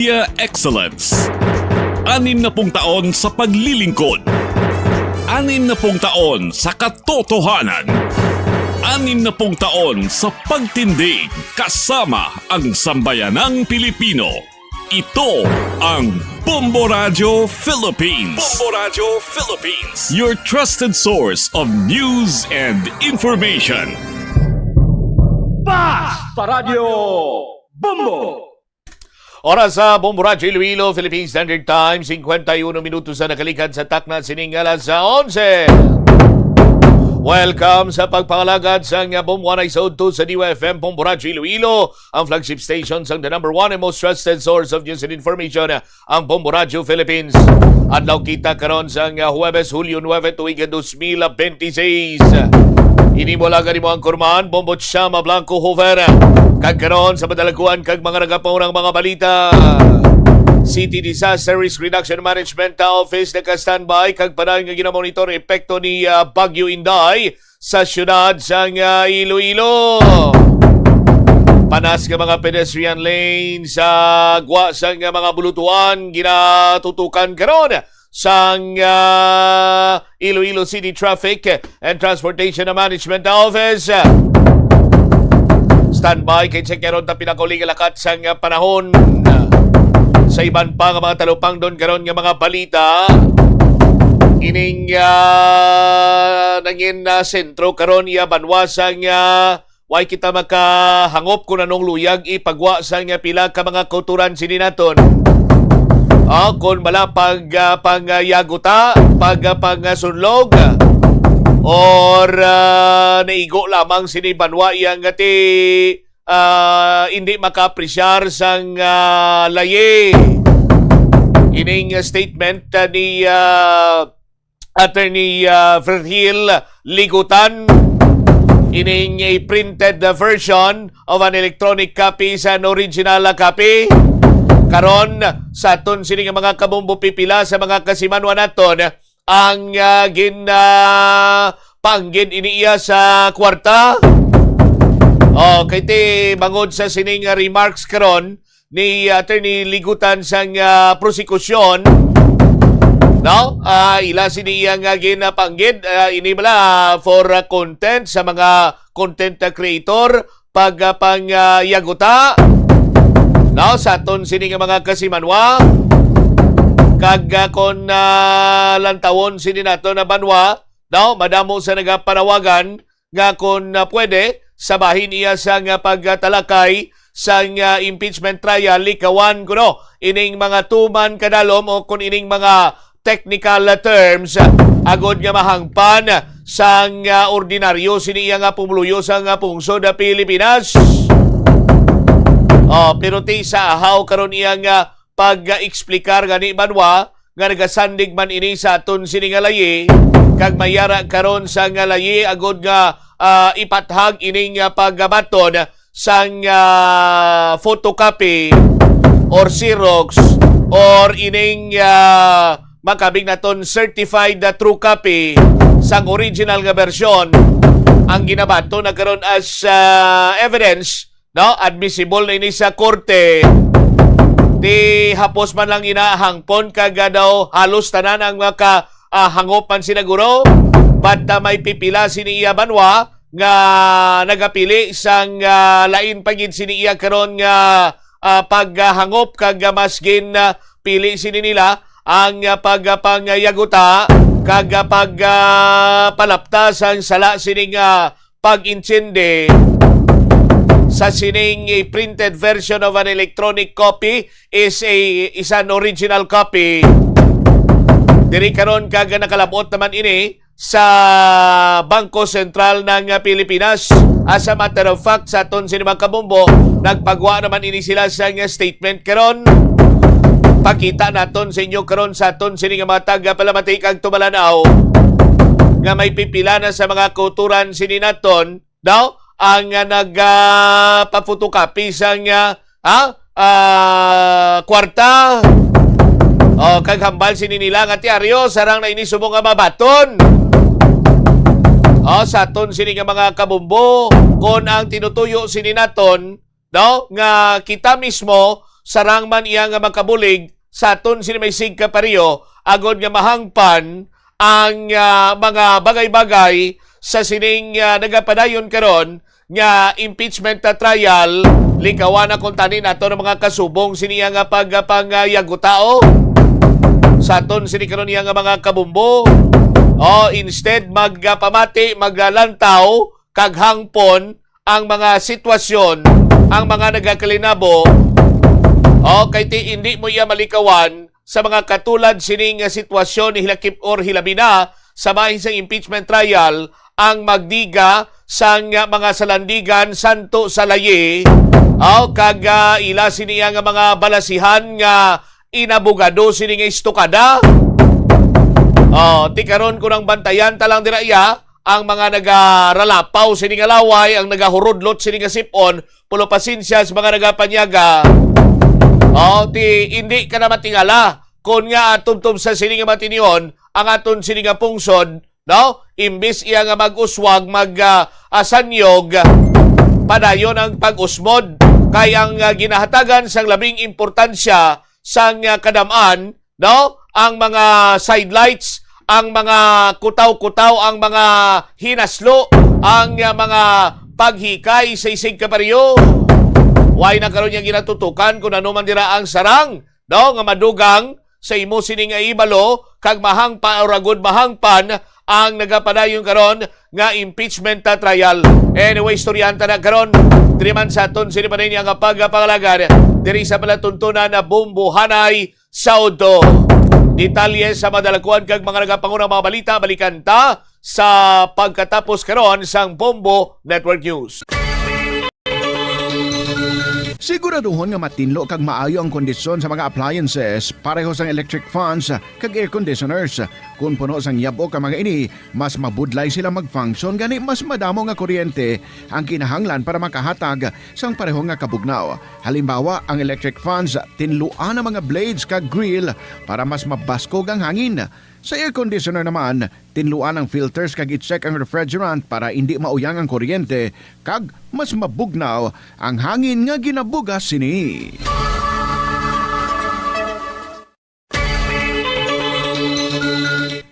Media Excellence. 60 taon sa paglilingkod. 60 taon sa katotohanan. 60 taon sa pagtindig kasama ang sambayanang Pilipino. Ito ang Bombo Radio Philippines. Bombo Radio Philippines. Your trusted source of news and information. Basta Radio Bombo! Oras sa Bombo Radio Iloilo, Philippine Standard Time, 51 minutos na nakalikan sa takna sining alas sa 11. Welcome sa pagpangalagad sa Bombo 1 sa DYFM Bombo Radio Iloilo, ang flagship station sa the number one and most trusted source of news and information, ang Bombo Radio Philippines. Adlaw kita karon sa Huwebes, Hulyo 9, tuig 2026. Inimulagan mo ang kurman, Bombo Chama Blanco Hover. Kagkaroon sa madalaguan kag mga nagapaunang mga balita. City Disaster Risk Reduction Management Office naka-standby kag panay nga ginamonitor epekto ni Bagyo Inday sa syudad sa Iloilo. Panas nga mga pedestrian lane sa gwa sa mga bulutuan ginatutukan karon sang Iloilo City Traffic and Transportation Management Office. Standby kay Chekeron na pinakauling alakat sang panahon. Sa iban pa nga mga talupang doon karon nga mga balita, ining nangin sentro karon iya banwasang way kita makahangop kung anong luyag ipagwa sang pila ka mga kulturan sininaton. Kung bala pangyaguta, pangsunlog, or naigo lamang sinibanwa iyang ati hindi makapresyar sang laye. Ining statement ni Attorney Verhil Ligutan, ining a printed version of an electronic copy sa original copy. Karon sa aton sining mga kabombo pipila sa mga kasimanwa naton ang panggin iniiya sa kwarta. Kay ti bangod sa sining remarks karon ni Attorney Ligutan sang prosekusyon, no? Ila siniya nga ginapanggid ini bala for content sa mga content creator pagpangyaguta. No, sa aton sining mga kasimanwa kag kon lantawon sini nato na banwa, no, madamo sa nagapanawagan nga kon pwede sabahin iya sa pagtalakay sa impeachment trial likawan kuno ining mga tuman kadalom o kun ining mga technical terms agod nga mahangpan sang ordinaryo sini iya nga pumuluyo sa pungsod na Pilipinas. Pero ti sa ahaw karon iyang pag-eksplikar gani banwa nga nagasandig man ini sa aton sining layi kag mayara karon sa layi agod nga ipathag ining paggabaton sang photocopy or Xerox or ining makabig naton certified true copy sang original nga version ang ginabato na karon as evidence, no, admissible na ini sa korte. Di hapos man lang inahangpon kaga daw halos tanan ang makahangopan sinaguro, but may pipila siniya banwa nga nagapili sang lain pagid siniya karon nga paghangop kag masgin pili sini nila ang pagpangyaguta kag pagpalapta sang sala sining pag-intsende sa sining a printed version of an electronic copy is an original copy. Diri karon kag nakalabot naman ini sa Bangko Sentral ng Pilipinas. As a matter of fact, sa aton sining mga kabombo, nagpagwa naman ini sila sa statement karon. Pakita naton sa inyo karon sa aton sining mga taga-palamatik ang tumalanaw nga may pipila na sa mga kulturan sininaton, no? Ang nagpa-photocopy sang kwarta. Kag hambal sini nila nga tiaryo sarang na ini subong nga mabaton. Sa aton sini nga mga kabombo kon ang tinutuyo sini naton, no, nga kita mismo sarang man iya nga makabulig sa aton sini may sigkaparyo agod nga mahangpan ang mga bagay-bagay sa sining nagapadayon karon nga impeachment trial likawan na kung tanin ato ng mga kasubong siniya nga pagpangayagutao sa aton sini karon iya nga mga kabumbo o instead magpamati maglantaw kag hangpon ang mga sitwasyon ang mga nagakalinabo o kay hindi mo iya malikawan sa mga katulad sining sitwasyon ni hilakip or hilabina sa mahisang impeachment trial ang magdiga sang mga salandigan santo sa laye o kag ila siniya nga mga balasihan nga inabugado sini nga istukada. Ti karon ko nang bantayan talang dira iya ang mga nagaralapaw sini nga laway, ang nagahurudlot sini nga sipon, pulo pasensya sa mga nagapanyaga. Ti hindi ka na matingala kun nga tumtum sa sini nga matinion ang aton sini nga pungsod, no? Imbis iya nga mag-uswag, mag-asanyog, padayon ang pag-usmod kay ang ginahatagan sang labing importansya sang kadamaan, no? Ang mga sidelights, ang mga kutaw-kutaw, ang mga hinaslo, ang mga paghikay sa isig kaparyo. Why na karon yang ginatutukan kung ano man dira ang sarang, no? Nga madugang sa imo sini nga ibalo kag mahangpa or agud mahangpan ang nagapadayon karon nga impeachment trial. Anyway, storyanta na karon diri man sa aton sini panin nga pagpangalagan diri sa palatuntunan na Bumbuhanay, Saudo. Detalye sa madalakuan kag mga nagapangunang mga balita balikan ta sa pagkatapos karon sang Bombo Network News. Siguraduhon nga matinlo kag maayo ang kondisyon sa mga appliances pareho sang electric fans kag air conditioners. Kung puno sang yabo ka mga ini, mas mabudlay sila mag-function gani mas madamo nga kuryente ang kinahanglan para makahatag sang pareho nga kabugnaw. Halimbawa, ang electric fans tinluan ang mga blades kag grill para mas mabaskog ang hangin. Sa air conditioner naman, tinluan ang filters kag i-check ang refrigerant para hindi mauyang ang kuryente kag mas mabugnaw ang hangin nga ginabugas sini.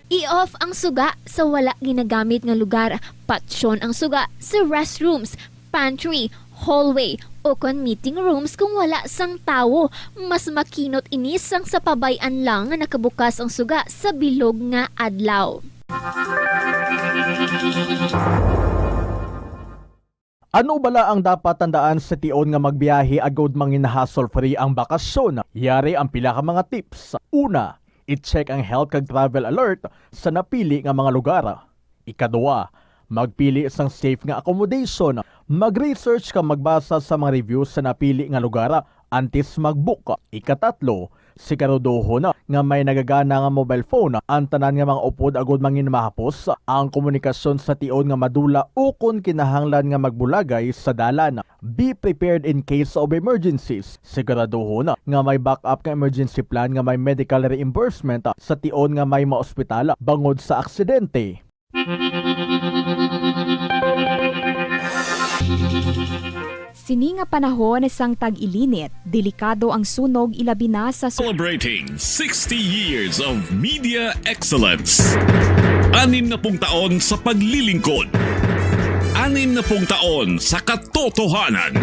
I-off ang suga sa wala ginagamit nga lugar. Patsyon ang suga sa restrooms, pantry, hallway o kon meeting rooms kung wala sang tawo. Mas makinot inis sang sa pabayan lang nga nakabukas ang suga sa bilog nga adlaw. Ano bala ang dapat tandaan sa tion nga magbiyahe agod mangin hassle-free ang bakasyon? Yari ang pila ka mga tips. Una, i-check ang health kag travel alert sa napili nga mga lugar. Ikaduwa, magpili isang safe nga accommodation. Mag-research ka magbasa sa mga reviews sa napili nga lugar antes mag-book. Ikatatlo, siguraduhon nga may nagagana nga mobile phone. Ang tanan nga mga upod agod mangin mahapos ang komunikasyon sa tion nga madula o kung kinahanglan nga magbulagay sa dalan. Be prepared in case of emergencies. Siguraduhon nga may backup nga emergency plan nga may medical reimbursement sa tion nga may maospital bangod sa aksidente. Sini nga panahon isang tag-ilinit, delikado ang sunog ilabi na sa Celebrating 60 years of media excellence. 60 taon sa paglilingkod. 60 taon sa katotohanan.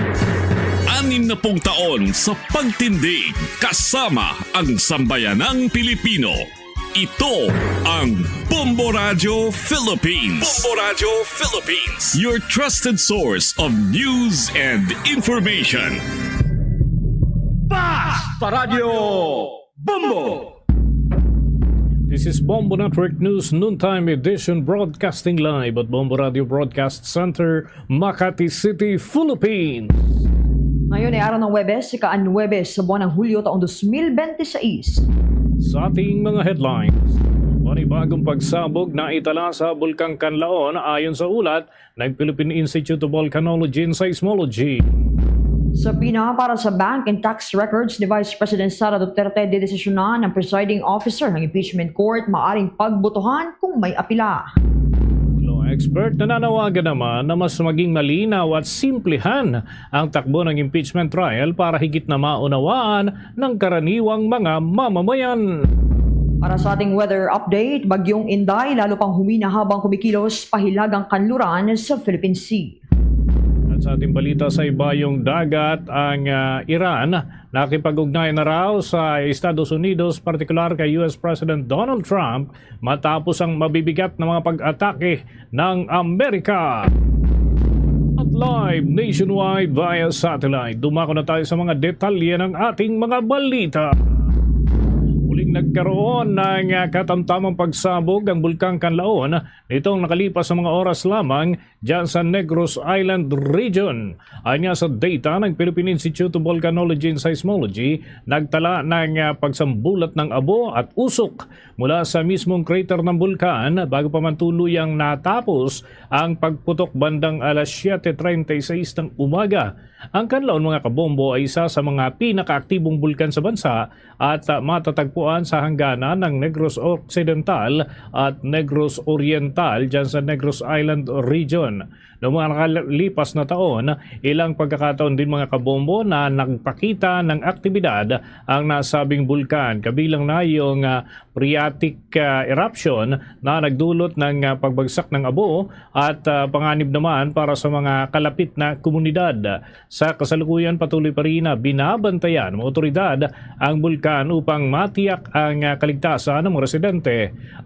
60 taon sa pagtindig kasama ang sambayanang Pilipino. Ito ang Bombo Radio Philippines. Bombo Radio Philippines. Your trusted source of news and information. Basta Radio Bombo! This is Bombo Network News Noontime Edition broadcasting live at Bombo Radio Broadcast Center, Makati City, Philippines. Ngayon ay araw ng Huwebes, ika-9 sa buwan ng Hulyo taong 2026. Sa ating mga headlines, panibagong pagsabog na itala sa Bulkang Canlaon ayon sa ulat ng Philippine Institute of Volcanology and Seismology. Sa pina para sa bank and tax records ni Vice President Sara Duterte, dedesisyonan ng presiding officer ng impeachment court maaring pagbotohan kung may apila. Expert nananawagan naman na mas maging malinaw at simplihan ang takbo ng impeachment trial para higit na maunawaan ng karaniwang mga mamamayan. Para sa ating weather update, Bagyong Inday lalo pang humina habang kumikilos pahilagang kanluran sa Philippine Sea. At sa ating balita sa ibayong dagat, ang Iran nakipag-ugnay na raw sa Estados Unidos, partikular kay US President Donald Trump, matapos ang mabibigat na mga pag-atake ng Amerika. At live nationwide via satellite, dumako na tayo sa mga detalye ng ating mga balita. Muling nagkaroon ng katamtamang pagsabog ang Bulkang Kanlaon nitong nakalipas sa mga oras lamang dyan sa Negros Island region. Ayon sa data ng Philippine Institute of Volcanology and Seismology, nagtala ng pagsambulat ng abo at usok mula sa mismong crater ng bulkan bago pa man tuluyang natapos ang pagputok bandang alas 7:36 ng umaga. Ang Kanlaon, mga kabombo, ay isa sa mga pinakaaktibong bulkan sa bansa at matatagpuan sa hangganan ng Negros Occidental at Negros Oriental dyan sa Negros Island region. Noong mga nakalipas na taon, ilang pagkakataon din, mga kabombo, na nagpakita ng aktibidad ang nasabing bulkan. Kabilang na yung phreatic eruption na nagdulot ng pagbagsak ng abo at panganib naman para sa mga kalapit na komunidad. Sa kasalukuyan, patuloy pa rin na binabantayan ng otoridad ang bulkan upang matiyak ang kaligtasan ng mga residente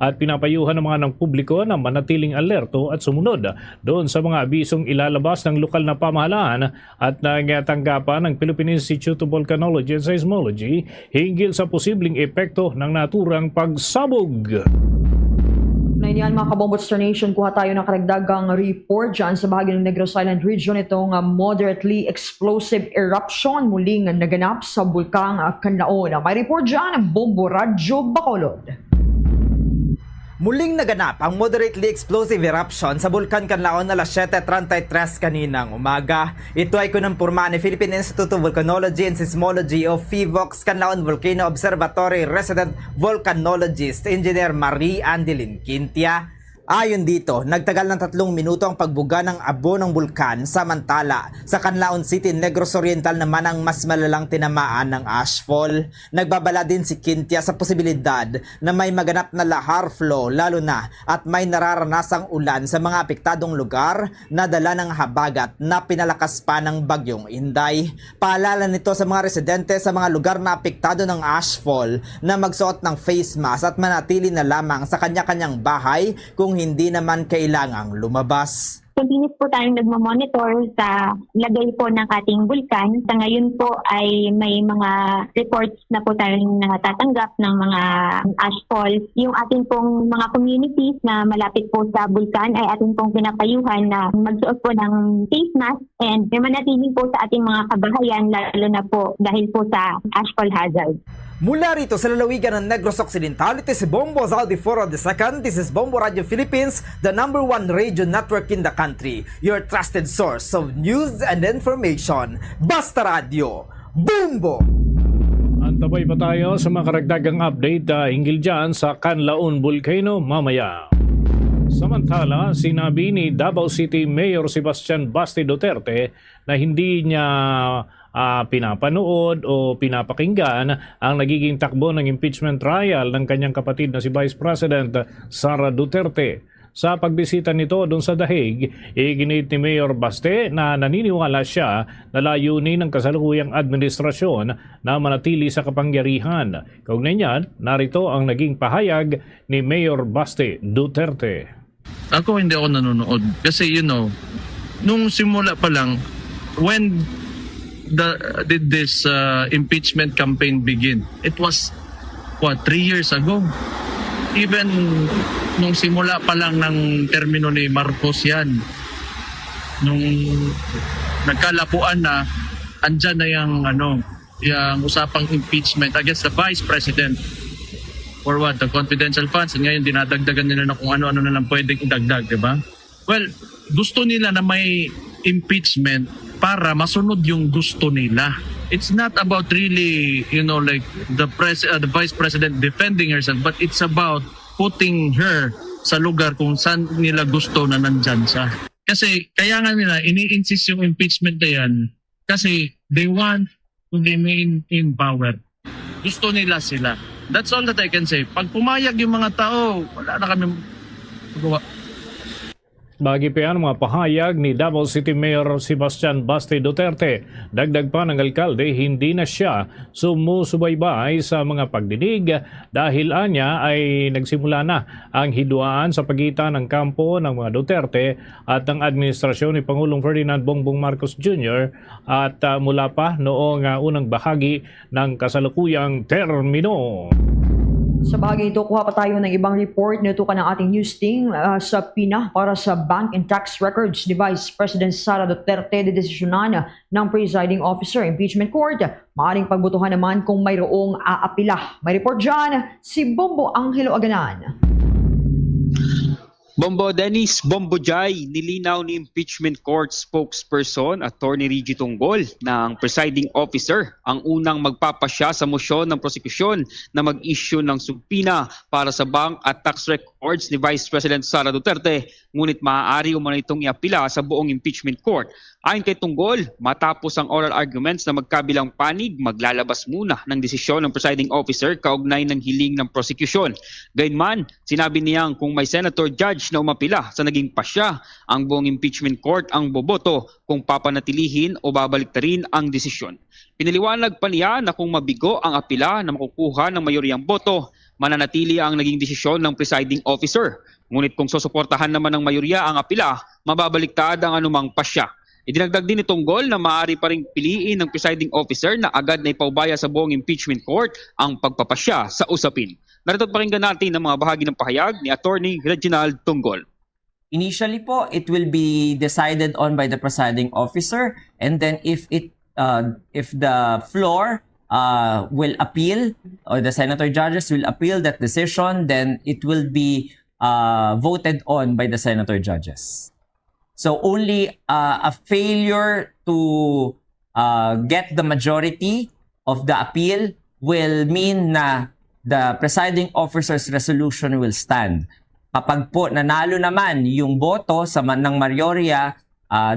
at pinapayuhan ng mga ng publiko na manatiling alerto at sumunod doon sa mga abisong ilalabas ng lokal na pamahalaan at tanggapan ng Philippine Institute of Volcanology and Seismology hinggil sa posibleng epekto ng naturang pagsabog. Nainihan mga kabombo Star Nation, kuha tayo ng karagdagang report dyan sa bahagi ng Negros Island region. Itong moderately explosive eruption muling naganap sa Bulkang Kanlaon. May report dyan, Bombo Radyo Bacolod. Muling naganap ang moderately explosive eruption sa Bulkan Kanlaon alas 7:33 kaninang umaga. Ito ay kinumpirma ni Philippine Institute of Volcanology and Seismology o PHIVOLCS Kanlaon Volcano Observatory resident volcanologist Engineer Marie Andelin Quintia. Ayon dito, nagtagal ng 3 minuto ang pagbuga ng abo ng bulkan, samantala sa Canlaon City, Negros Oriental naman ang mas malalang tinamaan ng ashfall. Nagbabala din si Quintia sa posibilidad na may maganap na lahar flow lalo na at may nararanasang ulan sa mga apektadong lugar na dala ng habagat na pinalakas pa ng Bagyong Inday. Paalala nito sa mga residente sa mga lugar na apektado ng ashfall na magsuot ng face mask at manatili na lamang sa kanya-kanyang bahay kung hindi naman kailangang lumabas. Continuous po tayong nagmamonitor sa lagay po ng ating bulkan. Sa ngayon po ay may mga reports na po tayong natatanggap ng mga ashfall. Yung ating pong mga communities na malapit po sa bulkan ay ating pong pinapayuhan na magsuot po ng face mask and manatili po sa ating mga kabahayan lalo na po dahil po sa ashfall hazard. Mula rito sa lalawigan ng Negros Occidental, ito si Bombo Zaldiforo II. This is Bombo Radio Philippines, the #1 radio network in the country. Your trusted source of news and information. Basta Radio, Bombo! Antabay pa tayo sa mga karagdagang update hinggil dyan sa Canlaon Volcano mamaya. Samantala, sinabi ni Davao City Mayor Sebastian Basti Duterte na hindi niya pinapanood o pinapakinggan ang nagiging takbo ng impeachment trial ng kanyang kapatid na si Vice President Sara Duterte. Sa pagbisita nito doon sa Dahig, iginit ni Mayor Baste na naniniwala siya na layunin ng kasalukuyang administrasyon na manatili sa kapangyarihan. Kaugnay niyan, narito ang naging pahayag ni Mayor Baste Duterte. Ako hindi ako nanonood kasi nung simula pa lang, when did this impeachment campaign begin? It was 3 years ago. Even nung simula pa lang ng termino ni Marcos yan, nung nagkalapuan na, andyan na yung usapang impeachment against the Vice President for the confidential funds. And ngayon dinadagdagan nila na kung ano-ano na lang pwedeng idagdag, diba? Well, gusto nila na may impeachment para masunod yung gusto nila. It's not about really, like the Vice President defending herself, but it's about putting her sa lugar kung saan nila gusto na nandyan siya. Kasi kaya nga nila ini-insist yung impeachment na yan kasi they want to remain in power. Gusto nila sila. That's all that I can say. Pag pumayag yung mga tao, wala na kami magawa. Bagi pa yan mga pahayag ni Davao City Mayor Sebastian Basti Duterte. Dagdag pa ng alkalde, hindi na siya sumusubaybay sa mga pagdinig dahil anya ay nagsimula na ang hidwaan sa pagitan ng kampo ng mga Duterte at ng administrasyon ni Pangulong Ferdinand Bongbong Marcos Jr. at mula pa noong unang bahagi ng kasalukuyang termino. Sa bagay ito, kuha pa tayo ng ibang report nito ka ng ating news team sa PINA para sa Bank and Tax Records ni Vice President Sara Duterte dedesisyonan ng Presiding Officer Impeachment Court. Maaring pagbutuhan naman kung mayroong aapila. May report dyan si Bombo Angelo Aganan. Bombo Dennis Bombo Jai, nilinaw ni Impeachment Court spokesperson Attorney Reggie Tunggol na ang presiding officer ang unang magpapasya sa mosyon ng prosekusyon na mag-issue ng subpoena para sa bank at tax records ni Vice President Sara Duterte, ngunit maaari umano itong iapila sa buong impeachment court. Ayon kay Tunggol, matapos ang oral arguments na magkabilang panig, maglalabas muna ng desisyon ng presiding officer kaugnay ng hiling ng prosecution. Gayunman, sinabi niyang kung may senator judge na umapila sa naging pasya, ang buong impeachment court ang boboto kung papanatilihin o babaliktarin ang desisyon. Pinaliwanag pa niya na kung mabigo ang apila na makukuha ng mayoryang boto, mananatili ang naging desisyon ng presiding officer. Ngunit kung susuportahan naman ng mayorya ang apila, mababaliktad ang anumang pasya. Idinagdag din ni Tunggol na maaari pa ring piliin ng presiding officer na agad na ipaubaya sa buong impeachment court ang pagpapasya sa usapin. Narito pakinggan natin ang mga bahagi ng pahayag ni Attorney Reginald Tunggol. Initially po, it will be decided on by the presiding officer, and then if the floor will appeal or the senator judges will appeal that decision, then it will be voted on by the senator judges. So only a failure to get the majority of the appeal will mean na the presiding officer's resolution will stand. Kapag po nanalo naman yung boto ng mayorya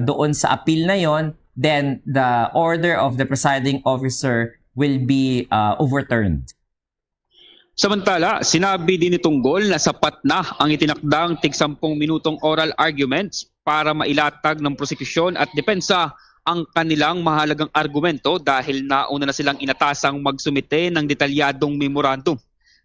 doon sa appeal na yon, then the order of the presiding officer will be overturned. Samantala, sinabi din ni Tunggol na sapat na ang itinakdang tig-10 minutong oral arguments para mailatag ng prosekusyon at depensa ang kanilang mahalagang argumento dahil nauna na silang inatasang magsumite ng detalyadong memorandum.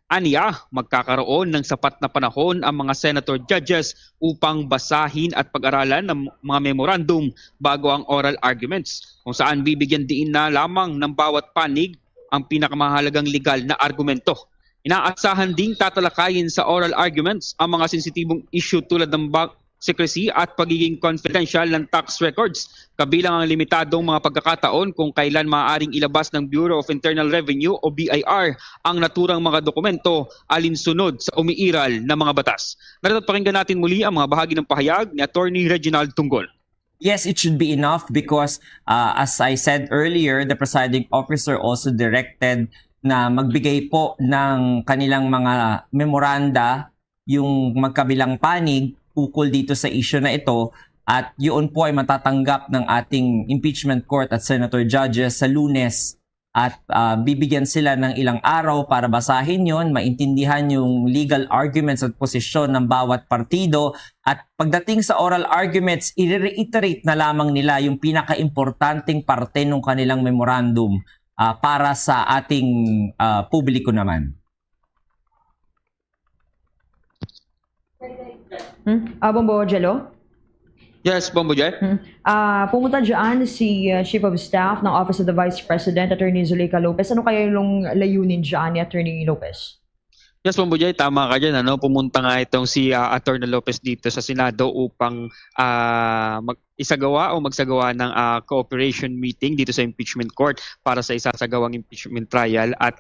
Aniya, magkakaroon ng sapat na panahon ang mga senator judges upang basahin at pag-aralan ng mga memorandum bago ang oral arguments, kung saan bibigyan diin na lamang ng bawat panig ang pinakamahalagang legal na argumento. Inaasahan ding tatalakayin sa oral arguments ang mga sensitibong issue tulad ng bank secrecy at pagiging confidential ng tax records, kabilang ang limitadong mga pagkakataon kung kailan maaaring ilabas ng Bureau of Internal Revenue o BIR ang naturang mga dokumento alinsunod sa umiiral na mga batas. Narito pakinggan natin muli ang mga bahagi ng pahayag ni Attorney Reginald Tunggol. Yes, it should be enough because as I said earlier, the presiding officer also directed na magbigay po ng kanilang mga memoranda yung magkabilang panig ukol dito sa issue na ito, at yun po ay matatanggap ng ating impeachment court at senator judges sa Lunes, at bibigyan sila ng ilang araw para basahin yon, maintindihan yung legal arguments at posisyon ng bawat partido, at pagdating sa oral arguments, i-reiterate na lamang nila yung pinaka-importanting parte ng kanilang memorandum para sa ating publiko naman. Bombo Jello? Yes, Bombo Jai. Pumunta dyan si Chief of Staff ng Office of the Vice President, Attorney Zuleika Lopez. Ano kaya yung layunin dyan ni Attorney Lopez? Yes, Bombo Jai, tama ka dyan. Pumunta nga itong si Attorney Lopez dito sa Senado upang magsagawa ng cooperation meeting dito sa impeachment court para sa isasagawang impeachment trial, at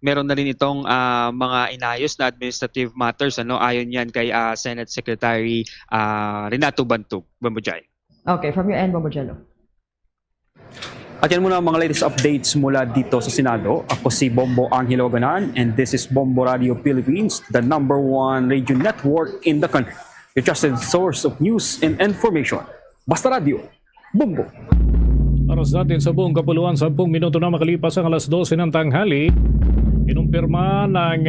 meron na rin itong mga inayos na administrative matters ayon yan kay Senate Secretary Renato Bantog. Bombo Jai. Okay, from your end, Bombo Jello. At yan muna ang mga latest updates mula dito sa Senado. Ako si Bombo Angelo Ganan and this is Bombo Radio Philippines, the #1 radio network in the country. Your trusted source of news and information. Basta Radio, Bombo. Oras natin sa buong kapuluan, 10 minuto na makalipas ang alas 12 ng tanghali. Inumpirma ng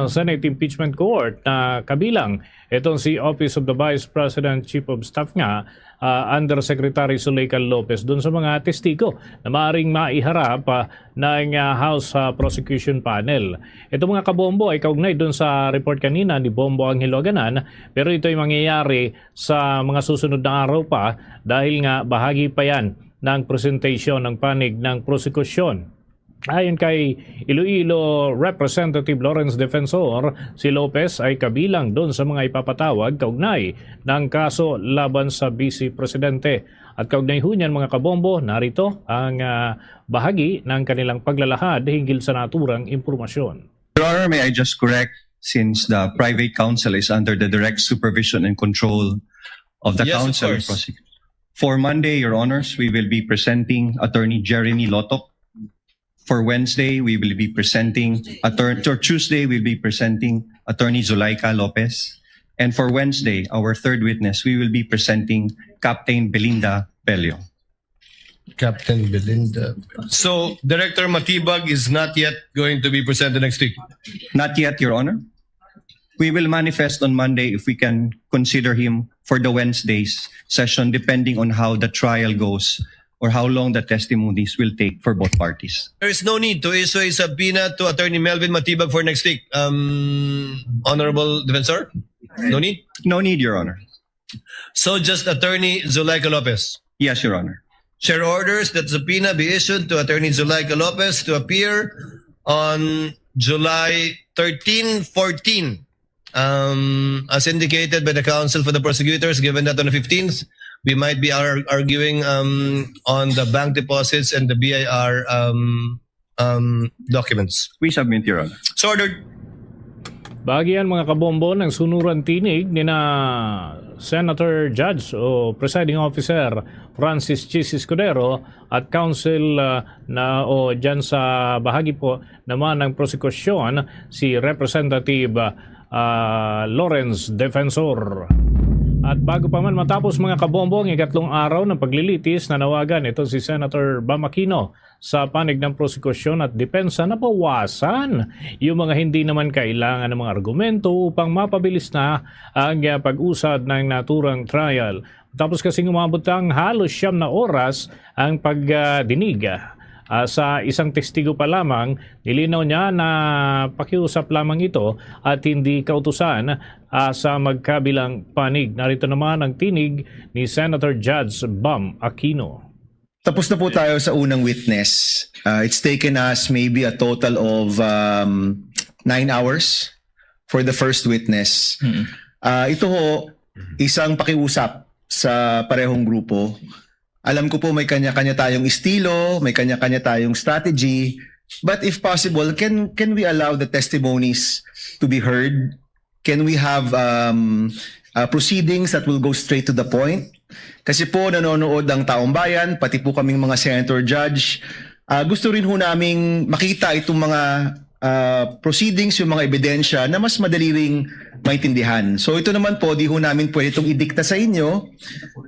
Senate Impeachment Court na kabilang itong si Office of the Vice President Chief of Staff nga, Undersecretary Zuleika Lopez, dun sa mga testigo na maaaring maiharap ng House Prosecution Panel. Ito mga kabombo ay kaugnay dun sa report kanina ni Bombo Angelo Ganan, pero ito ay mangyayari sa mga susunod na araw pa dahil nga bahagi pa yan ng presentation ng panig ng prosekusyon. Ayon kay Iloilo Representative Lawrence Defensor, si Lopez ay kabilang doon sa mga ipapatawag kaugnay ng kaso laban sa Vice Presidente. At kaugnay ho niyan mga kabombo, narito ang bahagi ng kanilang paglalahad hinggil sa naturang impormasyon. Your Honor, may I just correct, since the private counsel is under the direct supervision and control of the counsel. For Monday, Your Honors, we will be presenting Attorney Jeremy Lotok. For Wednesday, we will be presenting Tuesday, we'll be presenting Attorney Zuleika Lopez. And for Wednesday, our third witness, we will be presenting Captain Belinda Bello. Captain Belinda. So, Director Matibag is not yet going to be presented next week? Not yet, Your Honor. We will manifest on Monday if we can consider him for the Wednesday's session, depending on how the trial goes or how long the testimonies will take for both parties. There is no need to issue a subpoena to Attorney Melvin Matibag for next week. Honorable Defensor? No need? No need, Your Honor. So just Attorney Zuleika Lopez? Yes, Your Honor. Share orders that subpoena be issued to Attorney Zuleika Lopez to appear on July 13, 14. As indicated by the counsel for the prosecutors, given that on the 15th, we might be arguing on the bank deposits and the BIR documents. We submit, Your Honor. So ordered. Bagian mga kabombo ng sunuran tinig ni na Senator Judge o Presiding Officer Francis Chis Escudero at Counsel o dyan sa bahagi po naman ng prosekusyon si Representative Lawrence Defensor. At bago pa man matapos mga kabombo ang ikatlong araw ng paglilitis, nanawagan ito si Senator Bam Aquino sa panig ng prosekusyon at depensa na bawasan yung mga hindi naman kailangan ng mga argumento upang mapabilis na ang pag-usad ng naturang trial. Tapos kasing umabot ang halos 9 na oras ang pagdinig. Sa isang testigo pa lamang, nilinaw niya na pakiusap lamang ito at hindi kautusan sa magkabilang panig. Narito naman ang tinig ni Senator Judge Bam Aquino. Tapos na po tayo sa unang witness. It's taken us maybe a total of 9 hours for the first witness. Ito ho, isang pakiusap sa parehong grupo. Alam ko po may kanya-kanya tayong estilo, may kanya-kanya tayong strategy, but if possible, can we allow the testimonies to be heard? Can we have proceedings that will go straight to the point? Kasi po nanonood ang taong bayan, pati po kaming mga senator judge. Gusto rin ho naming makita itong mga proceedings, yung mga ebidensya na mas madali ring maintindihan. So ito naman po, di ho namin pwede itong idikta sa inyo.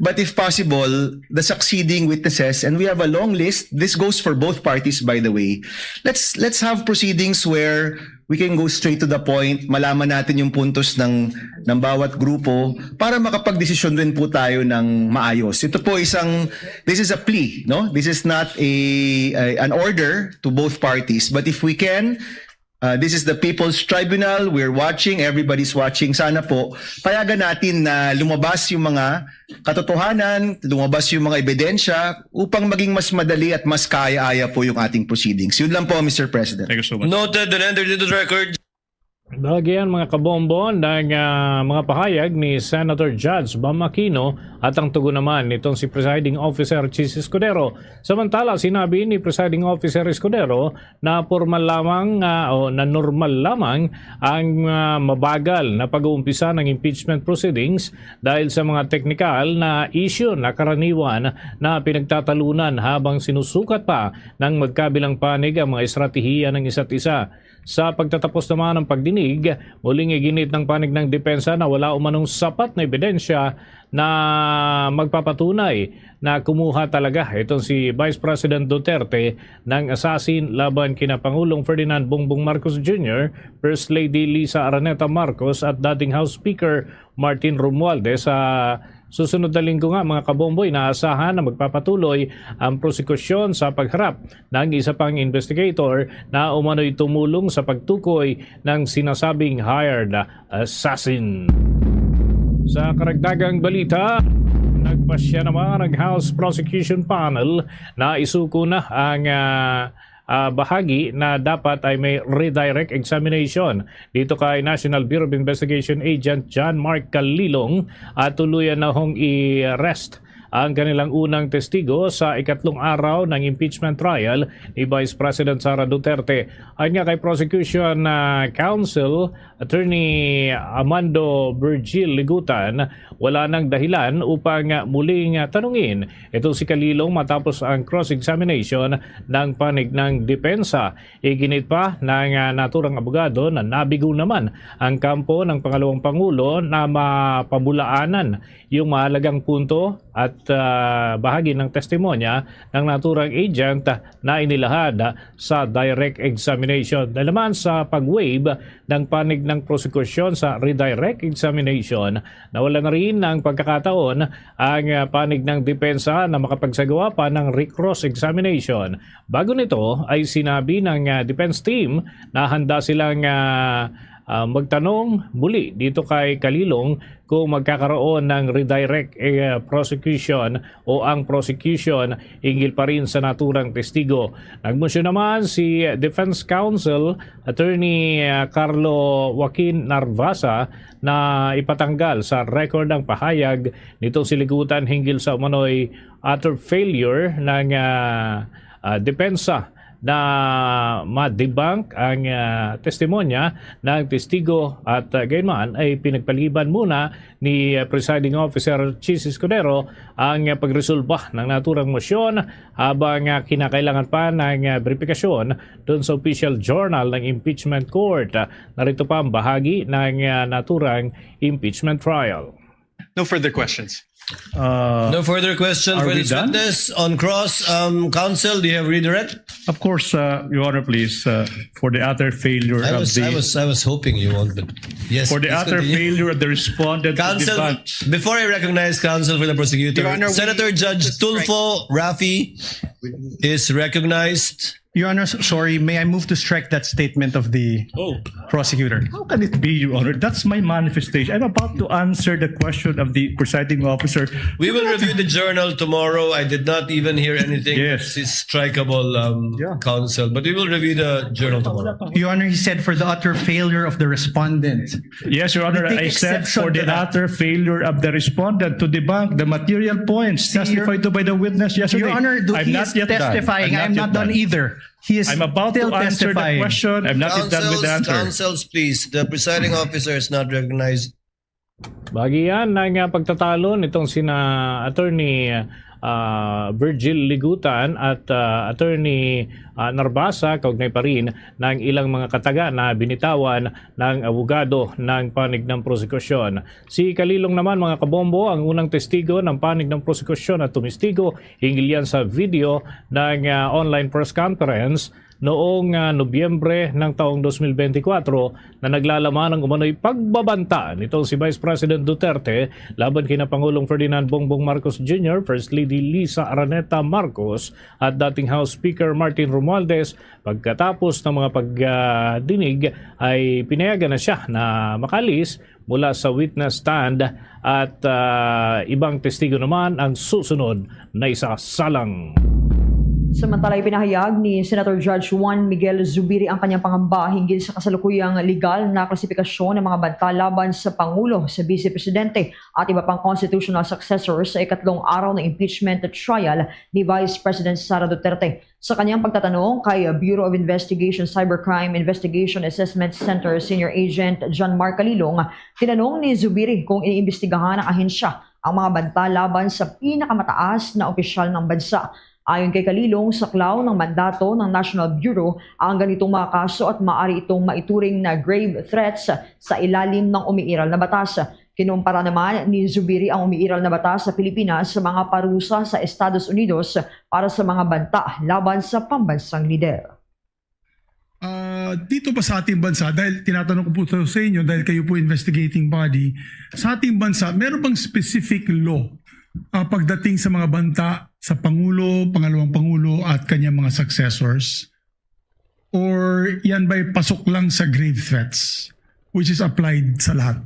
But if possible, the succeeding witnesses, and we have a long list, this goes for both parties by the way, let's have proceedings where we can go straight to the point, malaman natin yung puntos ng bawat grupo para makapagdesisyon din po tayo ng maayos. Ito po this is a plea, no? This is not an order to both parties, but if we can, this is the People's Tribunal. We're watching. Everybody's watching. Sana po, payagan natin na lumabas yung mga katotohanan, lumabas yung mga ebidensya upang maging mas madali at mas kaya-aya po yung ating proceedings. Yun lang po, Mr. President. Thank you so much. Noted and entered into the record. Bagyan mga kabombo ng mga pahayag ni Senator Judge Bam Aquino at ang tugon naman nitong si Presiding Officer Chis Escudero. Samantala, sinabi ni Presiding Officer Escudero na formal lamang o na normal lamang ang mabagal na pag-uumpisa ng impeachment proceedings dahil sa mga technical na issue na karaniwan na pinagtatalunan habang sinusukat pa ng magkabilang panig ang mga estratehiya ng isa't isa. Sa pagtatapos naman ng pagdinig, muling iginit ng panig ng depensa na wala umanong sapat na ebidensya na magpapatunay na kumuha talaga itong si Vice President Duterte ng assassin laban kina Pangulong Ferdinand Bongbong Marcos Jr., First Lady Lisa Araneta Marcos at dating House Speaker Martin Romualdez. Sa susunod na linggo nga mga kabomboy, inaasahan na magpapatuloy ang prosekusyon sa pagharap ng isa pang investigator na umano'y tumulong sa pagtukoy ng sinasabing hired assassin. Sa karagdagang balita, nagpasya naman ang House Prosecution Panel na isuko na ang bahagi na dapat ay may redirect examination dito kay National Bureau of Investigation Agent John Mark Calilong at tuluyan na hong i-arrest ang kanilang unang testigo sa ikatlong araw ng impeachment trial ni Vice President Sara Duterte. Ayon nga kay Prosecution Counsel Attorney Amando Virgil Ligutan, wala nang dahilan upang muling tanungin itong si Calilong matapos ang cross-examination ng panig ng depensa. Iginit pa ng naturang abogado na nabigo naman ang kampo ng pangalawang Pangulo na mapabulaanan yung mahalagang punto at bahagi ng testimonya ng naturang agent na inilahad sa direct examination. Dahil naman sa pag-waive ng panig ng prosekusyon sa redirect examination, nawala na rin ng pagkakataon ang panig ng depensa na makapagsagawa pa ng recross examination. Bago nito ay sinabi ng defense team na handa silang magtanong muli dito kay Calilong kung magkakaroon ng redirect prosecution o ang prosecution hinggil pa rin sa naturang testigo. Nagmosyon naman si Defense Counsel Attorney Carlo Joaquin Narvasa na ipatanggal sa record ng pahayag nitong siligutan hinggil sa umano'y utter failure ng depensa na ma-debunk ang testimonya ng testigo at gayunman ay pinagpaliban muna ni Presiding Officer Chis Escudero ang pagresolba ng naturang mosyon habang kinakailangan pa ng verifikasyon doon sa official journal ng impeachment court. Narito pa ang bahagi ng naturang impeachment trial. No further questions. No further question for this witness. On cross, counsel, do you have redirect? Of course, Your Honor, please, for the utter failure I was hoping you won't, but yes. For the utter failure of the respondent Counsel, before I recognize counsel for the prosecutor, Your Honor, Senator Judge Tulfo Rafi is recognized. Your Honor, sorry, may I move to strike that statement of the prosecutor? How can it be, Your Honor? That's my manifestation. I'm about to answer the question of the presiding officer. We will review the journal tomorrow. I did not even hear anything. Yes. It's strikeable, counsel, but we will review the journal tomorrow. Your Honor, he said for the utter failure of the respondent. Yes, Your Honor, I said for the utter failure of the respondent to debunk the material points testified to by the witness yesterday. Your Honor, I'm not yet testifying. I'm not done either. I'm about to answer the question. I'm not yet done with the answer. Counsels, please. The presiding officer is not recognized. Bagian ng pagtatalo nitong sina Attorney Virgil Ligutan at Attorney Narbasa, kaugnay pa rin ng ilang mga kataga na binitawan ng abogado ng panig ng prosekusyon. Si Calilong naman mga kabombo ang unang testigo ng panig ng prosekusyon at tumistigo hinggil yan sa video ng online press conference noong Nobyembre ng taong 2024 na naglalaman ng umano'y pagbabanta nitong si Vice President Duterte laban kina Pangulong Ferdinand Bongbong Marcos Jr., First Lady Lisa Araneta Marcos at dating House Speaker Martin Romualdez. Pagkatapos ng mga pagdinig ay pinayagan na siya na makalis mula sa witness stand at ibang testigo naman ang susunod na isasalang. Samantala, ipinahayag ni Senator Judge Juan Miguel Zubiri ang kanyang pangamba hinggil sa kasalukuyang legal na klasifikasyon ng mga banta laban sa Pangulo, sa Vice Presidente at iba pang constitutional successors sa ikatlong araw ng impeachment trial ni Vice President Sara Duterte. Sa kanyang pagtatanong kay Bureau of Investigation Cybercrime Investigation Assessment Center Senior Agent John Mark Calilong, tinanong ni Zubiri kung iniimbestigahan ng ahensya ang mga banta laban sa pinakamataas na opisyal ng bansa. Ayon kay Calilong, saklaw ng mandato ng National Bureau ang ganitong mga kaso at maaari itong maituring na grave threats sa ilalim ng umiiral na batas. Kinumpara naman ni Zubiri ang umiiral na batas sa Pilipinas sa mga parusa sa Estados Unidos para sa mga banta laban sa pambansang lider. Dito ba sa ating bansa, dahil tinatanong ko po sa inyo, dahil kayo po investigating body, sa ating bansa, meron bang specific law pagdating sa mga banta sa Pangulo, Pangalawang Pangulo at kanyang mga successors? Or yan ba'y pasok lang sa grave threats which is applied sa lahat?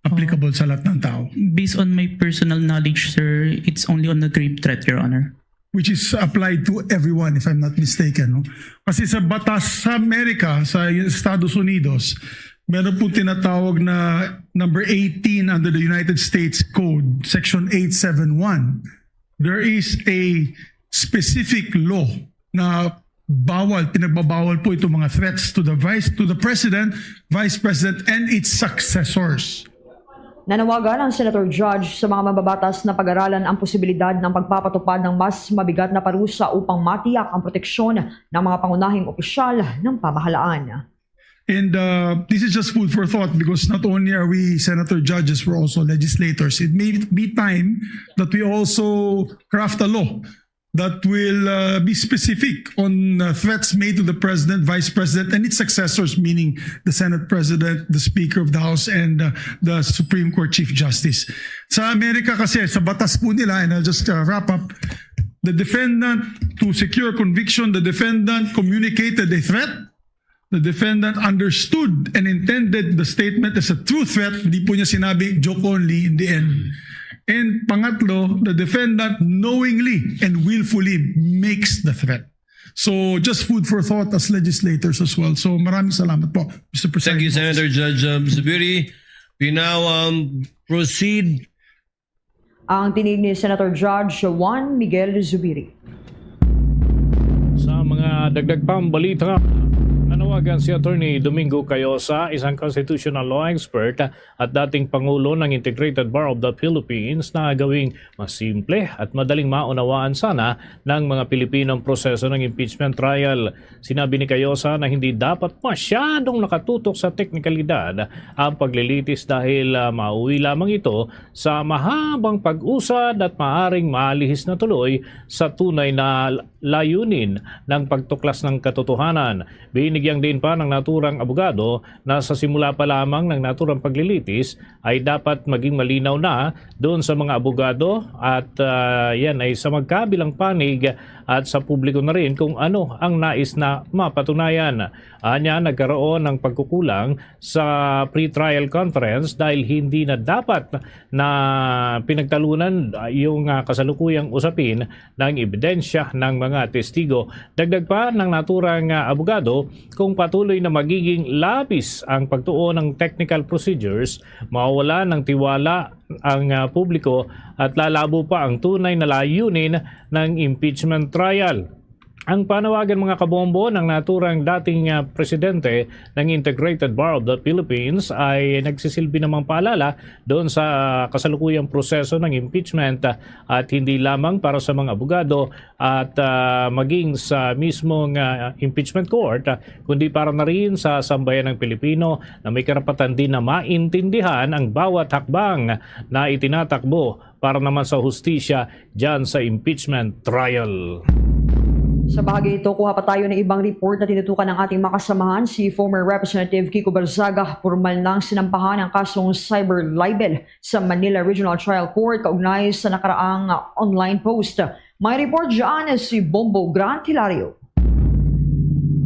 Applicable sa lahat ng tao? Based on my personal knowledge, sir, it's only on the grave threat, Your Honor. Which is applied to everyone, if I'm not mistaken. No? Kasi sa batas sa Amerika, sa Estados Unidos, meron po tinatawag na number 18 under the United States Code, Section 871. There is a specific law na pinagbabawal po itong mga threats to the President, Vice President, and its successors. Nanawagan ang Senator Judge sa mga mababatas na pag-aralan ang posibilidad ng pagpapatupad ng mas mabigat na parusa upang matiyak ang proteksyon ng mga pangunahing opisyal ng pamahalaan. And this is just food for thought because not only are we senator judges, we're also legislators. It may be time that we also craft a law that will be specific on threats made to the President, Vice President, and its successors, meaning the Senate President, the Speaker of the House, and the Supreme Court Chief Justice. Sa Amerika kasi, sa batas po nila, and I'll just wrap up, the defendant, to secure conviction, the defendant communicated a threat. The defendant understood and intended the statement as a true threat. Hindi po niya sinabi joke only in the end. And pangatlo, the defendant knowingly and willfully makes the threat. So just food for thought as legislators as well. So maraming salamat po, Mr. President. Thank you, Senator Judge Zubiri. We now proceed. Ang tinig ni Senator Judge Juan Miguel Zubiri. Sa mga dagdag pang balita, nanawagan si Attorney Domingo Cayosa, isang constitutional law expert at dating Pangulo ng Integrated Bar of the Philippines, na gawing mas simple at madaling maunawaan sana ng mga Pilipinong proseso ng impeachment trial. Sinabi ni Cayosa na hindi dapat masyadong nakatutok sa teknikalidad ang paglilitis dahil mauwi lamang ito sa mahabang pag-usad at maaring maalihis na tuloy sa tunay na layunin ng pagtuklas ng katotohanan. Binigyang din pa ng naturang abogado na sa simula pa lamang ng naturang paglilitis ay dapat maging malinaw na doon sa mga abogado at yan ay sa magkabilang panig at sa publiko na rin kung ano ang nais na mapatunayan. Anya, nagkaroon ng pagkukulang sa pre-trial conference dahil hindi na dapat na pinagtalunan yung kasalukuyang usapin ng ebidensya ng mga testigo. Dagdag pa ng naturang abogado, kung patuloy na magiging labis ang pagtuon ng technical procedures, mawawala ng tiwala ang publiko at lalabo pa ang tunay na layunin ng impeachment trial. Ang panawagan, mga kabombo, ng naturang dating presidente ng Integrated Bar of the Philippines ay nagsisilbi namang paalala doon sa kasalukuyang proseso ng impeachment at hindi lamang para sa mga abogado at maging sa mismong impeachment court, kundi para na rin sa sambayan ng Pilipino na may karapatan din na maintindihan ang bawat hakbang na itinatakbo para naman sa hustisya dyan sa impeachment trial. Sa bahagi ito, kuha pa tayo ng ibang report na tinutukan ng ating makasamahan. Si former Representative Kiko Barzaga, formal nang sinampahan ang kasong cyber libel sa Manila Regional Trial Court kaugnay sa nakaraang online post. May report dyan si Bombo Grant Hilario.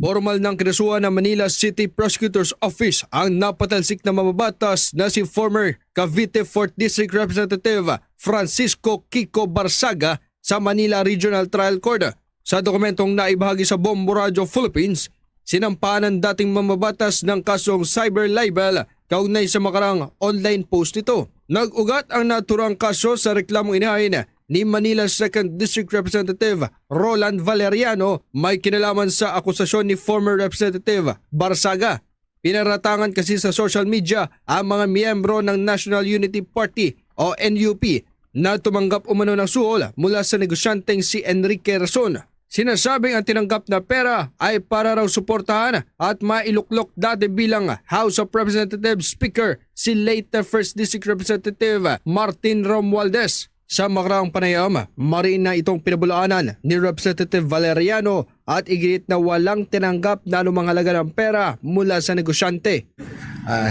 Formal nang kinasuhan ng Manila City Prosecutor's Office ang napatalsik na mababatas na si former Cavite 4th District Representative Francisco Kiko Barzaga sa Manila Regional Trial Court. Sa dokumentong naibahagi sa Bombo Radio Philippines, sinampahan ng dating mamabatas ng kasong cyber libel kaugnay sa makarang online post nito. Nag-ugat ang naturang kaso sa reklamong inahin ni Manila 2nd District Representative Roland Valeriano, may kinalaman sa akusasyon ni former Representative Barsaga. Pinaratangan kasi sa social media ang mga miyembro ng National Unity Party o NUP na tumanggap umano ng suhol mula sa negosyanteng si Enrique Razon. Sinasabing ang tinanggap na pera ay para raw suportahan at mailuklok dati bilang House of Representatives Speaker si late 1st District Representative Martin Romualdez. Sa makaraang panayam, marin na itong pinabulaanan ni Representative Valeriano at iginit na walang tinanggap na anumang halaga ng pera mula sa negosyante.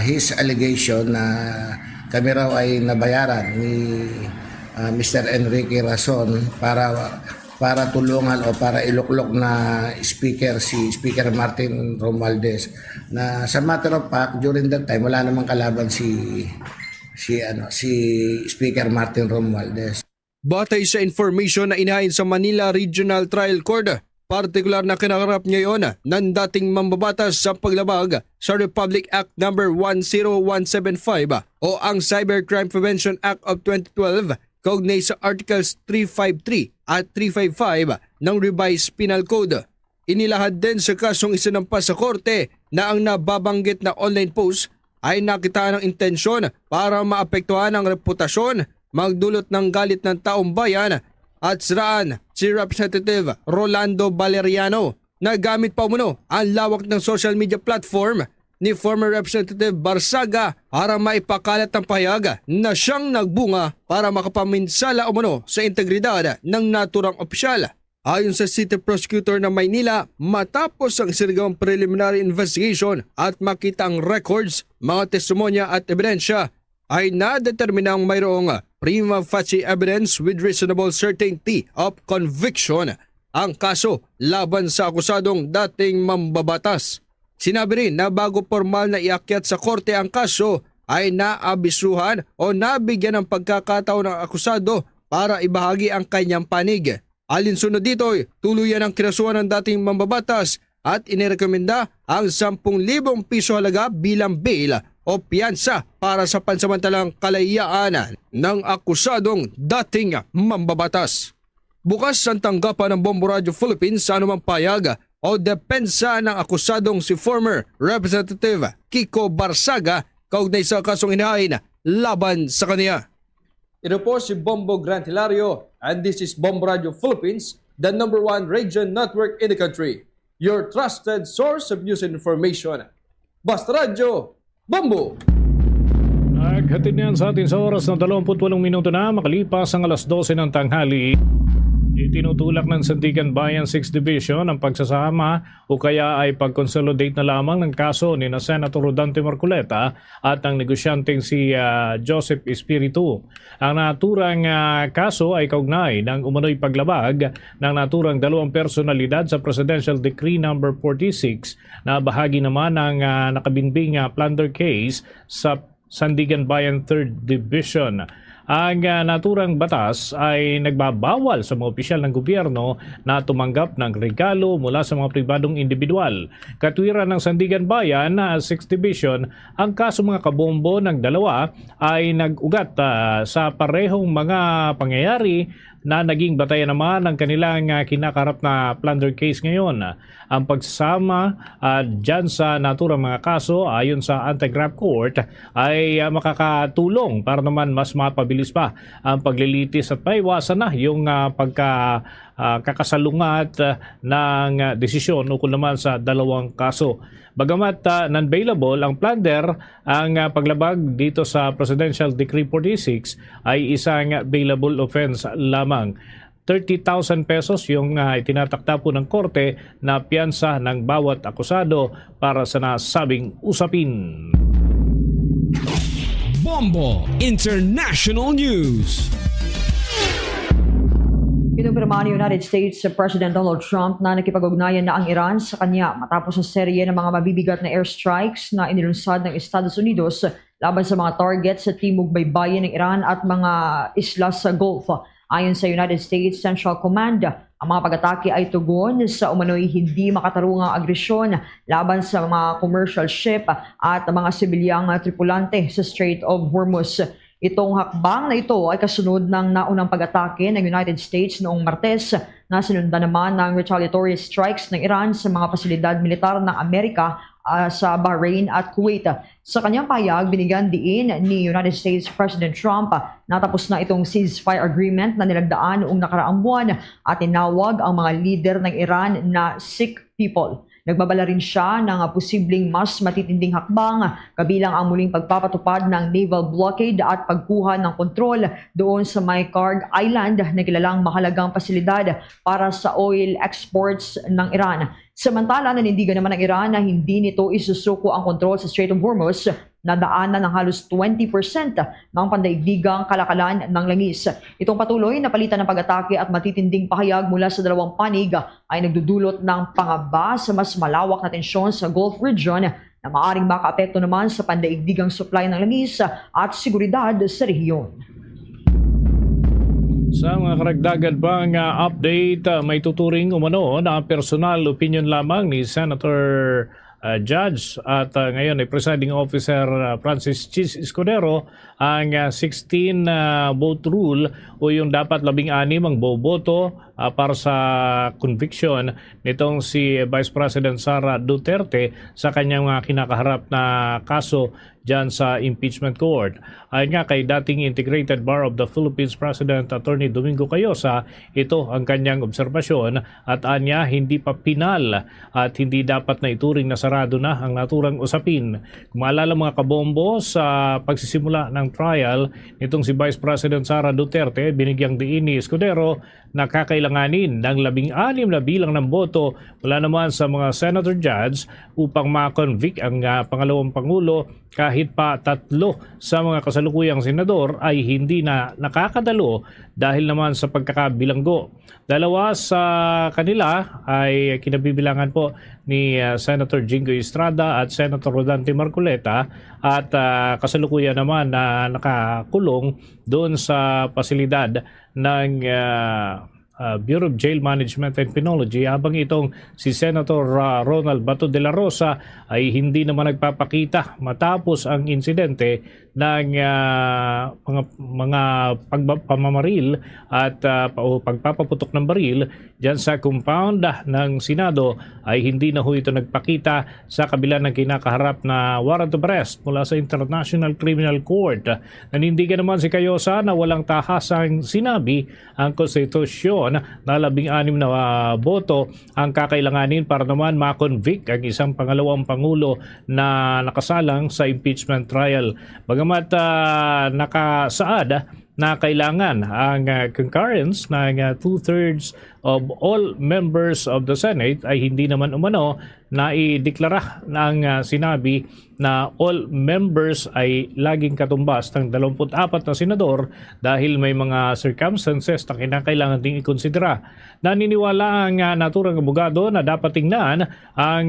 His allegation na kami raw ay nabayaran ni Mr. Enrique Razon para tulungan o para iluklok na speaker si Speaker Martin Romualdez, na sa matter of fact during that time wala namang kalaban si Speaker Martin Romualdez. Batay sa information na inahin sa Manila Regional Trial Court, partikular na kinakarap ngayon ng dating mambabatas sa paglabag sa Republic Act No. 10175 o ang Cybercrime Prevention Act of 2012 kaugnay sa Articles 353 at 355 ng Revised Penal Code. Inilahad din sa kasong isinampa sa korte na ang nababanggit na online post ay nakitaan ng intensyon para maapektuhan ang reputasyon, magdulot ng galit ng taong bayan at siraan si Representative Rolando Valeriano. Nagamit pa umano ang lawak ng social media platform ni former Representative Barsaga para maipakalat ang pahayag na siyang nagbunga para makapaminsala umano sa integridad ng naturang opisyal. Ayon sa City Prosecutor ng Maynila, matapos ang sinagawang preliminary investigation at makita ang records, mga testimonya at ebidensya, ay nadeterminang mayroong prima facie evidence with reasonable certainty of conviction ang kaso laban sa akusadong dating mambabatas. Sinabi rin na bago formal na iakyat sa korte ang kaso ay naabisuhan o nabigyan ng pagkakataon ng akusado para ibahagi ang kanyang panig. Alinsunod dito, tuluyan ang kinasuhan ng dating mambabatas at inirekomenda ang 10,000 piso halaga bilang bail o piyansa para sa pansamantalang kalayaan ng akusadong dating mambabatas. Bukas ang tanggapan ng Bombo Radio Philippines sa anumang payag o depensa ng akusadong si former Representative Kiko Barsaga kaugnay sa kasong inahin laban sa kaniya. Ito po si Bombo Grant Hilario and this is Bombo Radio Philippines, the #1 radio network in the country. Your trusted source of news and information. Basta Radio, Bombo! Naghatid niyan sa atin sa oras na 28 minuto na makalipas ang alas 12 ng tanghali. Itinutulak ng Sandigan Bayan 6th Division ang pagsasama o kaya ay pag-consolidate na lamang ng kaso ni na Senator Rodante Marcoleta at ang negosyanteng si Joseph Espiritu. Ang naturang kaso ay kaugnay ng umano'y paglabag ng naturang dalawang personalidad sa Presidential Decree No. 46 na bahagi naman ng nakabinbing plunder case sa Sandigan Bayan 3rd Division. Ang naturang batas ay nagbabawal sa mga opisyal ng gobyerno na tumanggap ng regalo mula sa mga pribadong individual. Katwiran ng Sandigan Bayan 6th Division, ang kaso mga kabombo ng dalawa ay nag-ugat sa parehong mga pangyayari na naging batayan naman ng kanilang kinakarap na plunder case ngayon. Ang pagsasama dyan sa naturang mga kaso ayon sa Anti-Graft Court ay makakatulong para naman mas mapabilis pa ang paglilitis at maiwasan na yung kakasalungat ng desisyon ukol naman sa dalawang kaso. Bagamat non-bailable ang plunder, ang paglabag dito sa Presidential Decree 46 ay isang bailable offense lamang. 30,000 pesos yung itinatakda po ng korte na piyansa ng bawat akusado para sa nasabing usapin. Bombo International News. Kinumpirma ni United States President Donald Trump na nakipag-ugnayan na ang Iran sa kanya matapos ang serye ng mga mabibigat na airstrikes na inilunsad ng Estados Unidos laban sa mga target sa timog baybayin ng Iran at mga isla sa Gulf. Ayon sa United States Central Command, Ang mga pag-atake ay tugon sa umano'y hindi makatarungang agresyon laban sa mga commercial ship at mga sibilyang tripulante sa Strait of Hormuz. Itong hakbang na ito ay kasunod ng naunang pag-atake ng United States noong Martes na sinundan naman ng retaliatory strikes ng Iran sa mga pasilidad militar ng Amerika sa Bahrain at Kuwait. Sa kanyang pahayag, binigyan diin ni United States President Trump na tapos na itong ceasefire agreement na nilagdaan noong nakaraang buwan at tinawag ang mga leader ng Iran na sick people. Nagbabala rin siya ng posibleng mas matitinding hakbang kabilang ang muling pagpapatupad ng naval blockade at pagkuha ng kontrol doon sa may Karg Island na kilalang mahalagang pasilidad para sa oil exports ng Iran. Samantala, nanindigan naman ng Iran na hindi nito isusuko ang kontrol sa Strait of Hormuz na daanan ng halos 20% ng pandaigdigang kalakalan ng langis. Itong patuloy na palitan ng pag-atake at matitinding pahayag mula sa dalawang panig ay nagdudulot ng pangamba sa mas malawak na tensyon sa Gulf region na maaaring makaapekto naman sa pandaigdigang supply ng langis at seguridad sa rehiyon. Sa mga karagdagan pang update, may tuturing umano na personal opinion lamang ni Senator Judge at ngayon ay Presiding Officer Francis Chis Escudero ang 16 vote rule o yung dapat 16 ang boboto para sa conviction nitong si Vice President Sara Duterte sa kanyang kinakaharap na kaso dyan sa impeachment court. Ayon nga kay dating Integrated Bar of the Philippines President Attorney Domingo Cayosa, ito ang kanyang obserbasyon at anya hindi pa pinal at hindi dapat na ituring na sarado na ang naturang usapin. Kung maalala mga kabombo, sa pagsisimula ng trial nitong si Vice President Sara Duterte, binigyang diin ni Escudero na kakailanganin ng 16 na bilang ng boto mula naman sa mga senator judge upang ma-convict ang pangalawang pangulo kahit pa 3 sa mga kasalukuyang senador ay hindi na nakakadalo dahil naman sa pagkakabilanggo. 2 sa kanila ay kinabibilangan po ni Senator Jingo Estrada at Senator Rodante Marcoleta at kasalukuyan naman na nakakulong doon sa pasilidad ng Bureau of Jail Management and Penology, habang itong si Senator Ronald Bato de la Rosa ay hindi naman nagpapakita matapos ang insidente ng mga pamamaril at pagpapaputok ng baril dyan sa compound ng Senado ay hindi na ho ito nagpakita sa kabila ng kinakaharap na warrant of arrest mula sa International Criminal Court. Nanindigan naman si Cayosa na walang tahasang sinabi ang konstitusyon na 16 na boto ang kakailanganin para naman ma-convict ang isang pangalawang pangulo na nakasalang sa impeachment trial. Bagamat nakasaad na kailangan ang concurrence ng 2/3 of all members of the Senate ay hindi naman umano na ideklara ng sinabi na all members ay laging katumbas ng 24 na senador dahil may mga circumstances na kinakailangan ding ikonsidera. Naniniwala ang naturang abogado na dapat tingnan ang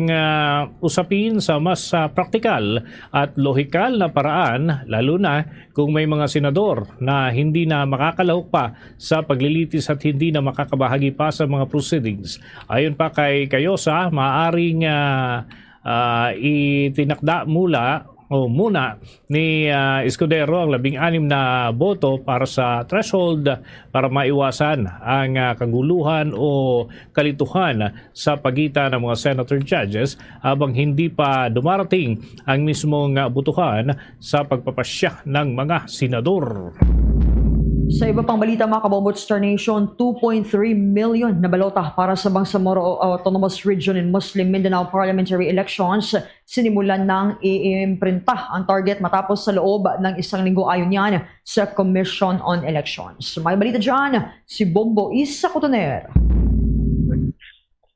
usapin sa mas praktikal at lohikal na paraan, lalo na kung may mga senador na hindi na makakalahok pa sa paglilitis at hindi na makakabahagi pa sa mga proceedings. Ayon pa kay Cayosa, maaaring itinakda muna ni Escudero ang 16 na boto para sa threshold para maiwasan ang kaguluhan o kalituhan sa pagitan ng mga senator judges habang hindi pa dumarating ang mismong botohan sa pagpapasya ng mga senador. Sa iba pang balita mga kabombo Star Nation, 2.3 million na balota para sa Bangsamoro Autonomous Region in Muslim Mindanao parliamentary elections sinimulan ng iimprinta ang target matapos sa loob ng 1 linggo ayon yan sa Commission on Elections. May balita dyan, si Bombo Isa Cotoner.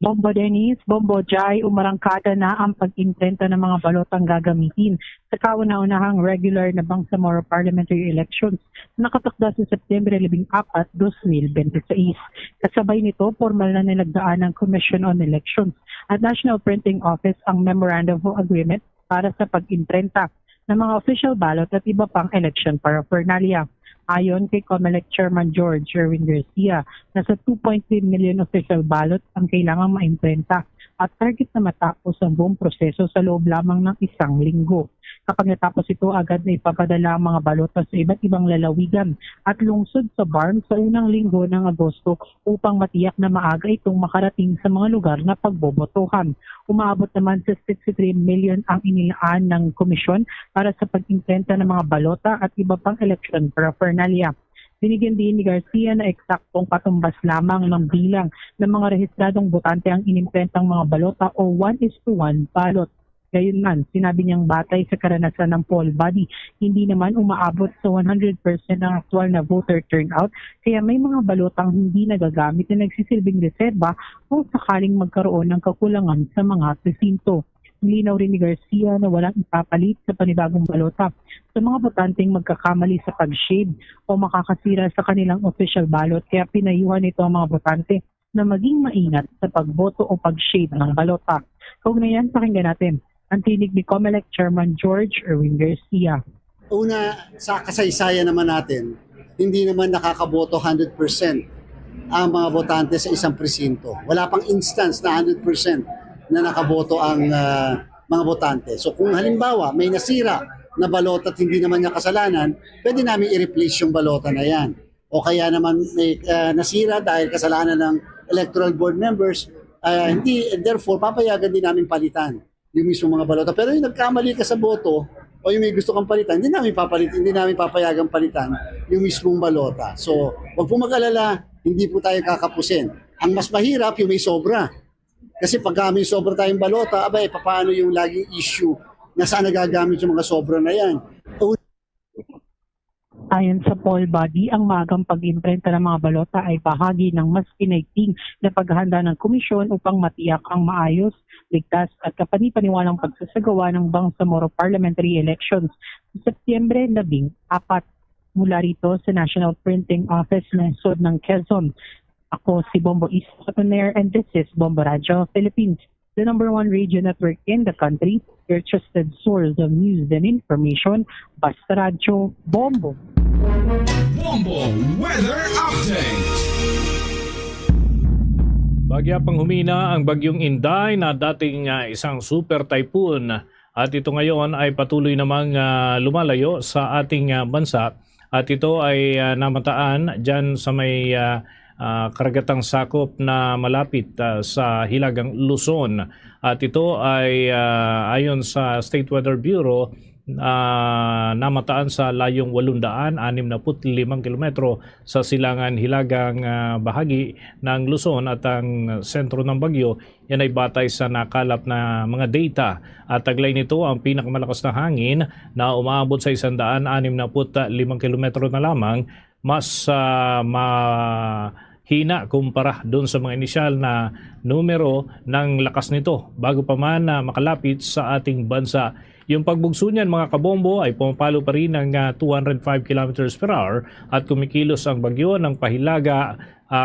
Bombo Dennis, Bombo Jai, umarangkada na ang pag-imprenta ng mga balotang gagamitin sa kauna-unahang regular na Bangsamoro parliamentary elections na nakatakda sa September 14, 2026. Kasabay nito, formal na nilagdaan ng Commission on Elections at National Printing Office ang Memorandum of Agreement para sa pag-imprenta ng mga official ballot at iba pang election paraphernalia. Ayon kay COMELEC Chairman George Erwin Garcia, nasa 2.3 million official ballots ang kailangang maimprenta at target na matapos ang buong proseso sa loob lamang ng 1 linggo. Kapag natapos ito, agad na ipapadala ang mga balota sa iba't ibang lalawigan at lungsod sa BARM sa unang linggo ng Agosto upang matiyak na maaga itong makarating sa mga lugar na pagbobotohan. Umaabot naman sa 63 million ang inilaan ng komisyon para sa pag-imprenta ng mga balota at iba pang election paraphernalia. Binigyan din ni Garcia na eksaktong katumbas lamang ng bilang ng mga rehistradong botante ang inimprentang mga balota o 1:1 balot. Gayunman, sinabi niyang batay sa karanasan ng poll body, hindi naman umaabot sa 100% ng aktual na voter turnout kaya may mga balotang hindi nagagamit na nagsisilbing reserba o sakaling magkaroon ng kakulangan sa mga presinto. Nilinaw rin ni Garcia na walang ipapalit sa panibagong balota sa mga botanteng magkakamali sa pag-shade o makakasira sa kanilang official ballot kaya pinayuhan ito ang mga botante na maging maingat sa pagboto o pag-shade ng balota. Kaugnayan, pakinggan natin ang tinig ni COMELEC Chairman George Erwin Garcia. Una, sa kasaysayan naman natin, hindi naman nakakaboto 100% ang mga botante sa isang presinto. Wala pang instance na 100% na nakaboto ang mga botante. So kung halimbawa may nasira na balota at hindi naman niya kasalanan, pwede namin i-replace yung balota na yan. O kaya naman may nasira dahil kasalanan ng electoral board members, therefore papayagan din namin palitan yung mismo mga balota. Pero yung nagkamali ka sa boto o yung may gusto kang palitan, hindi namin papayagan palitan yung mismong balota. So, wag po mag-alala, hindi po tayo kakapusin. Ang mas mahirap yung may sobra. Kasi pag may sobra tayong balota, paano yung laging issue na saan nagagamit yung mga sobra na yan? Ayon sa poll body, ang magang pag-imprenta ng mga balota ay bahagi ng mas pinaigting na paghahanda ng komisyon upang matiyak ang maayos, ligtas at kapani-paniwalang pagsasagawa ng Bangsamoro Parliamentary Elections sa Setyembre 14. Mula rito sa National Printing Office ng Sud ng Quezon. Ako si Bombo East Sotoner and this is Bombo Radio Philippines, the #1 radio network in the country, your trusted source of news and information, Basta Radio Bombo. Bombo Weather Update. Bagya pang humina ang bagyong Inday na dating isang super typhoon at ito ngayon ay patuloy namang lumalayo sa ating bansa at ito ay namataan dyan sa may karagatang sakop na malapit sa Hilagang Luzon at ito ay ayon sa State Weather Bureau namataan sa layong 865 kilometro sa silangan hilagang bahagi ng Luzon at ang sentro ng bagyo. Yan ay batay sa nakalap na mga data at taglay nito ang pinakamalakas na hangin na umaabot sa 165 kilometro na lamang, mas hina kumpara doon sa mga inisyal na numero ng lakas nito bago pa man makalapit sa ating bansa. Yung pagbugso niyan mga kabombo ay pumapalo pa rin ng 205 km per hour at kumikilos ang bagyo ng pahilaga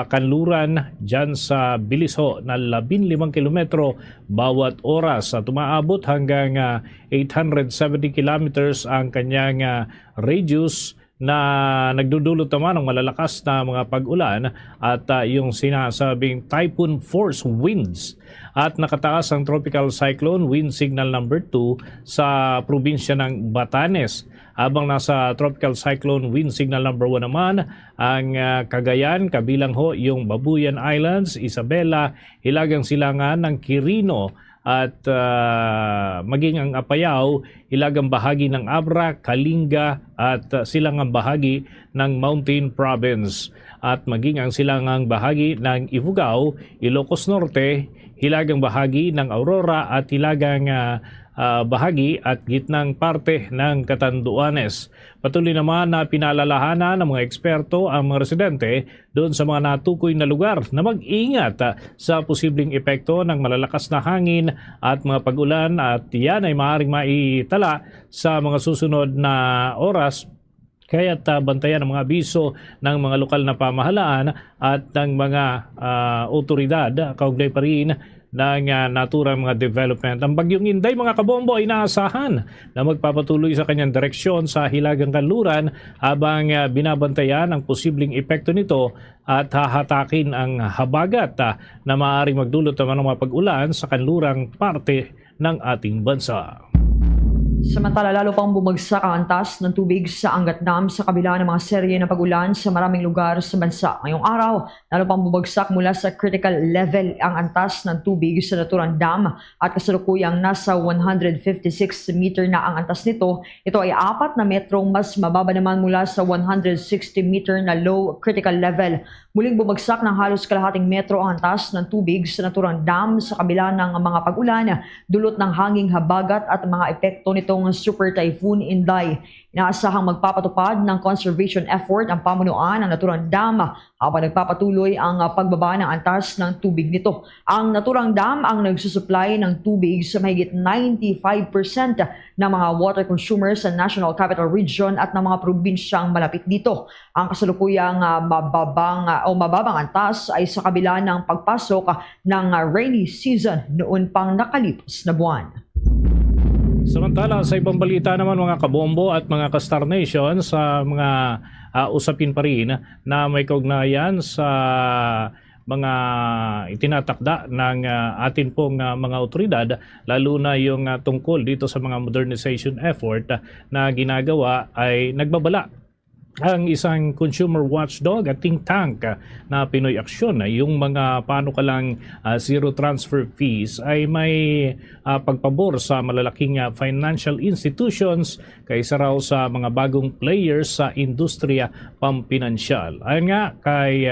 kanluran dyan sa bilis ho na 15 kilometro bawat oras at umaabot hanggang 870 kilometers ang kanyang radius na nagdudulot naman ng malalakas na mga pag-ulan at yung sinasabing typhoon force winds at nakataas ang tropical cyclone wind signal number 2 sa probinsya ng Batanes. Habang nasa tropical cyclone wind signal number 1 naman ang Cagayan, kabilang ho yung Babuyan Islands, Isabela, Hilagang Silangan ng Quirino at maging ang Apayao, hilagang bahagi ng Abra, Kalinga at silangang bahagi ng Mountain Province at maging ang silangang bahagi ng Ifugao, Ilocos Norte, hilagang bahagi ng Aurora at hilagang bahagi at gitnang parte ng Catanduanes. Patuloy naman na pinaalalahanan ng mga eksperto ang mga residente doon sa mga natukoy na lugar na mag-ingat sa posibleng epekto ng malalakas na hangin at mga pag-ulan at yan ay maaaring maitala sa mga susunod na oras. Kaya't bantayan ang mga abiso ng mga lokal na pamahalaan at ng mga otoridad. Kaugnay pa rin ng naturang mga development. Ang Bagyong Inday, mga kabombo, ay inaasahan na magpapatuloy sa kanyang direksyon sa Hilagang Kanluran habang binabantayan ang posibleng epekto nito at hahatakin ang habagat na maaaring magdulot naman ng mga pag-ulan sa kanlurang parte ng ating bansa. Samantala, lalo pang bumagsak ang antas ng tubig sa Angat Dam sa kabila ng mga serye ng pag-ulan sa maraming lugar sa bansa. Ngayong araw, lalo pang bumagsak mula sa critical level ang antas ng tubig sa naturang dam at kasalukuyang nasa 156 meter na ang antas nito. Ito ay 4 na metrong mas mababa naman mula sa 160 meter na low critical level. Muling bumagsak ng halos kalahating metro ang antas ng tubig sa naturang dam sa kabila ng mga pag-ulan, dulot ng hanging habagat at mga epekto nitong Super Typhoon Inday. Inaasahang magpapatupad ng conservation effort ang pamunuan ng naturang dam habang nagpapatuloy ang pagbaba ng antas ng tubig nito. Ang naturang dam ang nagsusupply ng tubig sa mahigit 95% ng mga water consumers sa National Capital Region at ng mga probinsyang malapit dito. Ang kasalukuyang mababang antas ay sa kabila ng pagpasok ng rainy season noon pang nakalipas na buwan. Samantala, sa ibang balita naman, mga kabombo at mga ka-Star Nation, sa mga usapin pa rin na may kaugnayan sa mga itinatakda ng atin pong mga otoridad, lalo na yung tungkol dito sa mga modernization effort na ginagawa, ay nagbabala ang isang consumer watchdog at think tank na Pinoy Aksyon. Yung mga panukalang zero transfer fees ay may pagpabor sa malalaking financial institutions kaysa raw sa mga bagong players sa industriya pampinansyal. Ayon nga kay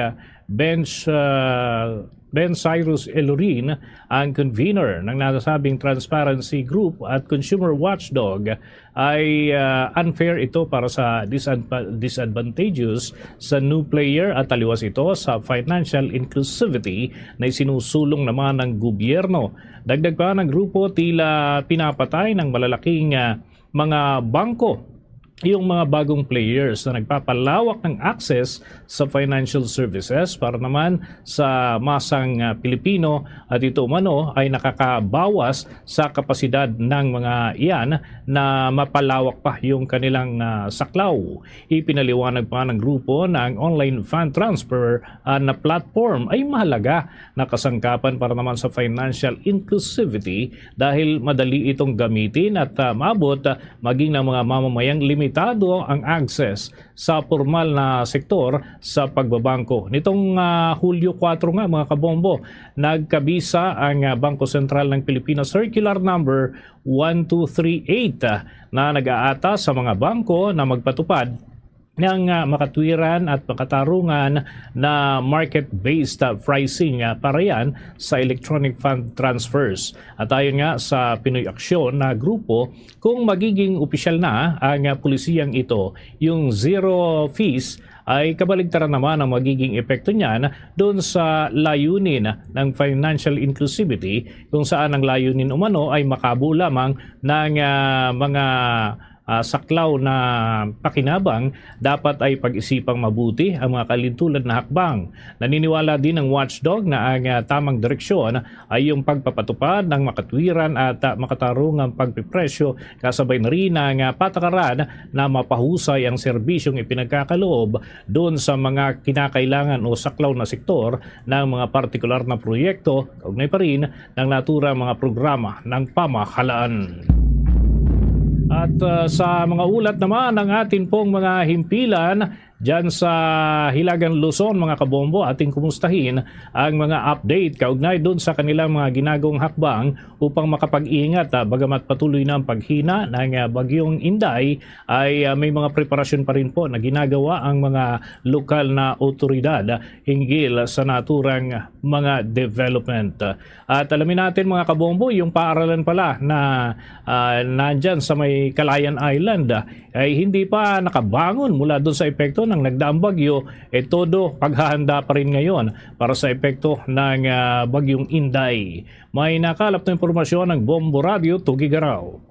Ben Cyrus Elorin, ang convener ng nasabing Transparency Group at Consumer Watchdog, ay unfair ito para sa disadvantageous sa new player at taliwas ito sa financial inclusivity na isinusulong naman ng gobyerno. Dagdag pa ng grupo, tila pinapatay ng malalaking mga bangko yung mga bagong players na nagpapalawak ng access sa financial services para naman sa masang Pilipino, at ito umano ay nakakabawas sa kapasidad ng mga iyan na mapalawak pa yung kanilang saklaw. Ipinaliwanag pa ng grupo na ang online fund transfer na platform ay mahalaga na kasangkapan para naman sa financial inclusivity dahil madali itong gamitin at maabot maging ng mga mamamayang limitado ang access sa formal na sektor sa pagbabangko. Nitong Hulyo 4 nga, mga kabombo, nagkabisa ang Bangko Sentral ng Pilipinas Circular Number 1238 na nag-aata sa mga bangko na magpatupad ng makatwiran at makatarungan na market-based pricing para yan sa electronic fund transfers. At ayon nga sa Pinoy Aksyon na grupo, kung magiging opisyal na ang pulisiyang ito, yung zero fees ay kabaligtaran naman ang magiging epekto niyan doon sa layunin ng financial inclusivity, kung saan ang layunin umano ay makabuo lamang ng mga saklaw na pakinabang. Dapat ay pag-isipang mabuti ang mga kalintulad na hakbang. Naniniwala din ng watchdog na ang tamang direksyon ay yung pagpapatupad ng makatwiran at makatarungang pagpipresyo, kasabay na rin ang patakaran na mapahusay ang serbisyong ipinagkakaloob doon sa mga kinakailangan o saklaw na sektor ng mga partikular na proyekto, kaugnay pa rin ng naturang mga programa ng pamahalaan. At sa mga ulat naman ng atin pong mga himpilan dyan sa Hilagang Luzon, mga kabombo, ating kumustahin ang mga update kaugnay doon sa kanilang mga ginagawang hakbang upang makapag-ingat. Bagamat patuloy na ang paghina ng Bagyong Inday, ay may mga preparasyon pa rin po na ginagawa ang mga lokal na otoridad hinggil sa naturang mga development. At alamin natin, mga kabombo, yung paaralan pala na nandyan sa may Calayan Island ay hindi pa nakabangon mula doon sa epekto ng nagdaang bagyo. Todo paghahanda pa rin ngayon para sa epekto ng Bagyong Inday. May nakalap na impormasyon ng Bombo Radio, Tugigaraw.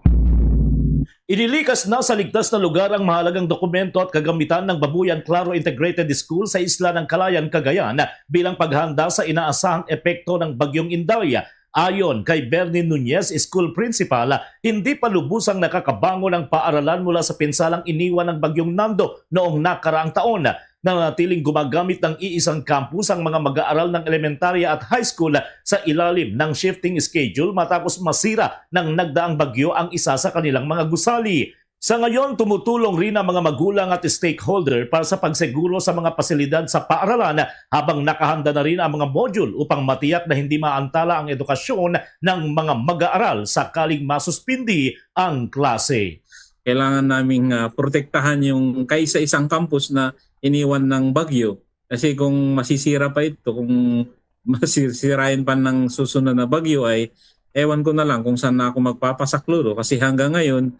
Inilikas na sa ligtas na lugar ang mahalagang dokumento at kagamitan ng Babuyan Claro Integrated School sa isla ng Calayan, Cagayan bilang paghahanda sa inaasahang epekto ng Bagyong Inday. Ayon kay Bernie Nunez, school principal, hindi pa lubusang nakakabangon ang paaralan mula sa pinsalang iniwan ng Bagyong Nando noong nakaraang taon. Nanatiling gumagamit ng iisang campus ang mga mag-aaral ng elementarya at high school sa ilalim ng shifting schedule matapos masira ng nagdaang bagyo ang isa sa kanilang mga gusali. Sa ngayon, tumutulong rin ang mga magulang at stakeholder para sa pagsiguro sa mga pasilidad sa paaralan habang nakahanda na rin ang mga module upang matiyak na hindi maantala ang edukasyon ng mga mag-aaral sakaling masuspindi ang klase. Kailangan naming protektahan yung kaisa-isang campus na iniwan ng bagyo. Kasi kung masisira pa ito, kung masisirain pa ng susunod na bagyo ay ewan ko na lang kung saan na ako magpapasakluro. Kasi hanggang ngayon,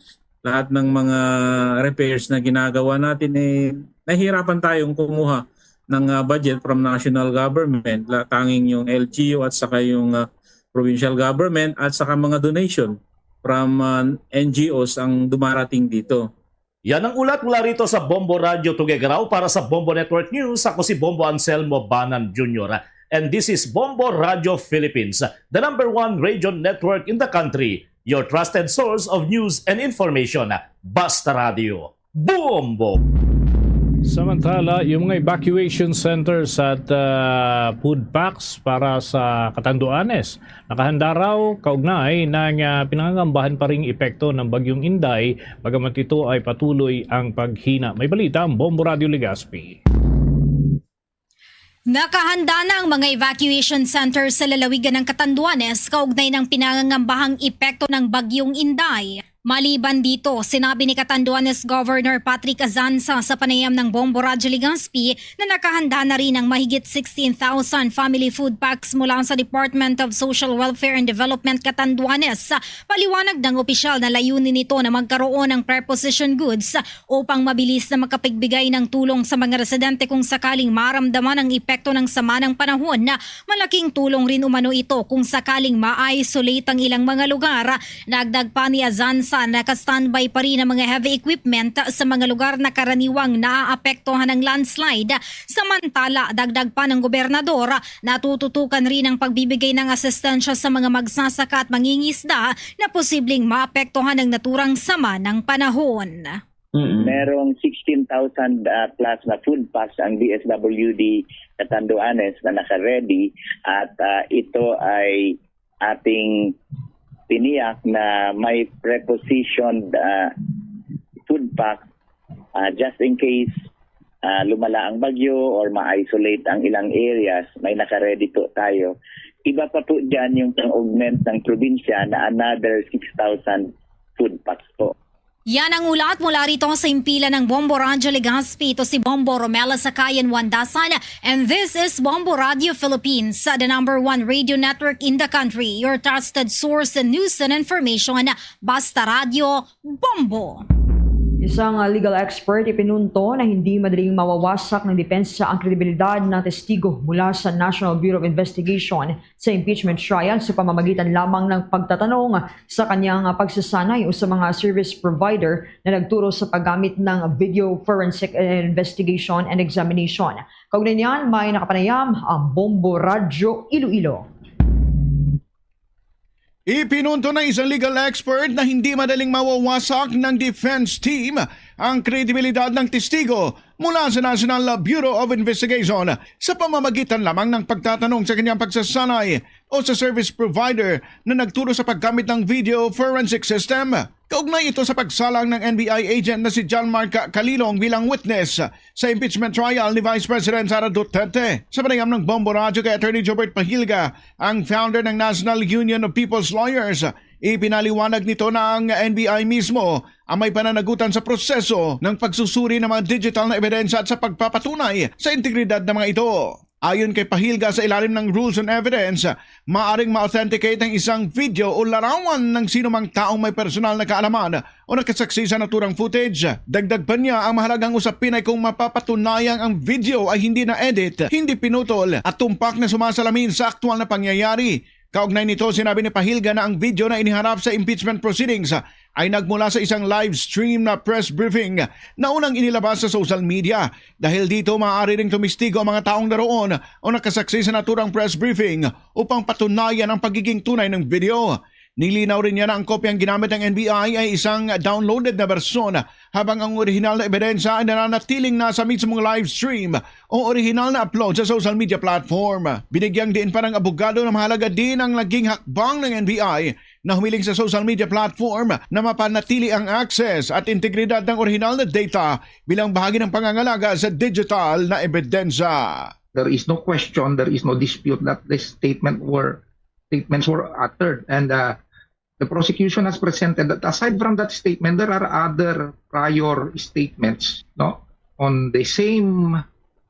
lahat ng mga repairs na ginagawa natin nahihirapan tayong kumuha ng budget from national government, tanging yung LGU at saka yung provincial government at saka mga donation from NGOs ang dumarating dito. Yan ang ulat mula rito sa Bombo Radio Tuguegarao para sa Bombo Network News. Ako si Bombo Anselmo Banan Jr. And this is Bombo Radio Philippines, the #1 radio network in the country. Your trusted source of news and information. Basta Radio. Bombo! Samantala, yung mga evacuation centers at food packs para sa Catanduanes, nakahanda raw kaugnay ng pinangangambahan pa ring epekto ng Bagyong Inday, bagamat ito ay patuloy ang paghina. May balita ang Bombo Radio Legazpi. Nakahanda na ang mga evacuation centers sa lalawigan ng Catanduanes kaugnay ng pinangangambahang epekto ng Bagyong Inday. Maliban dito, sinabi ni Catanduanes Governor Patrick Azanza sa panayam ng Bombo Radyo Legazpi na nakahanda na rin ang mahigit 16,000 family food packs mula sa Department of Social Welfare and Development Catanduanes. Paliwanag ng opisyal na layunin nito na magkaroon ng preposition goods upang mabilis na makapagbigay ng tulong sa mga residente kung sakaling maramdaman ang epekto ng sama ng panahon. Malaking tulong rin umano ito kung sakaling ma-isolate ang ilang mga lugar. Dagdag pa ni Azanza, naka-standby pa rin ang mga heavy equipment sa mga lugar na karaniwang naaapektuhan ng landslide. Samantala, dagdag pa ng gobernador, natututukan rin ang pagbibigay ng asistensya sa mga magsasaka at mangingisda na posibleng maapektuhan ng naturang sama ng panahon. Merong 16,000 plus na food packs ang DSWD Catanduanes na naka-ready at ito ay ating tiniyak na may prepositioned food pack just in case lumala ang bagyo or ma-isolate ang ilang areas, may naka-ready po tayo. Iba pa po dyan yung pang-augment ng probinsya na another 6,000 food packs po. Yan ang ulat mula rito sa impila ng Bombo Radio Legazpi. Ito si Bombo Romela Sakayan Wandasan. And this is Bombo Radio Philippines, the #1 radio network in the country. Your trusted source in news and information. Basta Radio, Bombo! Isang legal expert ipinunto na hindi madaling mawawasak ng depensa ang kredibilidad ng testigo mula sa National Bureau of Investigation sa impeachment trial sa pamamagitan lamang ng pagtatanong sa kanyang pagsasanay o sa mga service provider na nagturo sa paggamit ng video forensic investigation and examination. Kaugnay niyan, may nakapanayam ang Bombo Radyo Iloilo. Ipinunto ng isang legal expert na hindi madaling mawawasak ng defense team ang kredibilidad ng testigo mula sa National Bureau of Investigation sa pamamagitan lamang ng pagtatanong sa kanyang pagsasanay o sa service provider na nagturo sa paggamit ng video forensic system. Kaugnay ito sa pagsalang ng NBI agent na si John Mark Calilong bilang witness sa impeachment trial ni Vice President Sara Duterte. Sa panayam ng Bombo Radio kay Attorney Jobert Pahilga, ang founder ng National Union of People's Lawyers, ipinaliwanag nito na ang NBI mismo ang may pananagutan sa proseso ng pagsusuri ng mga digital na ebidensya at sa pagpapatunay sa integridad ng mga ito. Ayon kay Pahilga, sa ilalim ng Rules on Evidence, maaring ma-authenticate ang isang video o larawan ng sinumang taong may personal na kaalaman o nakasaksi sa naturang footage. Dagdag pa niya, ang mahalagang usapin ay kung mapapatunayang ang video ay hindi na-edit, hindi pinutol at tumpak na sumasalamin sa aktwal na pangyayari. Kaugnay nito, sinabi ni Pahilga na ang video na iniharap sa impeachment proceedings ay nagmula sa isang live stream na press briefing na unang inilabas sa social media. Dahil dito maaari ring tumistigo ang mga taong naroon o nakasaksi sa naturang press briefing upang patunayan ang pagiging tunay ng video. Nilinaw rin niya na ang kopyang ginamit ng NBI ay isang downloaded na bersyon habang ang orihinal na ebidensya ay nananatiling nasa mismong live stream o orihinal na upload sa social media platform. Binigyang diin pa ng abogado na mahalaga din ang naging hakbang ng NBI na humiling sa social media platform na mapanatili ang access at integridad ng orihinal na data bilang bahagi ng pangangalaga sa digital na ebidensya. There is no question, there is no dispute that this statements were uttered, and the prosecution has presented that aside from that statement, there are other prior statements, no, on the same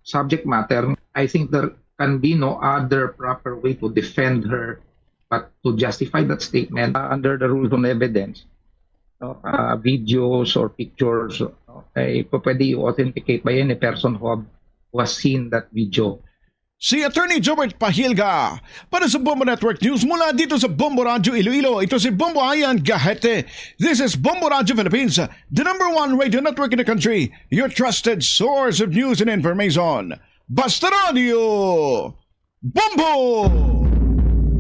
subject matter. I think there can be no other proper way to defend her but to justify that statement under the rules on evidence. Videos or pictures ay pwede i-authenticate by any person who has seen that video. Si Attorney Jobert Pahilga para sa Bombo Network News mula dito sa Bombo Radio Iloilo. Ito si Bombo Ayan Gahete. This is Bombo Radio Philippines, the #1 radio network in the country, your trusted source of news and information. Basta Radio Bombo!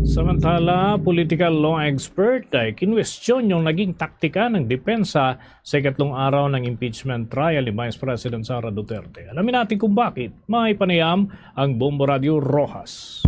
Samantala, political law expert ay kinwestiyon yung naging taktika ng depensa sa ikatlong araw ng impeachment trial ni Vice President Sara Duterte. Alamin natin kung bakit. May panayam ang Bombo Radio Rojas.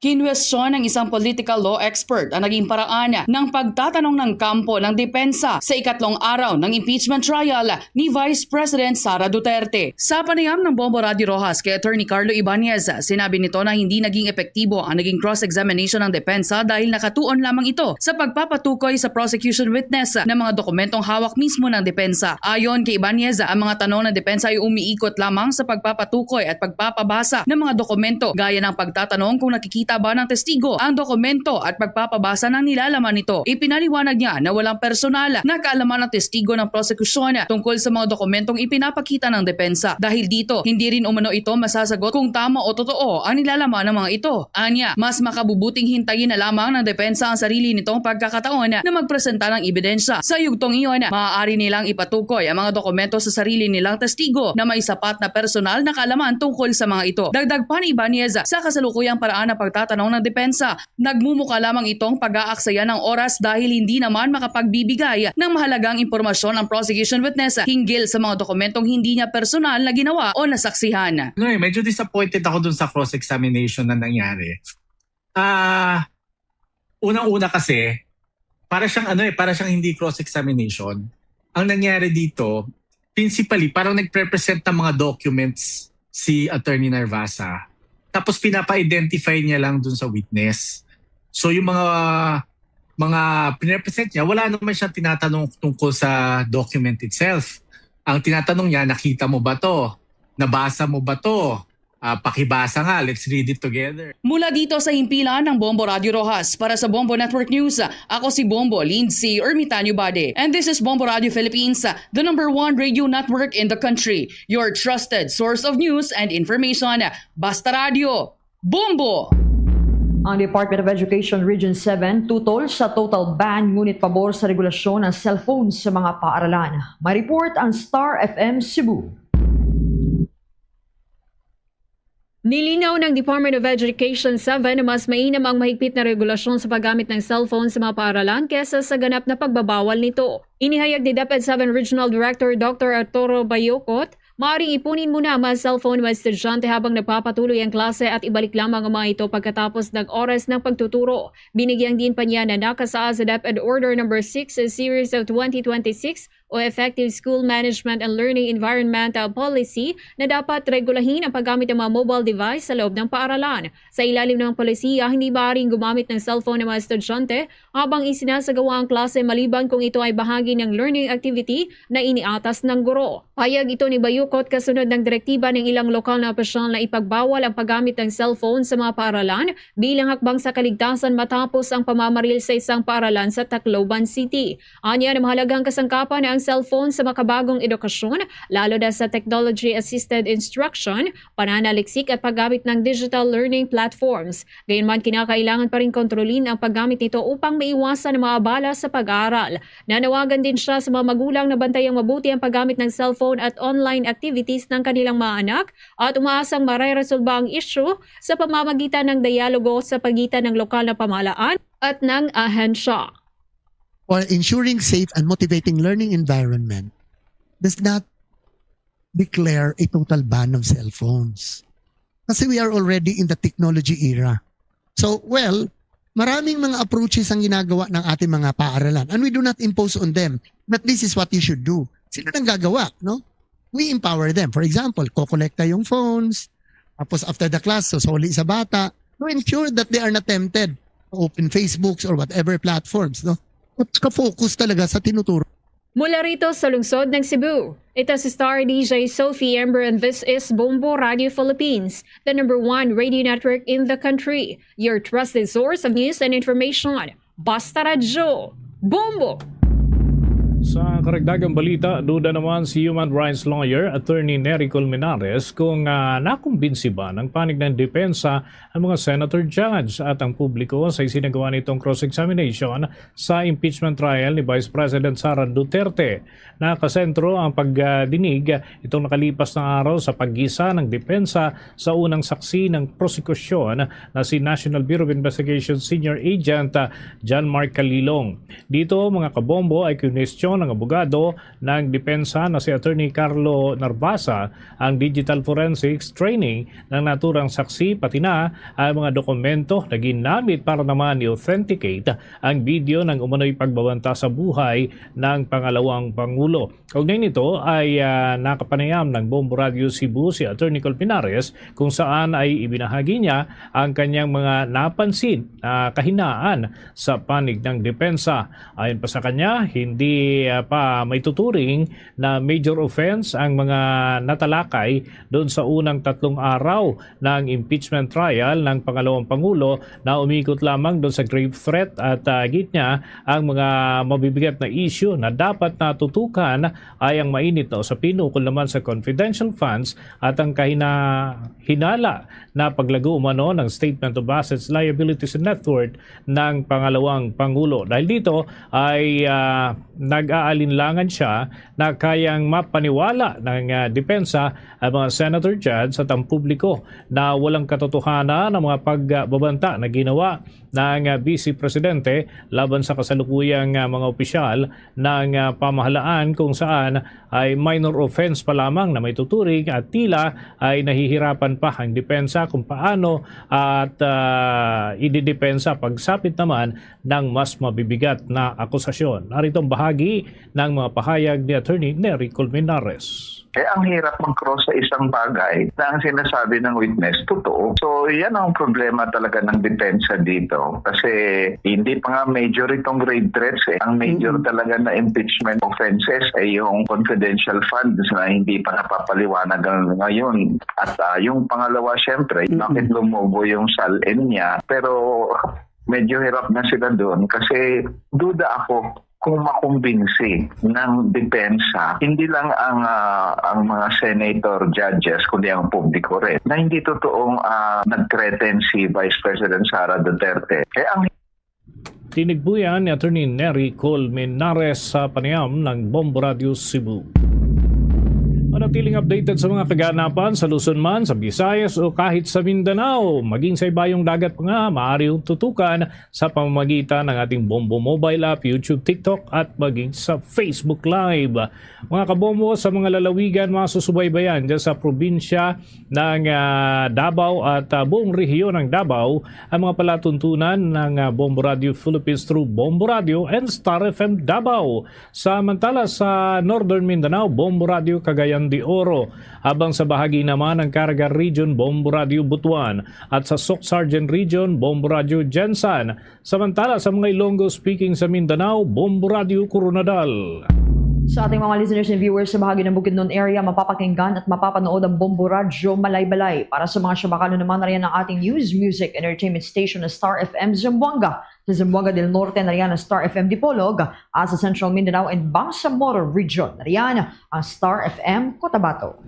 Kinwestiyon ng isang political law expert ang naging paraan ng pagtatanong ng kampo ng depensa sa ikatlong araw ng impeachment trial ni Vice President Sara Duterte. Sa panayam ng Bombo Radio Rojas kay Attorney Carlo Ibanez, sinabi nito na hindi naging epektibo ang naging cross-examination ng depensa dahil nakatuon lamang ito sa pagpapatukoy sa prosecution witness ng mga dokumentong hawak mismo ng depensa. Ayon kay Ibanez, ang mga tanong ng depensa ay umiikot lamang sa pagpapatukoy at pagpapabasa ng mga dokumento gaya ng pagtatanong kung nakikita ba ng testigo ang dokumento at pagpapabasa ng nilalaman nito. Ipinaliwanag niya na walang personal na kaalaman ng testigo ng prosekusyon tungkol sa mga dokumentong ipinapakita ng depensa. Dahil dito, hindi rin umano ito masasagot kung tama o totoo ang nilalaman ng mga ito. Anya, mas makabubuting hintayin na lamang ng depensa ang sarili nitong pagkakataon na magpresenta ng ebidensya. Sa yugtong iyon, maaari nilang ipatukoy ang mga dokumento sa sarili nilang testigo na may sapat na personal na kaalaman tungkol sa mga ito. Dagdag pa ni Ibanez, sa kasalukuyang paraan na pagtatanong ng depensa, nagmumuka lamang itong pag-aaksaya ng oras dahil hindi naman makapagbibigay ng mahalagang impormasyon ang prosecution witness hinggil sa mga dokumentong hindi niya personal na ginawa o nasaksihan. Medyo disappointed ako dun sa cross-examination na nangyari. Unang-una kasi, para siyang hindi cross-examination. Ang nangyari dito, principally, parang nagpre-present ng mga documents si Attorney Narvasa. Tapos pinapa-identify niya lang dun sa witness. So yung mga pinapresent niya, wala naman siyang tinatanong tungkol sa document itself. Ang tinatanong niya, nakita mo ba to? Nabasa mo ba to? Pakibasa nga, let's read it together. Mula dito sa himpilan ng Bombo Radio Rojas para sa Bombo Network News, ako si Bombo Lindsay Ermitanio Bade. And this is Bombo Radio Philippines, the #1 radio network in the country. Your trusted source of news and information. Basta Radio, Bombo! Ang Department of Education Region 7 tutol sa total ban ngunit pabor sa regulasyon ng cellphone sa mga paaralan. May report ang Star FM Cebu. Nilinaw ng Department of Education 7 na mas mainam ang mahigpit na regulasyon sa paggamit ng cellphone sa mga paaralan kesa sa ganap na pagbabawal nito. Inihayag ni DepEd 7 Regional Director Dr. Arturo Bayocot, maaaring ipunin muna ang mga cellphone ng mga estudyante habang nagpapatuloy ang klase at ibalik lamang ang mga ito pagkatapos ng oras ng pagtuturo. Binigyang din pa niya na nakasaad sa DepEd Order No. 6 Series of 2026 o Effective School Management and Learning Environmental Policy na dapat regulahin ang paggamit ng mga mobile device sa loob ng paaralan. Sa ilalim ng polisiya, hindi maaaring gumamit ng cellphone ng mga estudyante habang isinasagawa ang klase maliban kung ito ay bahagi ng learning activity na iniatas ng guro. Payag ito ni Bayukot kasunod ng direktiba ng ilang lokal na opisyal na ipagbawal ang paggamit ng cellphone sa mga paaralan bilang hakbang sa kaligtasan matapos ang pamamaril sa isang paaralan sa Tacloban City. Anya na mahalagang kasangkapan na ang cellphone sa makabagong edukasyon, lalo na sa technology-assisted instruction, pananaliksik at paggamit ng digital learning platforms. Gayunman, kinakailangan pa rin kontrolin ang paggamit nito upang maiwasan ang mga abala sa pag-aaral. Nanawagan din siya sa mga magulang na bantayang mabuti ang paggamit ng cellphone at online activities ng kanilang mga anak at umaasang mareresolba ang issue sa pamamagitan ng dialogo sa pagitan ng lokal na pamahalaan at ng ahensya. Or ensuring safe and motivating learning environment does not declare a total ban of cell phones. Kasi we are already in the technology era. So, well, maraming mga approaches ang ginagawa ng ating mga paaralan and we do not impose on them that this is what you should do. Sila nang gagawa, no? We empower them. For example, kokolekta yung phones, tapos after the class, susuli sa bata, to ensure that they are not tempted to open Facebooks or whatever platforms, no? At ka-focus talaga sa tinuturo. Mula rito sa lungsod ng Cebu, ito si Star DJ Sophie Ember and this is Bombo Radio Philippines, the #1 radio network in the country. Your trusted source of news and information. Basta Radyo, Bombo! Sa karagdagang balita, duda naman si human rights lawyer Attorney Nery Colmenares kung nakumbinsi ba ng panig ng depensa ang mga senator judge at ang publiko sa isinagawa nitong cross-examination sa impeachment trial ni Vice President Sara Duterte. Nakasentro ang pagdinig itong nakalipas na araw sa paggisa ng depensa sa unang saksi ng prosekusyon na si National Bureau of Investigation Senior Agent John Mark Calilong. Dito mga kabombo ay kinestyon ng abogado ng depensa na si Attorney Carlo Narvasa ang digital forensics training ng naturang saksi pati na ang mga dokumento na ginamit para naman i-authenticate ang video ng umano'y pagbabanta sa buhay ng pangalawang Pangulo. Kaugnay nito ay nakapanayam ng Bombo Radio Cebu si Attorney Colmenares kung saan ay ibinahagi niya ang kanyang mga napansin na kahinaan sa panig ng depensa. Ayon pa sa kanya, hindi pa may tuturing na major offense ang mga natalakay doon sa unang 3 araw ng impeachment trial ng pangalawang Pangulo na umikot lamang doon sa grave threat at git niya ang mga mabibigat na issue na dapat natutukan ay ang mainit na usapin ukol naman sa confidential funds at ang hinala na paglago umano ng Statement of Assets, Liabilities and Net Worth ng pangalawang Pangulo. Dahil dito ay nag-aalinlangan siya na kayang mapaniwala ng depensa ang mga senator judge at ang publiko na walang katotohanan ng mga pagbabanta na ginawa ng Vice Presidente laban sa kasalukuyang mga opisyal ng pamahalaan kung saan ay minor offense pa lamang na may tuturing at tila ay nahihirapan pa ang depensa kung paano at ididepensa pagsapit naman ng mas mabibigat na akusasyon. Narito ang bahagi ng mga pahayag ni Attorney Nery Colmenares. Ang hirap mag-cross sa isang bagay na ang sinasabi ng witness, totoo. So, yan ang problema talaga ng depensa dito. Kasi hindi pa nga major itong grave threats. Ang major talaga na impeachment offenses ay yung confidential funds na hindi pa napapaliwanag ngayon. At yung pangalawa, syempre, bakit lumobo yung SALN niya. Pero medyo hirap na sila doon kasi duda ako kung makumbinsi ng depensa, hindi lang ang mga senator judges, kundi ang publiko rin, na hindi totoong nag-threaten si Vice President Sara Duterte. Tinigbuyan ni Attorney Nery Colmenares sa panayam ng Bombo Radio Cebu. Manatiling updated sa mga kaganapan sa Luzon man, sa Visayas o kahit sa Mindanao. Maging sa ibayong dagat pa nga, maaari yung tutukan sa pamamagitan ng ating Bombo mobile app, YouTube, TikTok at maging sa Facebook Live. Mga kabombo, sa mga lalawigan, masusubaybayan dyan sa probinsya ng Davao at buong rehiyon ng Davao ang mga palatuntunan ng Bombo Radio Philippines through Bombo Radio and Star FM Davao. Samantala sa Northern Mindanao, Bombo Radio Cagayan de Oro, habang sa bahagi naman ng Caraga Region, Bombo Radio Butuan at sa Soc Sargent Region, Bombo Radio Jensan. Samantala sa mga Ilonggo speaking sa Mindanao, Bombo Radio Coronadal. Sa ating mga listeners and viewers sa bahagi ng Bukidnon area, mapapakinggan at mapapanood ang Bombo Radyo Malay-Balay. Para sa mga Shabakano naman, nariyan ang ating news, music, entertainment station na Star FM Zamboanga. Sa Zamboanga del Norte, nariyan ang Star FM Dipolog. At sa Central Mindanao and Bangsamoro Region, nariyan ang Star FM Cotabato.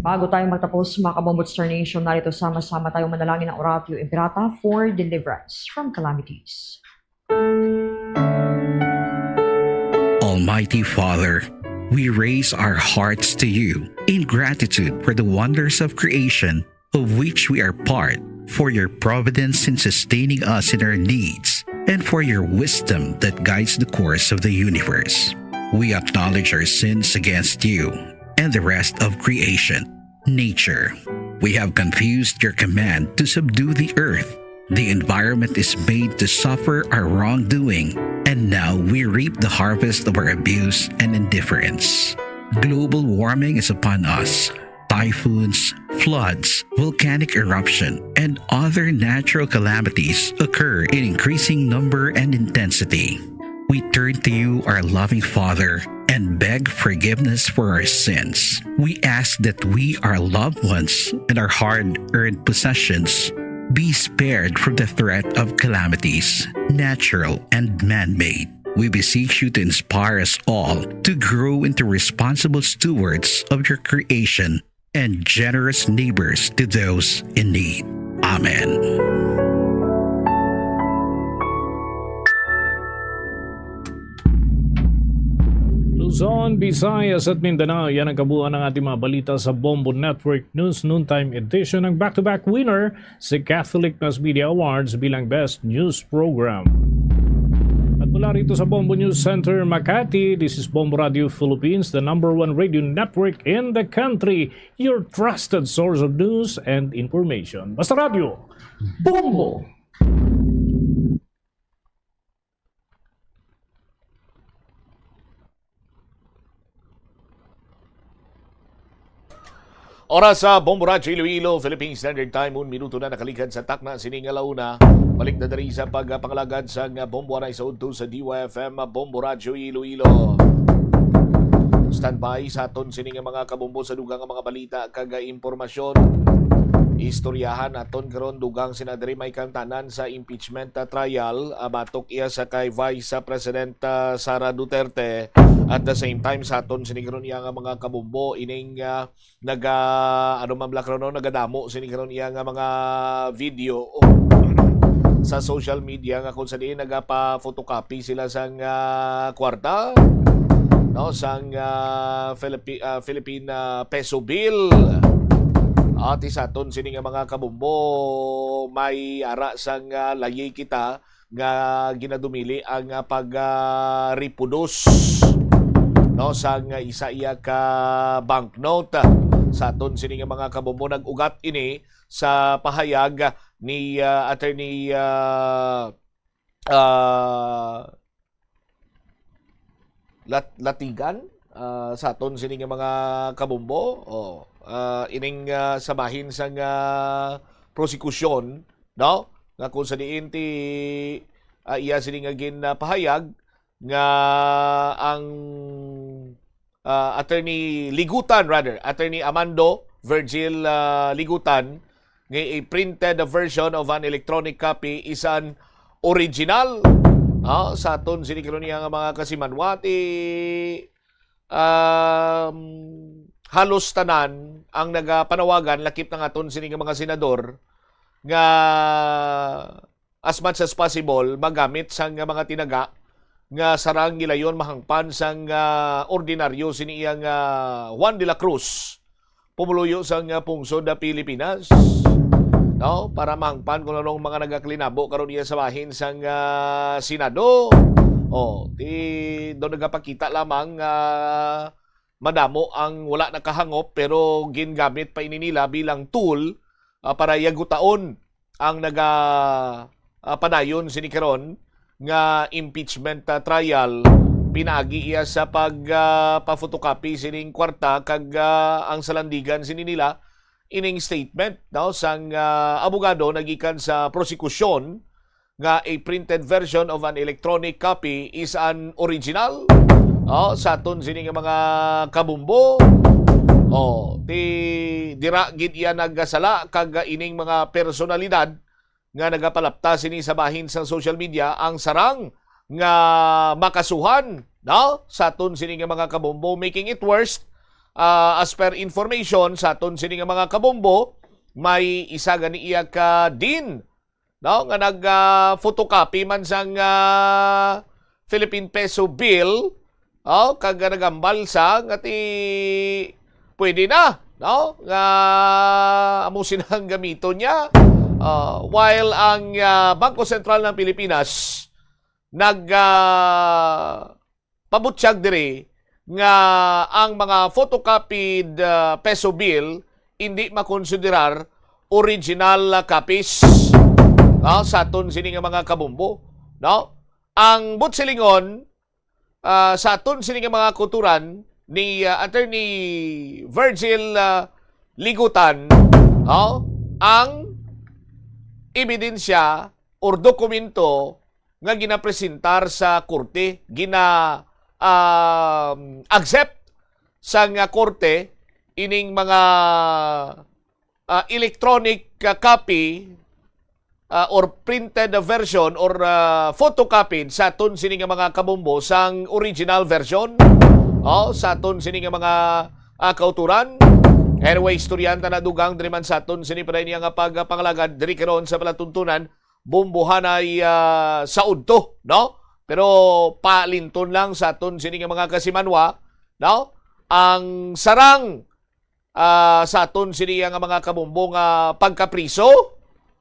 Bago tayo magtapos, mga Kabombot Star Nation, narito sama-sama tayong manalangin ng Oratio Imperata for deliverance from calamities. Almighty Father, we raise our hearts to you in gratitude for the wonders of creation of which we are part, for your providence in sustaining us in our needs, and for your wisdom that guides the course of the universe. We acknowledge our sins against you and the rest of creation, nature. We have confused your command to subdue the earth. The environment is made to suffer our wrongdoing, and now we reap the harvest of our abuse and indifference. Global warming is upon us. Typhoons, floods, volcanic eruption, and other natural calamities occur in increasing number and intensity. We turn to you, our loving Father, and beg forgiveness for our sins. We ask that we, our loved ones, and our hard-earned possessions be spared from the threat of calamities, natural and man-made. We beseech you to inspire us all to grow into responsible stewards of your creation and generous neighbors to those in need. Amen. Luzon, Visayas at Mindanao, yan ang kabuuan ng ating mga balita sa Bombo Network News Noontime Edition. Ang back-to-back winner si Catholic Mass Media Awards bilang Best News Program. At mula rito sa Bombo News Center, Makati, this is Bombo Radio Philippines, the #1 radio network in the country, your trusted source of news and information. Basta Radio, Bombo! Oras sa Bombo Radyo Iloilo, Philippine Standard Time, 1 minuto na nakalikan sa takna sining alauna. Balik na dari sa pagpangalagad sa Bombo Anay sa udto sa DYFM Bombo Radyo Iloilo. Standby sa aton sining mga kabombo sa dugang mga balita kag impormasyon. Istoryahan aton karon dugang sinadiri may kantanan sa impeachment trial batok iya sa kay Vice President Sara Duterte. At the same time sa aton sinigron iya nga mga kabombo ining nagadamo sinigron iya nga mga video sa social media nga kung saan nagapa-photocopy sila sang kwarta no sang Philippine peso bill. At isaton sini nga mga kabombo may ara sang layay kita nga ginadumili ang pag-reproduce no sang isa iya ka banknote. Sa aton sini nga mga kabombo nag-ugat ini sa pahayag ni Attorney Latigan sa aton sini nga mga kabombo ining sabahin sang prosekusyon no nga kung sa diin ti iya sini nga ginpahayag nga ang Attorney Amando Virgil Ligutan nga a printed version of an electronic copy is an original sa aton sini karon nga mga kasimanwati halos tanan ang nagapanawagan lakip ng aton sini nga mga senador nga as much as possible magamit sang mga tinaga nga sarang gilayon mahangpan sang ordinaryo sini iyang Juan de la Cruz pumuluyo sang pungsod da Pilipinas no para mahangpan kung anong mga nagaklinabo karon iya sa bahin sang Senado do nagapakita lamang madamo ang wala nakahangop pero gingamit pa ini nila bilang tool para yagutaon ang padayon sini karon nga impeachment trial. Pinagi iya sa pagpa-photocopy sining kwarta kag ang salandigan sini nila ining statement no sang abogado nagikan sa prosekusyon nga a printed version of an electronic copy is an original sa aton sini nga mga kabumbo. Ti dira gid iya nagasala kag ining mga personalidad nga nagapalapta sini sa bahin sa social media ang sarang nga makasuhan sa aton sini nga mga kabumbo, making it worse. As per information sa aton sini nga mga kabumbo, may isa gani iya ka din nga nag photocopy man sang Philippine peso bill kag nagambal sa nga ti pwede na nga amusin ang gamiton niya, while ang Bangko Sentral ng Pilipinas pabutsyag diri nga ang mga photocopied peso bill hindi makonsiderar original copies sa aton sini nga mga kabumbo. Ang butsilingon sa aton sini nga mga kulturan ni Attorney Virgil Ligutan, ang ebidensya or dokumento nga ginapresentar sa korte, accept sa nga korte ining mga electronic copy or printed version or photocopied sa aton sini nga mga kabumbo sang original version sa aton sini nga mga kauturan. Anyway, istoryanta na dugang diri man sa aton sini pa niya nga pagpangalagad diri karon sa palatuntunan bumbuhan ay saudto, pero palinton lang sa aton sini nga mga kasimanwa, ang sarang sa aton sini nga mga kabumbo nga pagkapriso,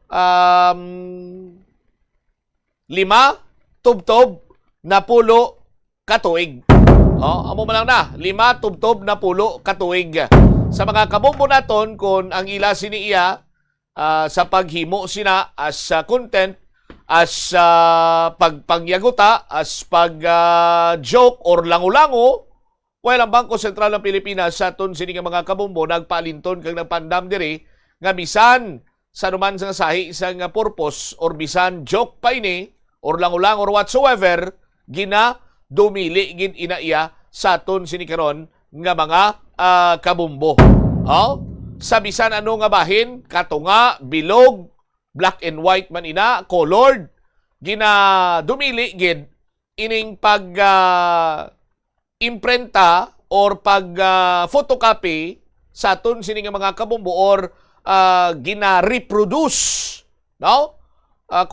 5 tubtob na pulo katuig. Amo man lang na 5 tubtob na pulo katuig sa mga kabumbo naton kung ang ila sini iya sa paghimo sina as content, as pagpangyaguta, as joke or lango-lango. While ang Bangko Sentral ng Pilipinas sa aton sini nga mga kabumbo nagpalinton kag nagpandam diri nga bisan sa naman sa sahi isang purpose or bisan joke pa ini or lango-lang or whatsoever, dumili gid ina iya sa aton sini karon nga mga kabumbo. Sa bisan ano nga bahin, katunga, bilog, black and white man ina, colored, dumili gid ining pag imprenta or pag photocopy sa aton sini nga mga kabumbo or gina-reproduce,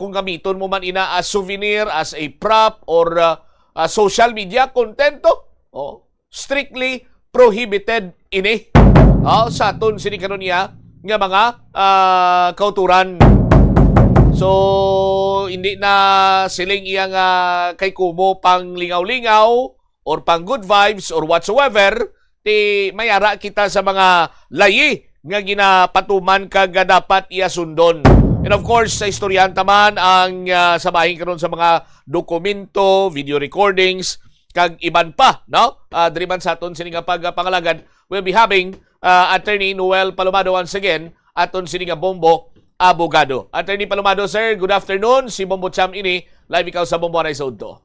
kung gamiton mo man ina as souvenir, as a prop, or social media content, strictly prohibited ini sa aton sini karon niya nga mga kauturan. So hindi na siling iyang kay kumo pang lingaw-lingaw or pang good vibes or whatsoever, ti mayara kita sa mga layi nga ginapatuman kag dapat iasundon. And of course, sa istoryanta man ang sabahin karon sa mga dokumento, video recordings, kag iban pa, diri man sa aton sini nga pagpangalagad, we'll be having Attorney Noel Palomado once again, aton sini nga Bombo Abogado. Attorney Palomado, sir, good afternoon. Si Bombo Cham ini, live ikaw sa Bombo Aray Saudto.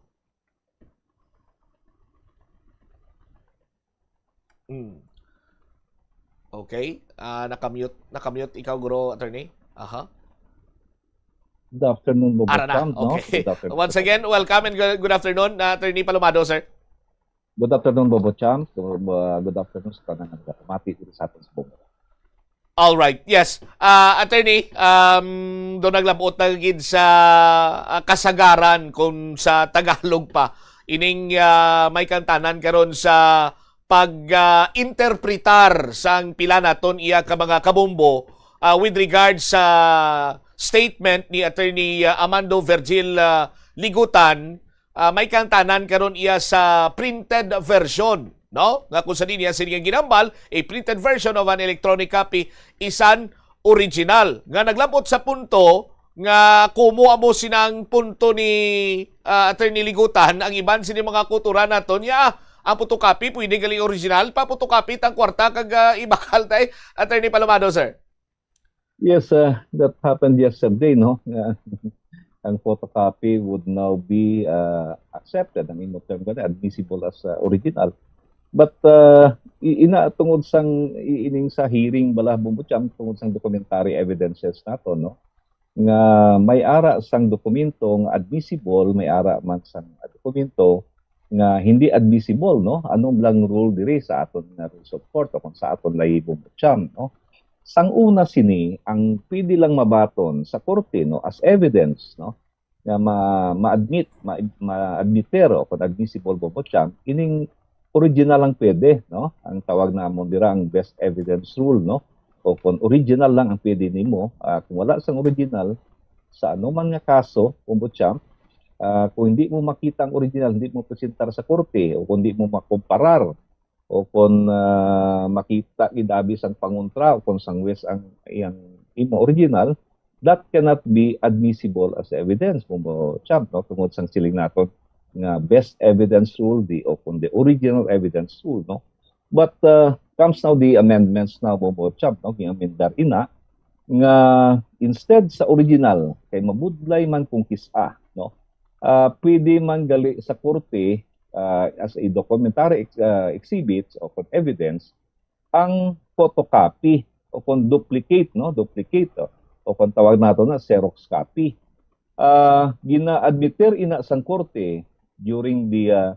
Okay. Nakamute ikaw, Guro, Attorney. Good afternoon, Bobo Ara na. Cham. No? Okay. Good afternoon. Once again, welcome and good afternoon, Attorney Palomado, sir. Good afternoon, Bobo Cham. Good afternoon sa tanang nagkamati dito sa atin sa Bombo. All right. Yes. Attorney, doon naglabot na gid sa kasagaran kung sa Tagalog pa. Ining may kantanan karon sa pag-interpretar sang pila naton iya ka mga kabumbo with regards sa statement ni Attorney Amando Virgil Ligutan. May kantanan karon iya sa printed version, nga kung sa niya siningang ginambal, a printed version of an electronic copy isan original. Nga naglabot sa punto nga kumuha mo sinang punto ni Attorney Ligutan, ang iban sini mga kuturan naton ang photocopy pwede galing original, pa-photocopy tang kwarta kag ibakal tay. Attorney Palomado, sir. Yes, that happened yesterday, no? ang photocopy would now be accepted, ang imo term gani, admissible as original. But tungod sang ining sa hearing bala bumbutyam tungod sang documentary evidences nato, no, nga may ara sang dokumento nga admissible, may ara man sang dokumento nga hindi admissible, no. Anong lang rule diri sa aton nga rules of court o kung sa aton lay bumbutyam, no. Sang una sini ang pwede lang mabaton sa korte, no, as evidence, no, nga ma-admiter o kung admissible bumbutyam, ining original lang pwede, no. Ang tawag na mo dira ang best evidence rule, no. O kung original lang ang pwede nimo, kung wala sang original sa anuman nga kaso bumbutyam, kung hindi mo makita ang original, hindi mo presentar sa korte o kung hindi mo makomparar o kung makita gidabi sang pangontra o kung sang wes ang iyang imo original, that cannot be admissible as evidence mo champ, no, tungod sang siling naton nga best evidence rule o kung the original evidence rule, no. But comes now the amendments now mo champ, no, gi-amendar ina nga instead sa original kay mabudlay man kung kisa, no, pwede man gali sa korte as a documentary exhibits o kung evidence ang photocopy o kung duplicate, no, o kung tawag nato na Xerox copy. Gina-admiter ina sang korte during the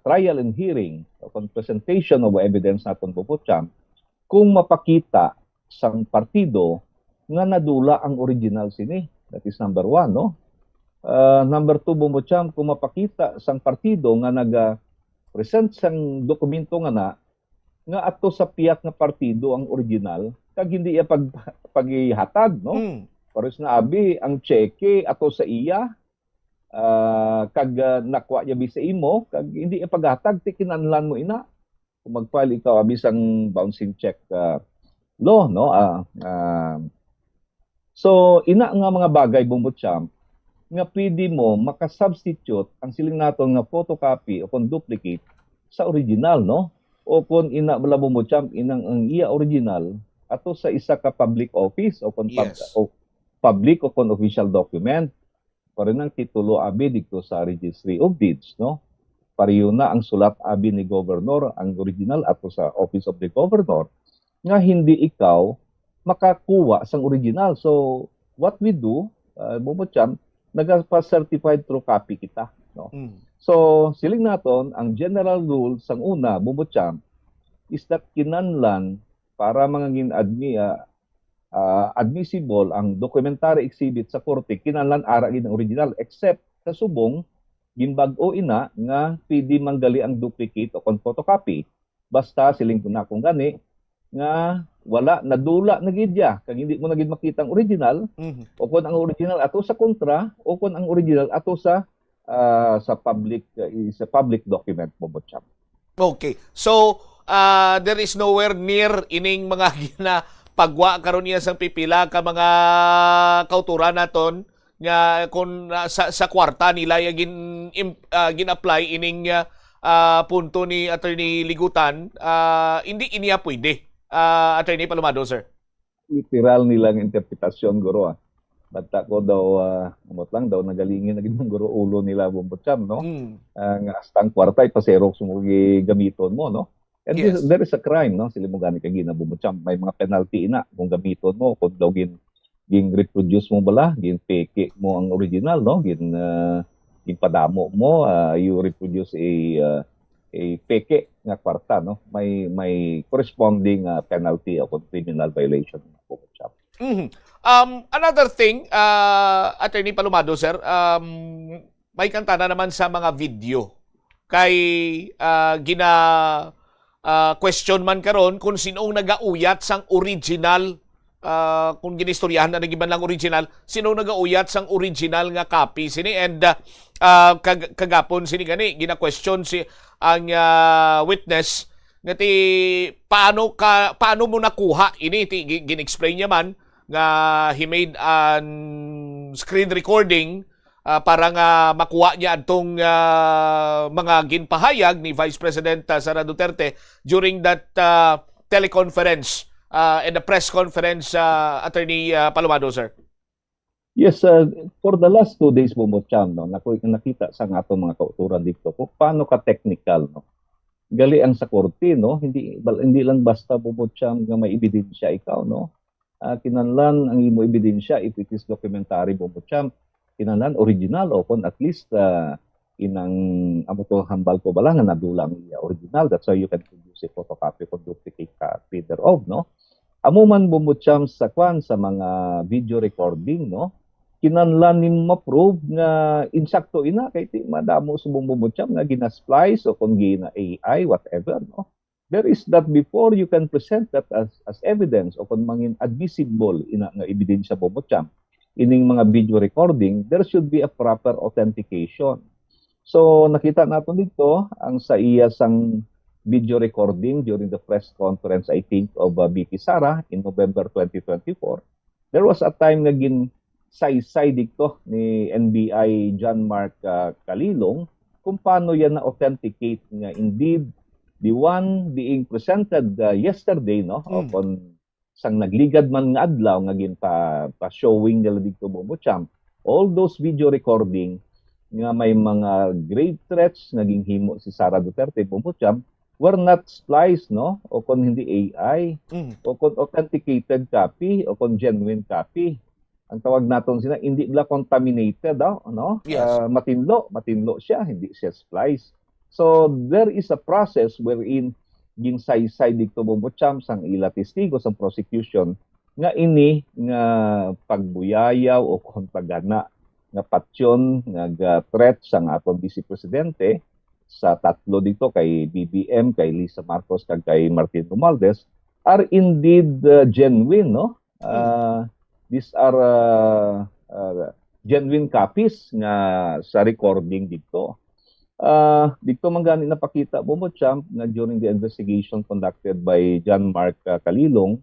trial and hearing o kung presentation of evidence naton bubutsyam kung mapakita sang partido nga nadula ang original sini. That is number 1, no. Number 2, bumutsyam, kung mapakita sang partido nga nag-present sang dokumento nga ato sa piyak nga partido ang original, kag hindi iya paghihatag, no? Pares na abi ang cheque ato sa iya, kag nakwa niya sa imo, kag hindi iya paghatag, tikinanlan mo ina. Kung mag-file ikaw abi sang bouncing check law, no? So, ina nga mga bagay bumutsyam, nga pwede mo makasubstitute ang siling naton nga photocopy o kung duplicate sa original, no? O kung ina bala mo inang ang iya original ato sa isa ka public office o kung public o kung official document. Para nang titulo abi dito sa Registry of Deeds, no? Pariyo na ang sulat abi ni Governor ang original ato sa Office of the Governor nga hindi ikaw makakuha sang original. So what we do, bumutsyam, nagpa-certified true copy kita, no. So siling naton ang general rule sang una bumutsyam is that kinanlan para mga admissible ang documentary exhibit sa korte, kinanlan ara gid ang original except sa subong ginbag-o ina nga pwede manggali ang duplicate o photocopy basta siling na kung gani nga wala nadula na gid ya kag hindi mo na gid makita ang original o kun ang original ato sa kontra o kun ang original ato sa public public document bumutsyam. Okay. So there is nowhere near ining mga pagwa karon niya sang pipila ka mga kauturan naton nga kung sa kwarta nila gin-apply ining punto ni Attorney Ligutan, hindi iniya pwede. Attorney Palomado, sir. Literal nilang interpretasyon, guro. Bata ko daw, umot lang daw, nagalingin na ginoong guro ulo nila bumutsyam, no? Ang astang kwarta, ipaserok sumugi gamiton mo, no? And yes, there is a crime, no? Sila mo gani kang ginabumutsyam. May mga penalty na kung gamiton mo, kung daw reproduce mo bala, peke mo ang original, no? Padamo mo, you reproduce a peke nga kwarta, no? May corresponding penalty o criminal violation ng bumutsyam. Another thing, Attorney Palomado, sir, may kanta na naman sa mga video kay question man karon kung sinong nagauyat sang original, kung ginistoryahan na nagiban lang original, sinong nagauyat sang original nga copy sini, and kagapon sini gani gina-question si ang witness ngati paano mo nakuha ini, gin-explain niya man nga he made an screen recording para nga makuha niya atong mga ginpahayag ni Vice President Sara Duterte during that teleconference and the press conference, Attorney Palomado, sir. Yes, for the last 2 days Bobocham, no, nakita sa nga atong mga kauturan dito kung paano ka technical, no. Gali ang sa korte, no, hindi lang basta Bobocham nga may ebidensya ikaw, no. Kinahanglan ang imo ebidensya if it is documentary Bobocham, kinahanglan original o kung at least inang amo to hambal ko bala nga nadulang original. That's why you can produce a photocopy or duplicate copy thereof, no. Amo man Bobocham sa sa mga video recording, no, kinahanglan nim ma-prove nga insakto ina kay ti madamo subong Bobocham nga gina-splice o kung gina AI whatever, no. There is that before you can present that as evidence o kung mangin admissible ina nga ebidensya Bobocham ining mga video recording, there should be a proper authentication. So nakita nato dito ang sa iya sang video recording during the press conference I think of BP Sara in November 2024. There was a time nga say dito ni NBI John Mark Calilong kung paano yan na-authenticate nga indeed the one being presented yesterday, no, upon sang nagligad man nga adlaw nga pa-showing nila dito Bobocham, all those video recording nga may mga grave threats naging himo si Sara Duterte Bobocham were not spliced, no, o kung hindi AI, o kung authenticated copy, o kung genuine copy. Ang tawag naton sila, hindi bla contaminated, no? Yes. Matinlo siya, hindi siya spliced. So there is a process wherein ginsay-say dito Bobocham sang ila testigo sang prosecution nga ini nga pagbuyayaw o kung paggana nga patsyon nga threat sang aton Vice Presidente sa tatlo dito kay BBM, kay Lisa Marcos kag kay Martin Romualdez are indeed genuine, no. These are genuine copies nga sa recording dito. Dito man gani napakita Bobocham nga during the investigation conducted by John Mark Calilong,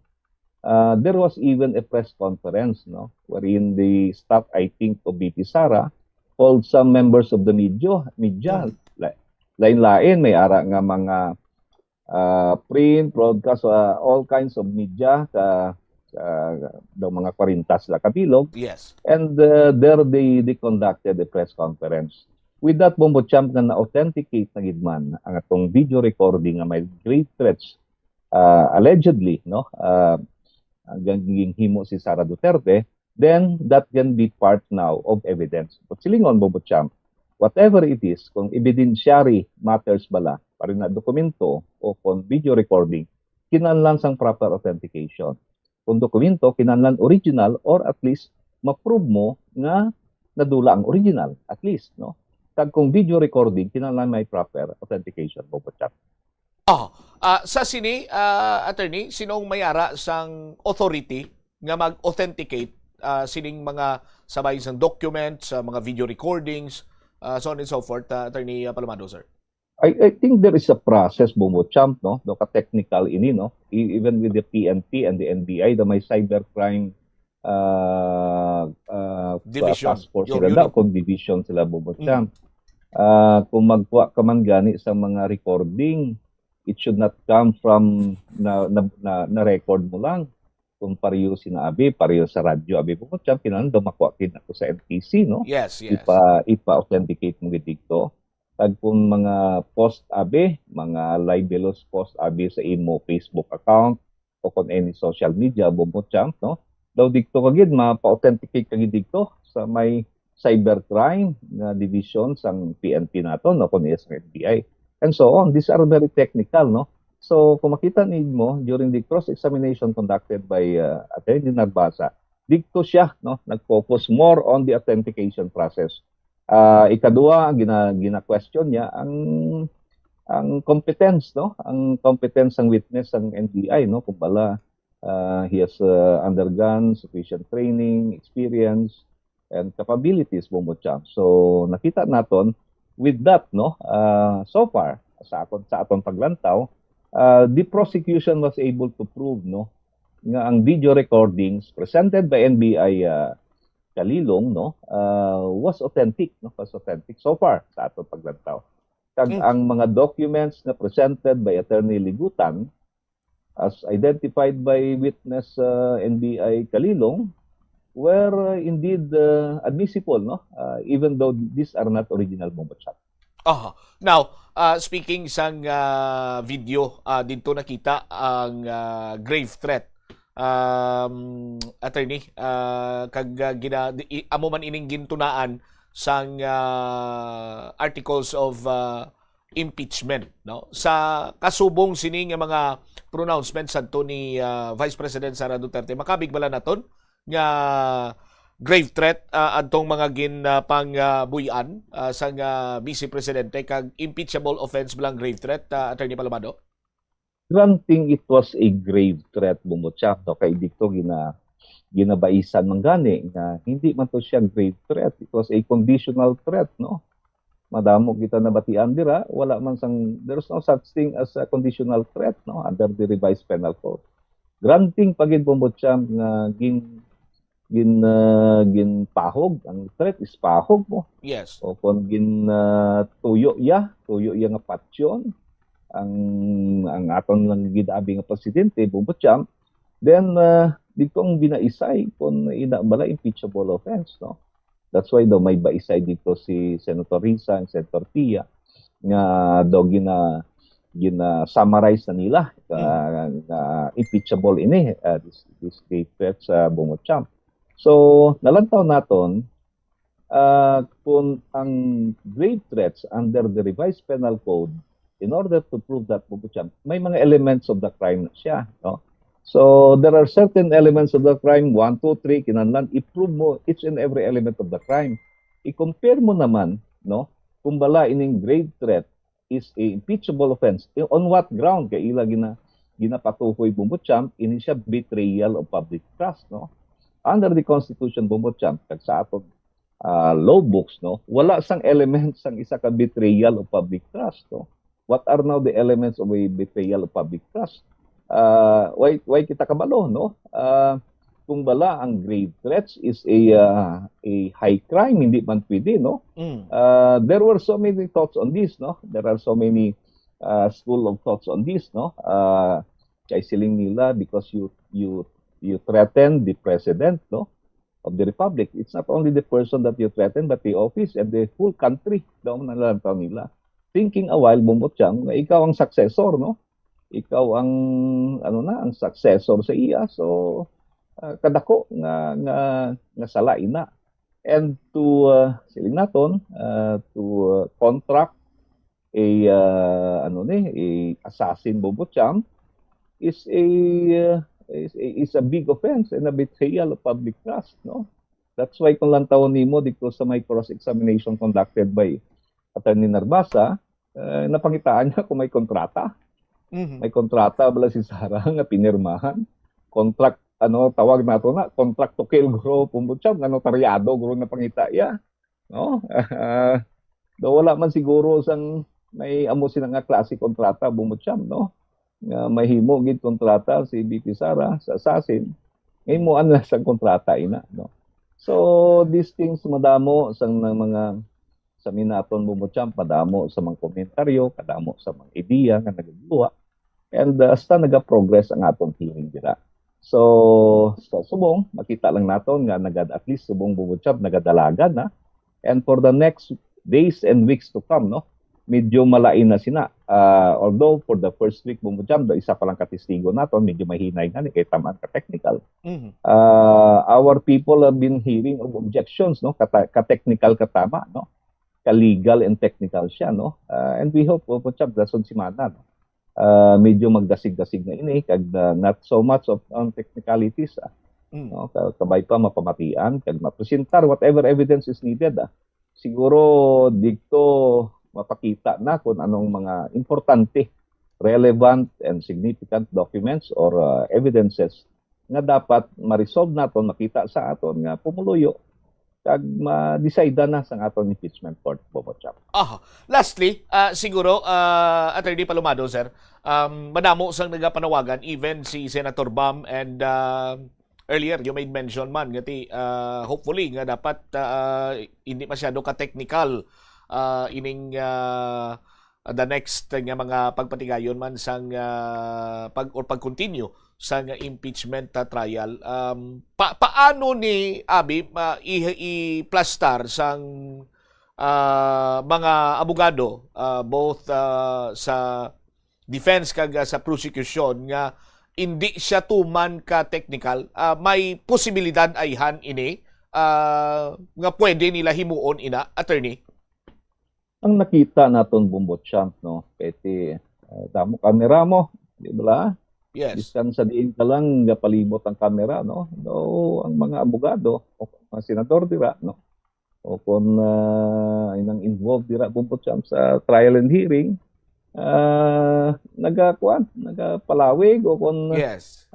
there was even a press conference, no, wherein the staff I think of BP Sara called some members of the media lain-lain may ara nga mga print, broadcast, all kinds of media daw mga 40 sila kabilog. Yes. And there they conducted a press conference. With that Bobocham nga na-authenticate na gidman ang atong video recording nga may grave threats allegedly, no, gaging himo si Sara Duterte, then that can be part now of evidence. But silingon Bobocham, whatever it is, kung evidentiary matters bala, parin na dokumento o kung video recording, kinahanglan sang proper authentication. Kung dokumento, kinahanglan original or at least ma-prove mo nga nadula ang original, at least, no. Kag kung video recording, kinahanglan may proper authentication Bobocham. Sa sini, attorney, sinong mayara sang authority nga mag-authenticate sining mga sabay sang documents, mga video recordings, so on and so forth, attorney Palomado, sir? I think there is a process Bobocham, no, ka-technical ini, no, even with the PNP and the NBI, the may cybercrime division, task force sila kung division sila Bobocham. Kung magkuha ka man gani sa mga recording, it should not come from na record mo lang. Kung pareho sinabi, pareho sa radyo, abi Bobocham, kinahanglan makuha kin ako sa NTC, no? Yes. Ipa-authenticate mo dito. Kag kung mga post abi, mga libelous post abi sa imo Facebook account o kung any social media Bobocham, no? Daw dito kagid mapa-authenticate kagid dito sa may cybercrime na division sang PNP nato, no, kung SNBI. And so on. These are very technical, no? So kung makita mo during the cross-examination conducted by Attorney Narbasa, dito siya, no, nag-focus more on the authentication process. Ikadua, gina-question niya ang competence, no, ang competence ng witness ng NBI, no, kung bala he has undergone sufficient training, experience, and capabilities Bobocham. So nakita naton with that, no, so far sa aton paglantaw, the prosecution was able to prove, no, nga ang video recordings presented by NBI Calilong, no, was authentic, no, was authentic so far sa aton paglantaw. Kag ang mga documents na presented by Attorney Ligutan as identified by witness NBI Calilong were indeed admissible, no? Even though these are not original bombo chop. Now, speaking sang video, dito nakita ang grave threat. Attorney, amo man ining gintunaan sang articles of impeachment, no? Sa kasubong sini nga mga pronouncements sadto ni Vice President Sara Duterte, makabig bala naton nga grave threat adtong mga ginpangbuyan sang Vice Presidente kag impeachable offense bilang grave threat, Attorney Palomado? Granting it was a grave threat, Bumutsak, no? Kay dito ginabaisan man gani nga hindi man to siya grave threat. It was a conditional threat, no? Madamo kita nabatian dira, wala man there's no such thing as a conditional threat, no, under the revised penal code. Granting pagid Bumutsak nga ginpahog, ang threat is pahog mo. Yes. O kung tuyo ya nga patsyon ang aton lang gidabi nga presidente Bumutsak, then dito ang binaisay kung ina bala impeachable offense, no. That's why daw may baisay dito si Senator Risa and Senator Pia nga daw gina-summarize na nila impeachable ini this grave threats sa Bumutsak. So nalantaw naton kung ang grave threats under the revised penal code, in order to prove that Bumutsak, may mga elements of the crime na siya, no? So there are certain elements of the crime, 1, 2, 3, kinahanglan i-prove mo each and every element of the crime. I-compare mo naman, no, kung bala ining grave threat is a impeachable offense. On what ground kay ila ginapatuhoy Bumutsak, ini siya betrayal of public trust, no? Under the Constitution Bumutsak, kag sa aton law books, no, wala sang elements sang isa ka betrayal of public trust, no? What are now the elements of a betrayal of public trust? Why kita kabalo, no? Kung bala ang grave threats is a high crime, hindi man pwede, no? There were so many thoughts on this, no? There are so many school of thoughts on this, no? Kay siling nila because you threaten the president, no, of the republic. It's not only the person that you threaten but the office and the whole country daw nalantaw nila. Thinking a while Bumutsak na ikaw ang successor, no? Ikaw ang ang successor sa iya, so kadako nga salain na. And to siling naton to contract a assassin Bumutsak is a big offense and a betrayal of public trust, no? That's why kung lantaw nimo dito sa may cross-examination conducted by Attorney Narvasa, napangitaan niya kung may kontrata. May kontrata bala si Sara nga pinirmahan. Contract, tawag nato na, contract to kill guro Bumutsak, notaryado guro na pangita ya. No? Wala man siguro sang may amo sila nga klase kontrata Bumutsak, no? Nga mahimo gid kontrata si BP Sara sa assassin. Himuan na sa kontrata ina, no? So these things madamo sang mga sa minaton Bumutsak, padamo sa mga komentaryo, kadamo sa mga ideya nga nagagawa. And hasta naga-progress ang atong hearing dira. So sa subong makita lang naton nga at least subong Bumutsak nagadalagan na. And for the next days and weeks to come, no, medyo malain na sina. Although for the first week Bumutsak, isa pa lang katistigo naton, medyo mahinay nga ni kay tamaan ka technical. Our people have been hearing of objections, no, ka-technical katama, no, ka-legal and technical siya, no. And we hope Bumutsak dason si mana, no. Medyo magdasig-dasig na ini kag not so much of on technicalities, no, kabay pa mapamatian kag mapresentar whatever evidence is needed. Siguro dito mapakita na kung anong mga importante, relevant and significant documents or evidences nga dapat ma-resolve naton, makita sa aton nga pumuluyo kag ma-decide na sa aton impeachment court Bumutsak. Lastly, siguro Attorney Palomado, sir, madamo sang nagapanawagan, even si Senator Bam, and earlier you made mention man ngati hopefully nga dapat hindi masyado ka-technical ining the next nga mga pagpatigayon man sang pag-continue sa impeachment trial. Paano ni Abi i-plastar sang mga abogado both sa defense kag sa prosecution nga hindi siya tuman ka technical, may posibilidad ayhan ini nga pwede nila himuon ina, attorney? Ang nakita naton bumbot champ, no, pwede damo kamera mo, di ba? Yes. Iskan sa diin ka lang palimot ang kamera, no? No, ang mga abogado o mga senador dira, no? O kung inang involved dira bumbot champ sa trial and hearing, nagapalawig o kung yes.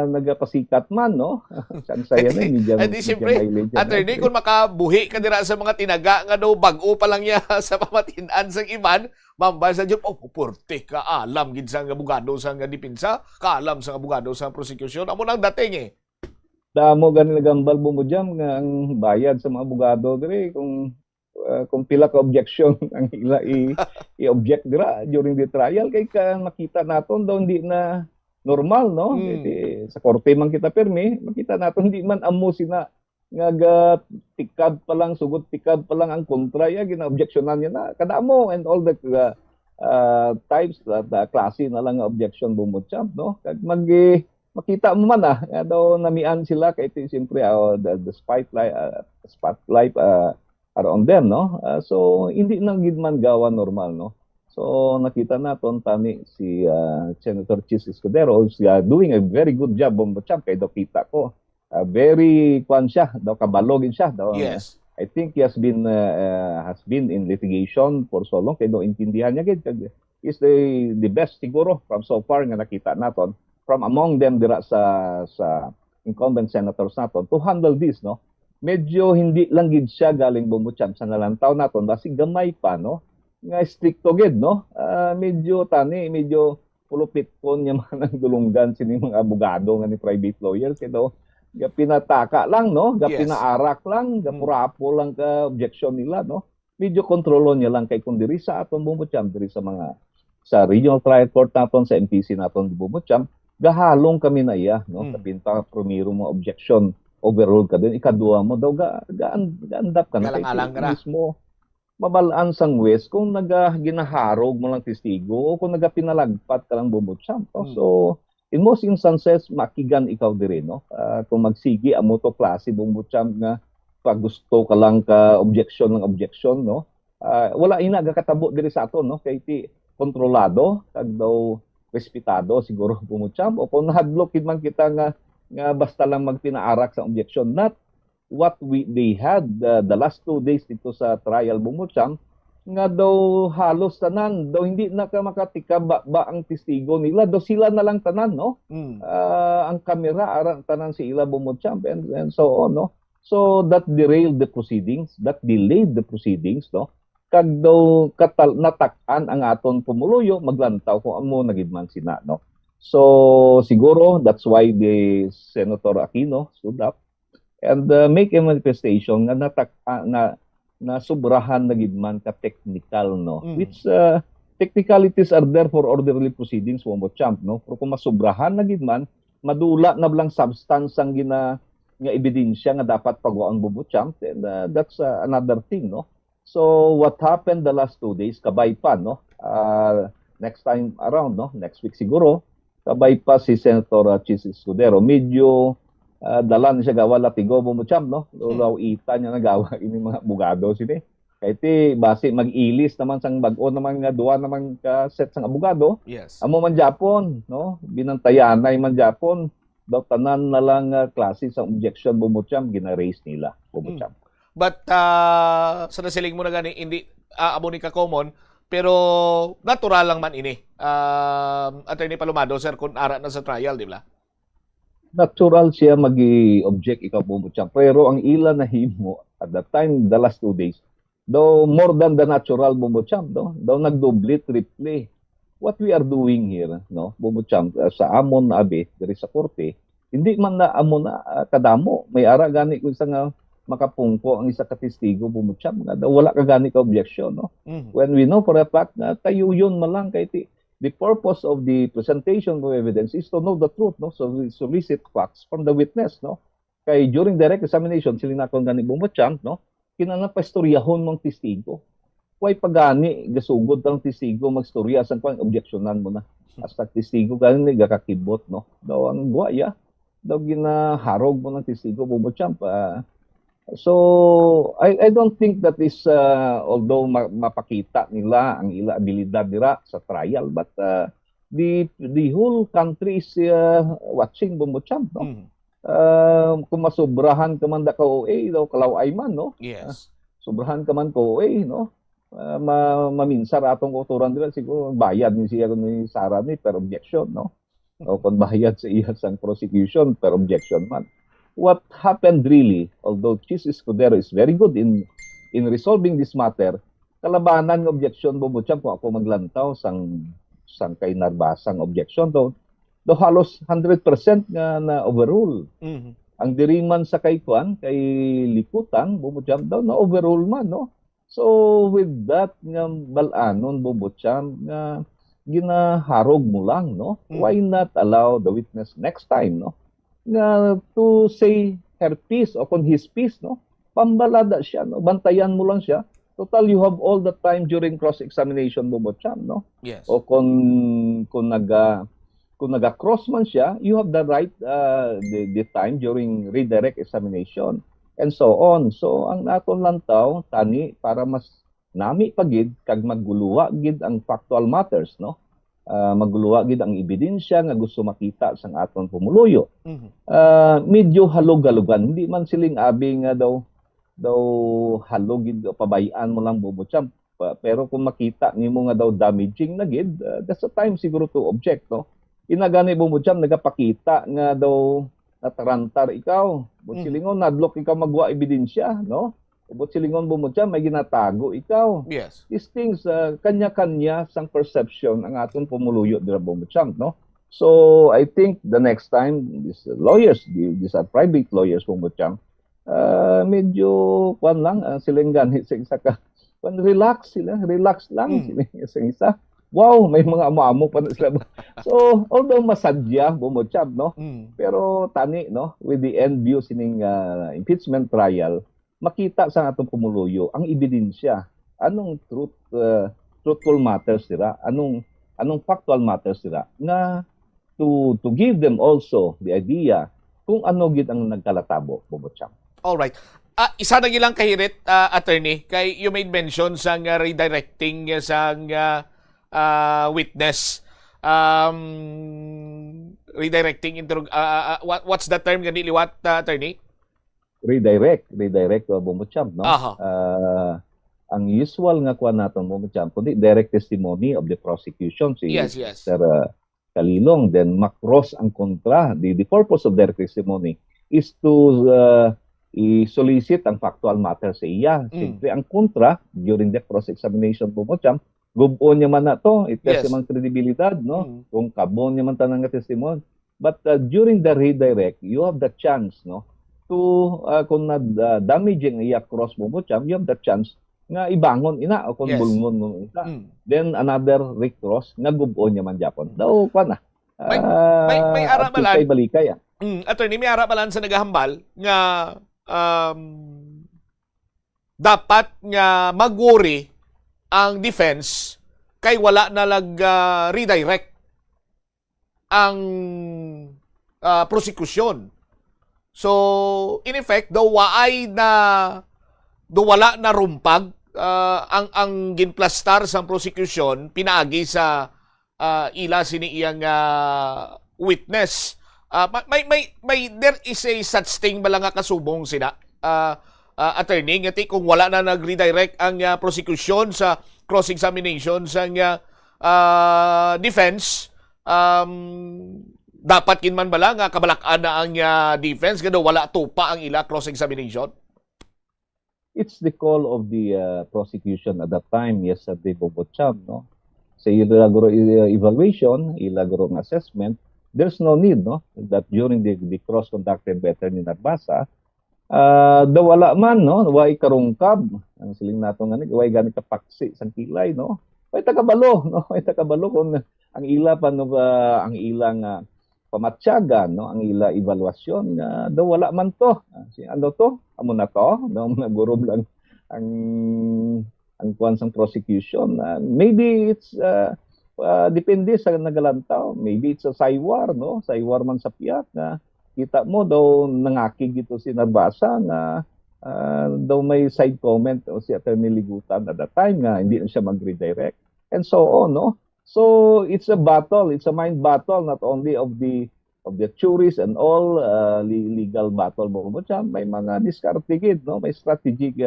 nagapasikat man, no? Sansaya na media. Hindi siyempre, attorney, kung makabuhi ka dira sa mga tinaga nga daw bago pa lang niya sa pamatinan sang iban, mambasa dyan, purte ka alam gid sang abogado sang dipinsa, kaalam sang abogado sang prosecution, amo nang dating eh. Damo gani nagambal mo dyan nga ang bayad sa mga abogado dire kung pila ka objection ang ila i-object dira during the trial kay ka makita naton daw hindi na normal, no? Sa korte man kita permi, makita naton hindi man amo sina nga tikab pa lang, sugod tikab pa lang ang kontra ya gina-objectionan niya na kadamo and all the types that klase na lang nga objection bumot champ, no? Kag makita mo man nga daw namian sila kay siyempre the spotlight around them, no? So hindi nang gid man gawa normal, no? So nakita naton tani si Senator Chis Escudero is doing a very good job on the champ kay dokita ko. Very kwan siya, daw kabalogin siya daw. Yes. I think he has been in litigation for so long kay do intindihan niya gid is the best siguro from so far nga nakita naton from among them dira sa incumbent senators naton to handle this, no? Medyo hindi lang gid siya galing bumutsyam sa nalantaw naton basi gamay pa, no? Nga stricto gid, no? Medyo pulupit ko niya man ang dulunggan sini mga abogado nga ni private lawyers kay daw pinataka lang, no? Pinaarak lang, purapo lang ka objection nila, no? Medyo kontrolo niya lang kay kung diri sa aton bumutsyam diri sa regional trial court naton sa MPC naton bumutsyam gahalong kami na iya, no? Sa pinta primero mo objection overruled ka din, ikaduha mo daw gaandap ka na kay mismo mabalaan sang west kung ginaharog mo lang testigo o kung pinalagpat ka lang bumutsyam. So in most instances makigan ikaw diri, no? Kung magsigi amo to klase bumutsyam nga pag gusto ka lang ka objection, no? Wala ina gakatabo diri sa aton, no? Kay ti kontrolado kag daw respetado siguro bumutsyam o kung nahadlok man kita nga basta lang magpinaarak sa objection, not what they had the last 2 days dito sa trial bumutsyam nga daw halos tanan daw hindi na ka makatika ba ang testigo nila daw sila na lang tanan, no? Ang kamera aran tanan si ila bumutsyam and so on, no? So that delayed the proceedings, no? Kag daw natak-an ang aton pumuluyo maglantaw kung amo nagidman sina, no? So siguro that's why the Senator Aquino stood up and make a manifestation na na sobrahan na gidman ka technical, no? Which technicalities are there for orderly proceedings mo champ, no? Pero kung masobrahan na gidman madula na blang substance ang nga ebidensya nga dapat pagwaon bubot champ, and that's another thing, no? So what happened the last 2 days kabay pa, no? Next time around, no? Next week siguro kabay pa si Senator Chis Escudero. Medyo dalan siya gawa latigo bumutsyam, no? Lulaw ita niya nagawa ini mga abogado sini. Kay ti base mag-ilis naman sang bag-o naman nga duwa naman ka set sang abogado. Yes. Amo man Japon, no? Binantayanay man Japon daw tanan na lang klase sa objection bumutsyam gina-raise nila bumutsyam. But sa nasiling mo na gani hindi amo ni ka common pero natural lang man ini. Attorney Palomado, sir, kung ara na sa trial, di ba? Natural siya mag-object ikaw bumutsyam. Pero ang ila na himo at that time, the last 2 days, though more than the natural bumutsyam, no? Daw nagdoble, triple. What we are doing here, no? Bumutsyam, sa amon na abi, dari sa korte, hindi man na amon na kadamo. May ara gani kung isang makapungko ang isa ka testigo bumutyam nga daw wala ka gani ka objection, no? When we know for a fact na tayo yun malang kay the purpose of the presentation of evidence is to know the truth, no? So we solicit facts from the witness, no? Kay during direct examination sila na kon gani bumutyam, no? Kinahanglan pa istoryahon mong testigo. Way pagani gasugod ang testigo magstorya sang pang objectionan mo na. Hasta testigo gani gakakibot, no? Daw ang buaya daw ginaharog mo ng testigo bumutyam pa. So I don't think that is although mapakita nila ang ila abilidad dira sa trial, but the whole country is watching bumutyam, no? Kung masobrahan ka man da ka OA daw kalaway man, no? Yes. Sobrahan ka man ko OA, no? Maminsar atong uturan dira siguro bayad ni siya ni Sara ni per objection, no? O kung bayad sa iya sang prosecution per objection man. What happened really, although Chief Escudero is very good in resolving this matter, kalabanan ng objection bumutyam kung ako maglantaw sang kay Narbasang objection daw halos 100% nga na overrule. Ang diriman sa kay Kwan, kay Likutan bumutyam daw na overrule man, no? So with that nga balanon bumutyam nga ginaharog mo lang, no? Why not allow the witness next time, no? Na to say her piece o kung his piece, no? Pambalada siya, no? Bantayan mo lang siya. Total, you have all the time during cross-examination bumutyam, no? Yes. O kung naga-cross man siya, you have the right the time during redirect examination and so on. So ang naton lantaw tani para mas nami pagid kag magguluwa gid ang factual matters, no? Magguluwa gid ang ebidensya nga gusto makita sang aton pumuluyo. Medyo halog-halogan, hindi man siling abi nga daw halog gid pabayaan mo lang bumutyam. Pero kung makita nimo nga daw damaging na gid, that's the time siguro to object, no? Inagani bumutyam nagapakita nga daw natarantar ikaw. Butsilingon nadlok ikaw magwa ebidensya, no? Butsilingon bumutyam may ginatago ikaw. Yes. These things kanya-kanya sang perception ang aton pumuluyo dira bumutyam, no? So I think the next time these lawyers, these are private lawyers bumutyam, medyo kwan lang silang ganit sa isa ka. Relax lang sila sa isa. Wow, may mga amo-amo pa na sila. So, although masadya, bumutyab, no? Pero tani, no? With the end view sining impeachment trial, makita sa atong pumuluyo ang ebidensya. Anong truthful matters sila? Anong factual matters sila? Na to give them also the idea kung ano gid ang nagkalatabo, bumutyab. Alright. Isa na gilang kahirit, attorney, kay you made mention sa redirecting sa witness, redirecting what's the term gani liwat, attorney? Redirect bumutyam, no? Ang usual nga kuan naton bumutyam kundi direct testimony of the prosecution si yes. Sir Kalilong, then macross ang kontra. The purpose of direct testimony is to i-solicit ang factual matter sa iya. Siyempre ang kontra during the cross-examination bumutyam gubuon niya man na to, itest yung credibilidad, no? Kung kabon niya man tanang testimony. But during the redirect, you have the chance, no? To, kung damaging iya cross mo you have the chance nga ibangon ina o kung bulngon mo isa. Then another recross nga gubuon niya man Japon. Daw pa na. May arabalan. Balikay, attorney, may arabalan sa nagahambal nga dapat nga mag-worry ang defense kay wala na redirect ang prosecution. So in effect daw wala na rumpag ang ginplastar sa prosecution pinaagi sa ila sini iyang witness. There is a such thing ba lang nga kasubong sina attorney ngati kung wala na nag-redirect ang prosecution sa cross-examination sa defense, dapat kinman ba lang kabalakan na ang defense kaya wala tupa ang ila cross-examination? It's the call of the prosecution at that time, yes, at the Bobotcham, no? Sa ilagro evaluation, ilagro assessment, there's no need, no, that during the cross conducted by Attorney Narbasa, daw wala man, no? Way karungkab. Ang siling nato nga way gani kapaksi sang kilay, no? Way tagabalo, no? Way tagabalo kung ang ila pa no, ang ilang pamatyagan, no? Ang ila evaluasyon nga daw wala man to. Ano to? Amo na to, no? Nagurob lang ang kuan sang prosecution. Maybe it's depende sa nagalantaw. Maybe it's a saywar, no? Saywar man sa piyak na kita mo daw nangakig ito si Narbasa na daw may side comment o si Attorney Ligutan at that time nga hindi na siya mag-redirect and so on, no? So it's a battle, it's a mind battle not only of the theories and all legal battle mo may mga discarded, no? May strategic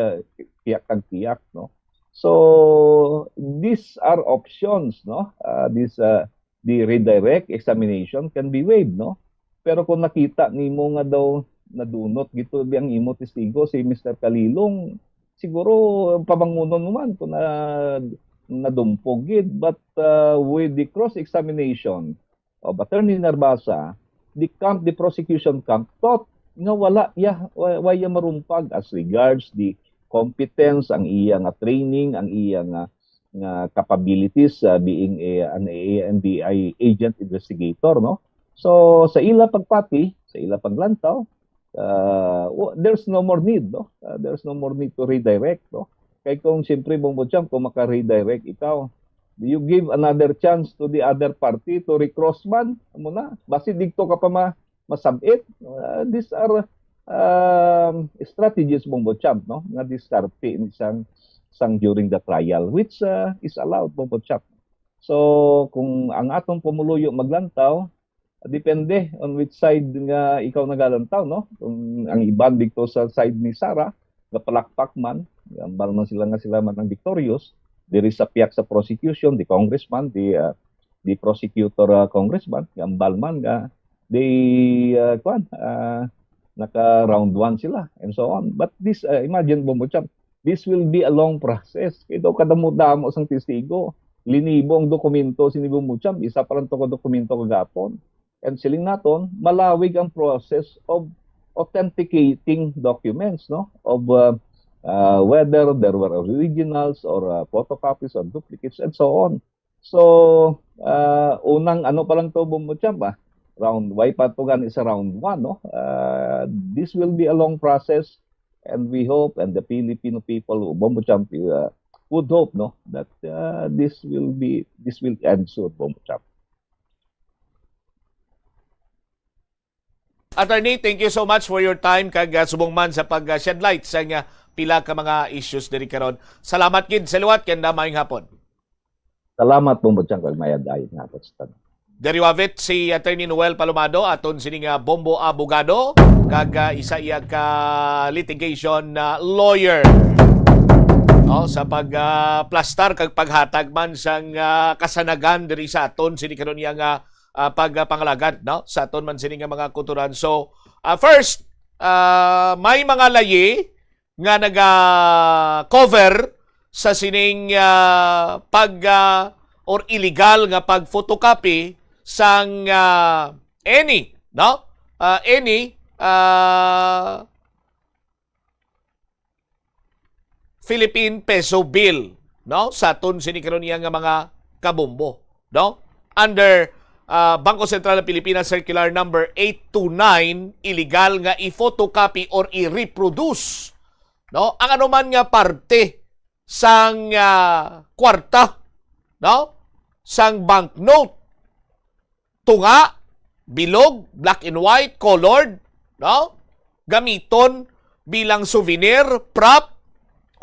kiyak, no? So these are options, no? The redirect examination can be waived, no? Pero kung nakita nimo nga daw nadunot gito ang imo testigo si Mr. Kalilong, siguro pabangunon naman kung nadumpog gid. But with the cross-examination of Attorney Narbasa, the prosecution camp thought nga wala waya marumpag as regards the competence, ang iya nga training, ang iya nga capabilities being an NBI agent investigator, no? So sa ila pagpati, sa ila paglantaw, there's no more need, no? There's no more need to redirect, no? Kay kung siyempre Bongbong kung maka-redirect ikaw, you give another chance to the other party to recross man mo na. Basi digto ka pa masabit. These are strategies Bongbong, no? Nga diskarte sang during the trial, which is allowed Bongbong. So kung ang atong pumuluyo maglantaw, depende on which side nga ikaw nagalantaw, no? Kung ang iban dito sa side ni Sara, nga palakpak man, ambal man sila man ang victorious, there is a piyak sa prosecution, the congressman, the prosecutor congressman, ambal man nga they naka round 1 sila and so on. But this imagine Bongbong, this will be a long process. Ito kadamo-damo sang testigo, linibo ang dokumento si Bongbong, isa pa lang to ka dokumento kagapon. And siling naton, malawig ang process of authenticating documents, no? Of whether there were originals or photocopies or duplicates and so on. So, unang ano pa lang to Bongbong, round Y patugan is round 1, no? This will be a long process and we hope, and the Filipino people, Bongbong, would hope, no, that this will end soon, Bongbong. Attorney, thank you so much for your time kag subong man sa pag-shed light sa pila ka mga issues diri karon. Salamat gid sa liwat kenda maayong hapon. Salamat Bongbong kag mayaday nga hapon. Diri wavit si Attorney Noel Palomado aton sining bombo abogado kag isa iya ka litigation lawyer. Sa pagplastar kag paghatag man sang kasanagan diri sa aton sini karon iya nga pagpangalagad, no? Sa aton man sini nga mga kulturan. So first may mga layi nga naga-cover sa sining or illegal nga pag-photocopy sang any, no? Any Philippine peso bill, no? Sa aton sini karon iya nga mga kabombo, no? Under Bangko Sentral ng Pilipinas Circular Number 829, illegal nga i-photocopy or i-reproduce, no? Ang anuman nga parte sang kwarta, no? Sang banknote, tunga, bilog, black and white, colored, no? Gamiton bilang souvenir, prop,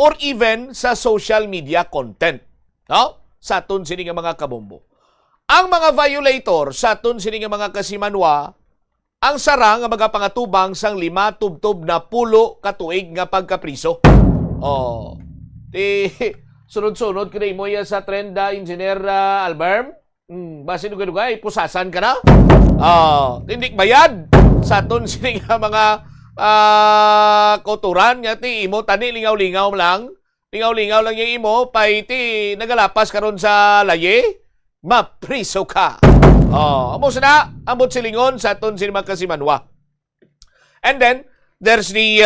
or even sa social media content, no? Sa aton sini nga mga kabombo. Ang mga violator sa aton sini nga mga kasimanwa, ang sara nga magapangatubang sang 5 tubtob na 10 katuig nga pagkapriso. Sunod-sunod kini mo ya sa trend Engineer Alberm. Basi dugay-dugay pusasan ka na. Tindik bayad sa aton sini nga mga koturan nga ti imo tani lingaw-lingaw lang. Lingaw-lingaw lang yung imo pay ti nagalapas karon sa laye. Mapriso ka. Amo sana ambot silingon sa aton sini mga kasimanwa. And then there's the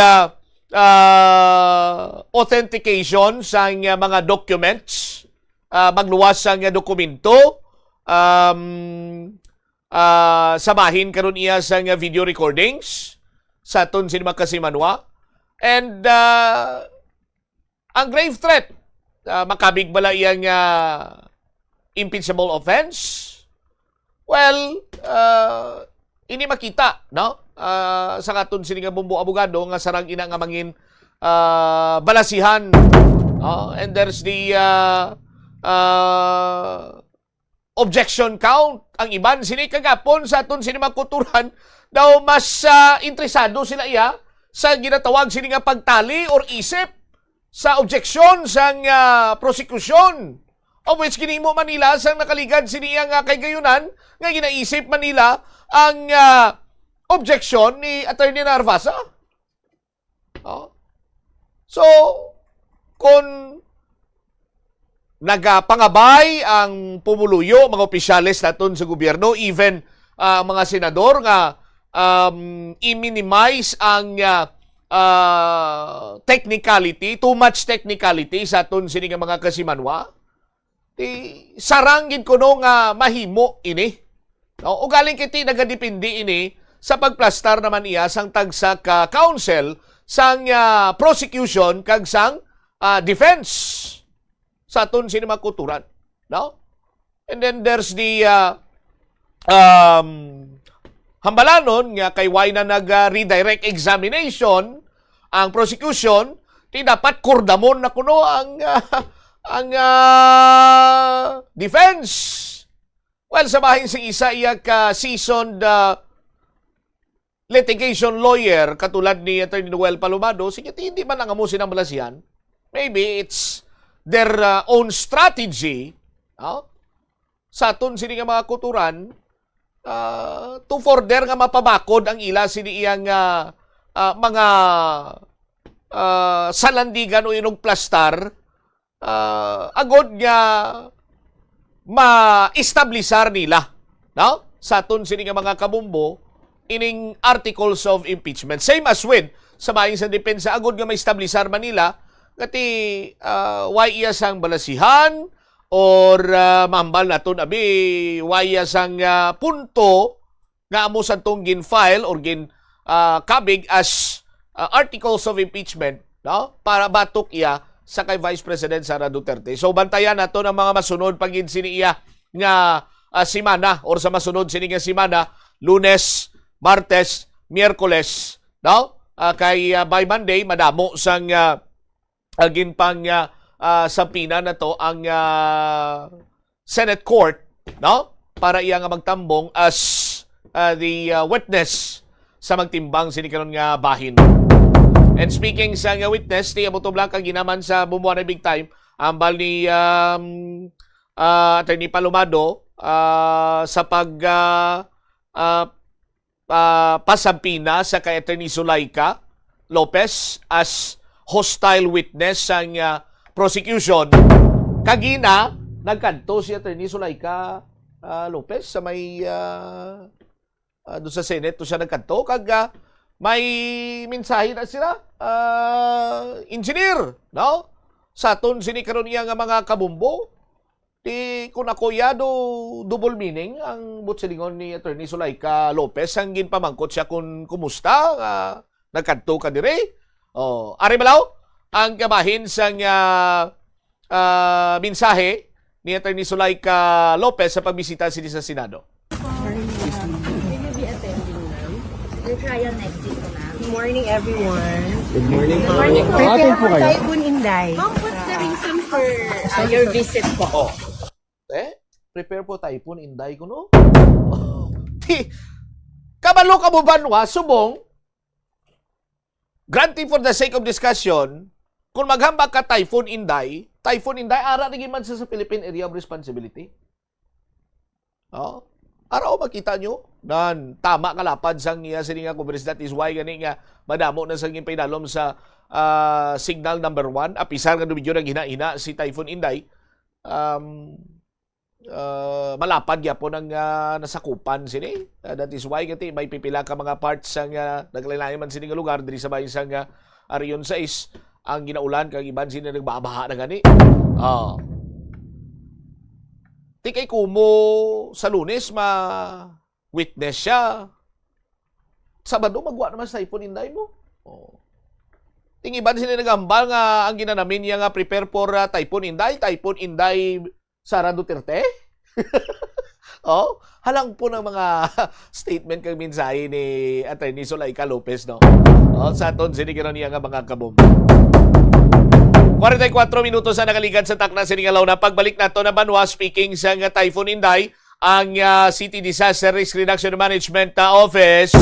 authentication sa mga documents, magluwas sa dokumento, samahin karon iya sa video recordings sa aton sinima kasimanwa. And ang grave threat, makabig bala iyang impeachable offense. Well, ini makita, no? Sa katon sini nga bumbo abogado nga sarang ina nga mangin balasihan. And there's the objection count. Ang iban sini kagapon sa aton sini makuturan daw mas interesado sila iya sa ginatawag sini nga pagtali or isip sa objection sang prosecution, of which ginimo Manila sang nakaligad sini nga kay gayunan nga ginaisip Manila ang objection ni Attorney Narvasa. So, kung nagapangabay ang pumuluyo mga opisyalis naton sa gobyerno, even mga senador nga i-minimize ang technicality, too much technicality sa aton sini nga mga kasimanwa, sarangin ko no nga mahimo ini. O galing kiti nagadepende ini sa pagplastar naman iya sang tagsa ka counsel sang prosecution kag sang defense sa aton sini makuturan. No? And then there's the hambalanon nga kay why na nag-redirect examination ang prosecution, di dapat kordamon na kuno ang defense. Well, sabahin sing isa iya ka seasoned litigation lawyer katulad ni Attorney Noel Palomado, sige hindi man ang amusin ang balasihan. Maybe it's their own strategy sa aton sini nga mga kuturan to further nga mapabakod ang ila sini iyang mga salandigan o inong plastar agod nga ma-establisar nila, no? Sa aton sini nga mga kabumbo ining articles of impeachment. Same as with sa maayong sa depensa, agod nga ma-establisar Manila ngati why iya sang balasihan or mambal naton abi why iya sang punto nga amo sa tong gin-file or kabig as articles of impeachment, no? Para batok iya sa kay Vice President Sara Duterte. So bantayan nato ang mga masunod pagin sini iya nga simana or sa masunod sini nga simana, Lunes, Martes, Miyerkules, no? Kay by Monday madamo sang ginpang sampina na to ang Senate Court, no? Para iya nga magtambong as the witness sa magtimbang sini karon nga bahin. And speaking sa witness, ti amo lang kang ginaman sa bumuan na big time, ambal ni Attorney Palomado sa pasampina sa kay Attorney Zulaika Lopez as hostile witness sang prosecution. Kagina, nagkanto si Attorney Zulaika Lopez sa may doon sa Senate, doon siya nagkanto, kag may mensahe na sila, engineer, no? Sa aton sini karon iya nga mga kabumbo, di kun ako yado double meaning ang butsilingon ni Attorney Zulaika Lopez ang ginpamangkot siya kung kumusta, nagkanto ka dire. Ari malaw ang gabahin sang mensahe ni Attorney Zulaika Lopez sa pagbisita sini sa Senado. The trial next week, ma'am. Good morning, everyone. Good morning, Good morning po. Atin po kayo. Typhoon Inday. Ma'am, what's the reason for your visit po? Prepare po Typhoon Inday ko, no? Kabalo ka mo ba, subong, granting for the sake of discussion, kung maghambak ka Typhoon Inday, ara rin man sa Philippine Area of Responsibility. Araw makita nyo, nan tama kalapad sang iya sini nga conference, that is why gani nga madamo na sang impinalom sa signal number 1, apisar nga dumidyo na gina-ina si Typhoon Inday. malapad yapon ang nasakupan sini. That is why kati may pipila ka mga parts ang naglain-lain man sini nga lugar diri sa bahin sang Arion 6 ang ginaulan kag iban sini nagbabaha na gani. Tikay kumo sa Lunes witness siya. Sabado magwa naman sa ipon inday mo. Tingiban sila nagambal nga ang ginanamin niya nga prepare for Typhoon Inday Sara Duterte. Halang po ng mga statement kang mensahe ni Atty. Zulaika Lopez, no? Sa aton sinigiron niya nga mga kabom. 44 minutos na nakaligan sa takna siningalaw na pagbalik nato na banwa speaking sa Typhoon Inday ang City Disaster Risk Reduction Management Office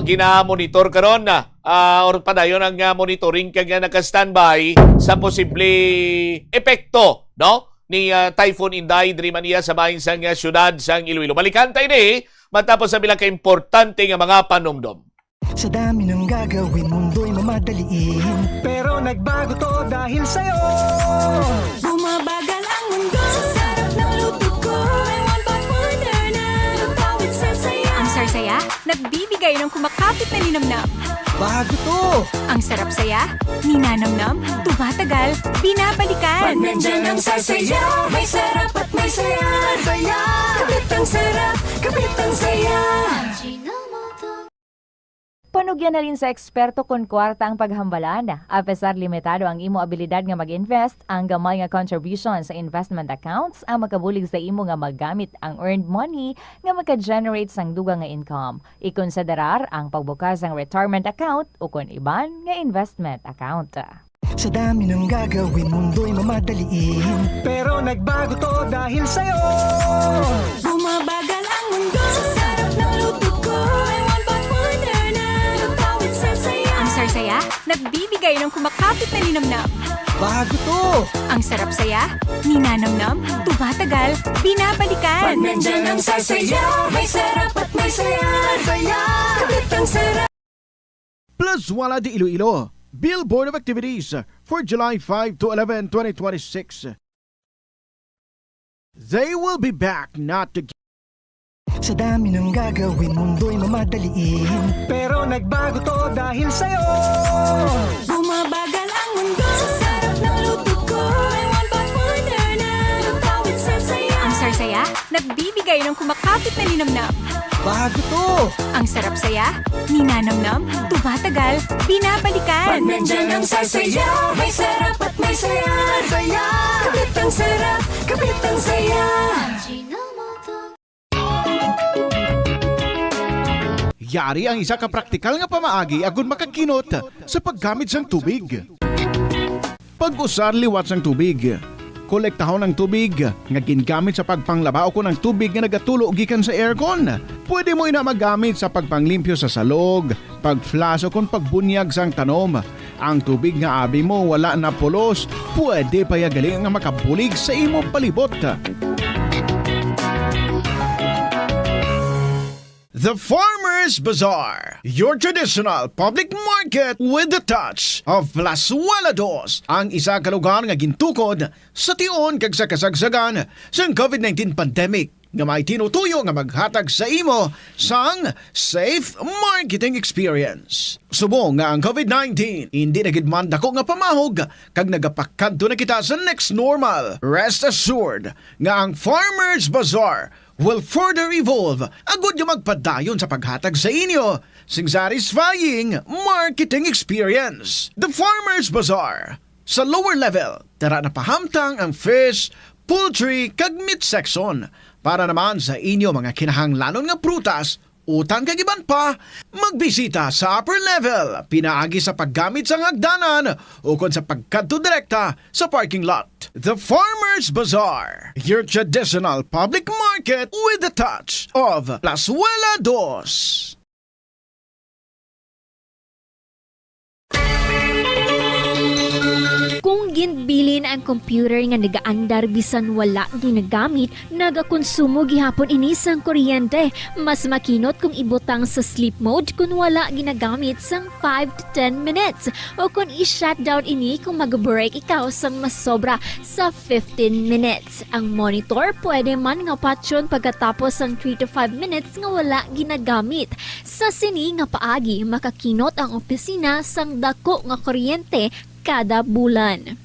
gina-monitor karon or padayon ang monitoring kag naka-standby sa posible epekto no ni Typhoon Inday diri man iya sa bahin sang syudad sang Iloilo. Balikan tayo ni matapos sa bilang ka-importante nga mga panumdom. Sa dami ng gagawin, mundo'y mamadaliin, pero nagbago to dahil sa'yo. Bumabagal ang mundo sa sarap ng luto ko. I want back order na lutawit sarsaya. Ang sarsaya, nagbibigay ng kumakapit na linamnam. Bago to! Ang sarap saya, ninanamnam, tumatagal, binabalikan. Pag nandyan ang sarsaya, may sarap at may saya. Saya! Kapit ang sarap, kapit ang saya. Panugyan na rin sa eksperto kon kwarta ang paghambalan. Apesar limitado ang imo abilidad nga mag-invest, ang gamay nga contribution sa investment accounts ang makabulig sa imo nga maggamit ang earned money nga maka-generate sang dugang nga income. Ikonsiderar ang pagbukas ng retirement account o kon iban nga investment account. Sa dami ng gagawin, mundo'y mamadaliin, pero nagbago to dahil sa'yo. Bumabagal ang mundo sa sarap ng luto ko. I want back order na lutawit sarsaya. Ang sarsaya, nagbibigay ng kumakapit na linamnam. Bago to! Ang sarap saya, ninanamnam, tumatagal, binabalikan. Pag nandyan ang sarsaya, may sarap at may saya. Saya! Kapit ang sarap. Plus Wala de Iloilo. Billboard of Activities for July 5 to 11, 2026. They will be back not to... Sa dami ng gagawin, mundo'y mamadaliin, pero nagbago to dahil sa'yo. Bumabagal ang mundo sa sarap ng luto ko. I want back order na lutawit sarsaya. Ang sarsaya, nagbibigay ng kumakapit na linamnam. Bago to! Ang sarap saya, ninanamnam, tumatagal, binabalikan. Pag nandyan ang sarsaya, may sarap at may saya. Saya! Kapit ang sarap, kapit ang saya. Yari ang isa ka praktikal nga pamaagi agon makakinot sa paggamit sang tubig. Pag-usar liwat sang tubig. Kolektahon ng tubig nga gingamit sa pagpanglaba o kung ng tubig nga nagatulo gikan sa aircon. Pwede mo ina magamit sa pagpanglimpyo sa salog, pagflash o kung pagbunyag sang tanom. Ang tubig nga abi mo wala na pulos, pwede payagaling nga makabulig sa imong palibot. The Farmer's Bazaar, your traditional public market with the touch of Plazuela Dos, ang isa ka lugar nga gintukod sa tion kag sa kasagsagan sa COVID-19 pandemic nga may tinutuyo nga maghatag sa imo sang safe marketing experience. Subong nga ang COVID-19 hindi na gid man dako nga pamahog kag nagapakadto na kita sa next normal. Rest assured nga ang Farmer's Bazaar will further evolve agud yung magpadayon sa paghatag sa inyo sing satisfying marketing experience. The Farmer's Bazaar. Sa lower level, tara na pahamtang ang fish, poultry, kag meat section. Para naman sa inyo mga kinahanglanon nga prutas, utang kag iban pa, magbisita sa upper level, pinaagi sa paggamit sa hagdanan o kon sa pagkadto direkta sa parking lot. The Farmer's Bazaar, your traditional public market with the touch of Plazuela Dos. Kung ginbilin ang computer nga nagaandar bisan wala ginagamit, nagakonsumo gihapon ini sang kuryente. Mas makinot kung ibutang sa sleep mode kung wala ginagamit sang 5 to 10 minutes o kung i-shutdown ini kung mag-break ikaw sang mas sobra sa 15 minutes. Ang monitor pwede man nga patyon pagkatapos sang 3 to 5 minutes nga wala ginagamit. Sa sini nga paagi makakinot ang opisina sang dako nga kuryente kada bulan.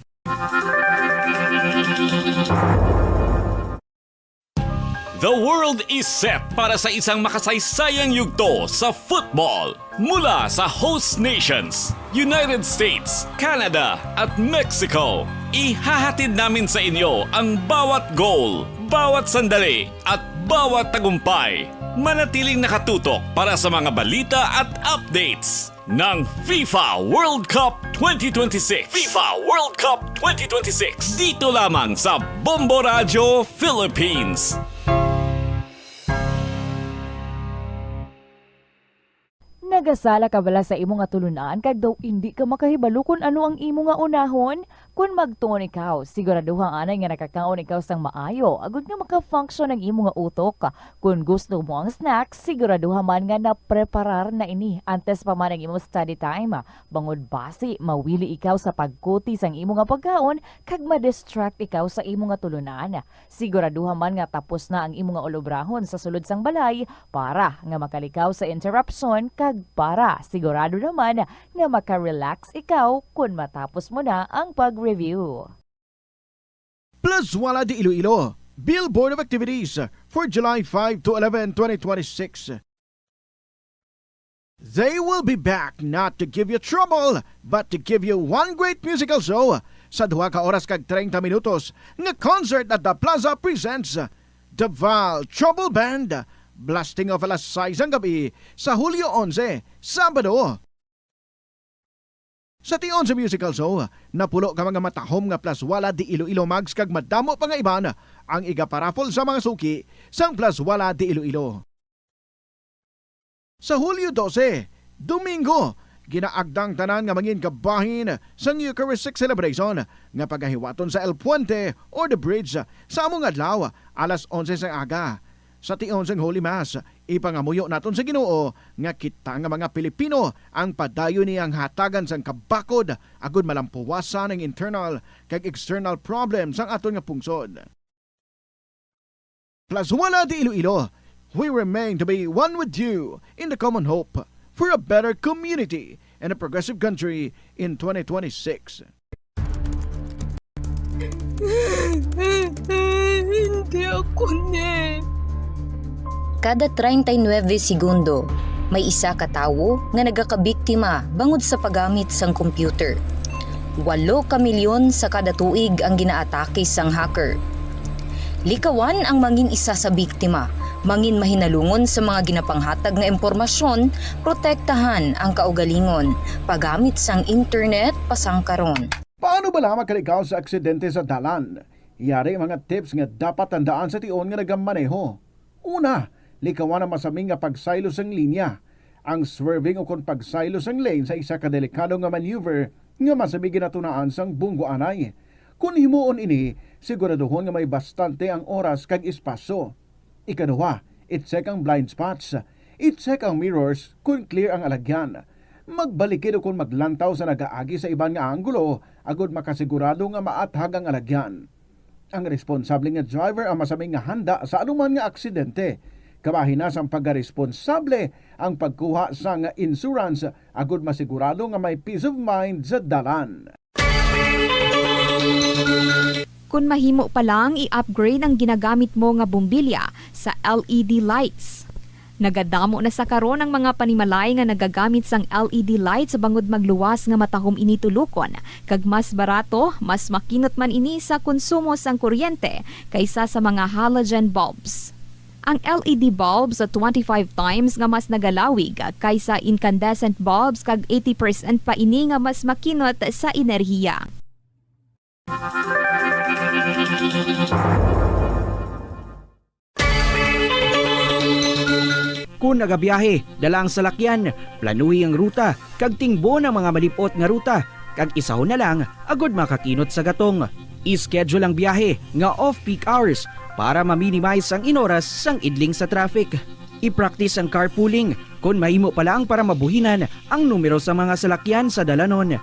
The world is set para sa isang makasaysayang yugto sa football. Mula sa host nations, United States, Canada at Mexico. Ihahatid namin sa inyo ang bawat goal, bawat sandali at bawat tagumpay. Manatiling nakatutok para sa mga balita at updates ng FIFA World Cup 2026. FIFA World Cup 2026. Dito lamang sa Bombo Radio Philippines. Nagasala ka bala sa imo nga tulunan kag daw hindi ka makahibalo kung ano ang imo nga unahon? Kung magtuon ikaw, siguraduhang anay nga nakakaon ikaw sang maayo, agud nga maka-function ang imo nga utok. Kung gusto mo ang snacks, siguraduhan man nga na-preparar na ini antes pa man ang imo study time. Bangod basi, mawili ikaw sa pagkuti sang imo nga pagkaon kag ma-distract ikaw sa imo nga tulunan. Siguraduhan man nga tapos na ang imo nga ulobrahon sa sulod sang balay para nga makalikaw sa interruption kag para sigurado naman nga maka-relax ikaw kung matapos mo na ang pag-review. Plus Wala de Iloilo, Billboard of Activities for July 5 to 11, 2026. They will be back not to give you trouble, but to give you one great musical show sa 2 ka oras kag 30 minutos nga concert at the Plaza presents The Val Trouble Band, blasting off alas 6 ang gabi sa Hulyo 11, Sabado. Sa tion sa musical show, napulo ka mga matahom nga Plus Wala de Iloilo mags kag madamo pa nga iban ang igaparafol sa mga suki sang Plus Wala de Iloilo. Sa Hulyo 12, Domingo, ginaagdang tanan nga mangin kabahin sa Eucharistic Celebration nga pagahiwaton sa El Puente or the Bridge sa among adlaw alas 11 sa aga. Sa tion sang Holy Mass, ipangamuyo naton sa Ginoo nga kita nga mga Pilipino ang padayon niyang hatagan sang kabakod agud malampuwasan ang internal kag external problems ang aton nga pungsod. Plus Wala de Iloilo, we remain to be one with you in the common hope for a better community and a progressive country in 2026. Hindi ako Kada 39 segundo, may isa ka tawo nga nagakabiktima bangod sa paggamit sang computer. 8 ka milyon sa kada tuig ang ginaatake sang hacker. Likawan ang mangin isa sa biktima, mangin mahinalungon sa mga ginapanghatag nga impormasyon, protektahan ang kaugalingon, paggamit sang internet pasangkaron. Paano ba lamang kalikaw sa aksidente sa dalan? Yari mga tips nga dapat tandaan sa tion nga nagamaneho. Una, likawan ang masaming nga pagsaylo sang linya. Ang swerving o kung pagsaylo sang lane sa isa ka delikado nga maneuver nga masabi ginatunaan sang bunggo anay. Kung himuon ini, siguraduhon nga may bastante ang oras kag espasyo. Ikaduha, i-check ang blind spots. I-check ang mirrors kung clear ang alagyan. Magbalikid o kung maglantaw sa nagaagi sa ibang nga anggulo agud makasigurado nga maathag ang alagyan. Ang responsable nga driver ang masaming nga handa sa anuman nga aksidente. Kabahin na sang pagkaresponsable ang pagkuha sa nga insurance agud masigurado nga may peace of mind sa dalan. Kung mahimo pa lang i-upgrade ang ginagamit mo nga bumbilya sa LED lights. Nagadamo na sa karon ang mga panimalay nga nagagamit sang LED lights bangod magluwas nga matahom ini tulukon. Kag mas barato, mas makinot man ini sa konsumo sang kuryente kaysa sa mga halogen bulbs. Ang LED bulbs sa 25 times nga mas nagalawig kaysa incandescent bulbs kag 80% pa ini nga mas makinot sa enerhiya. Kung nagabiyahe, dalang salakyan, planuhi ang ruta, kag tingbo ng mga malipot nga ruta, kag isahon na lang agud makakinot sa gatong. I-schedule ang biyahe nga off-peak hours para ma-minimize ang inoras sang idling sa traffic. I-practice ang carpooling kung mahimo pa lang para mabuhinan ang numero sa mga salakyan sa dalanon.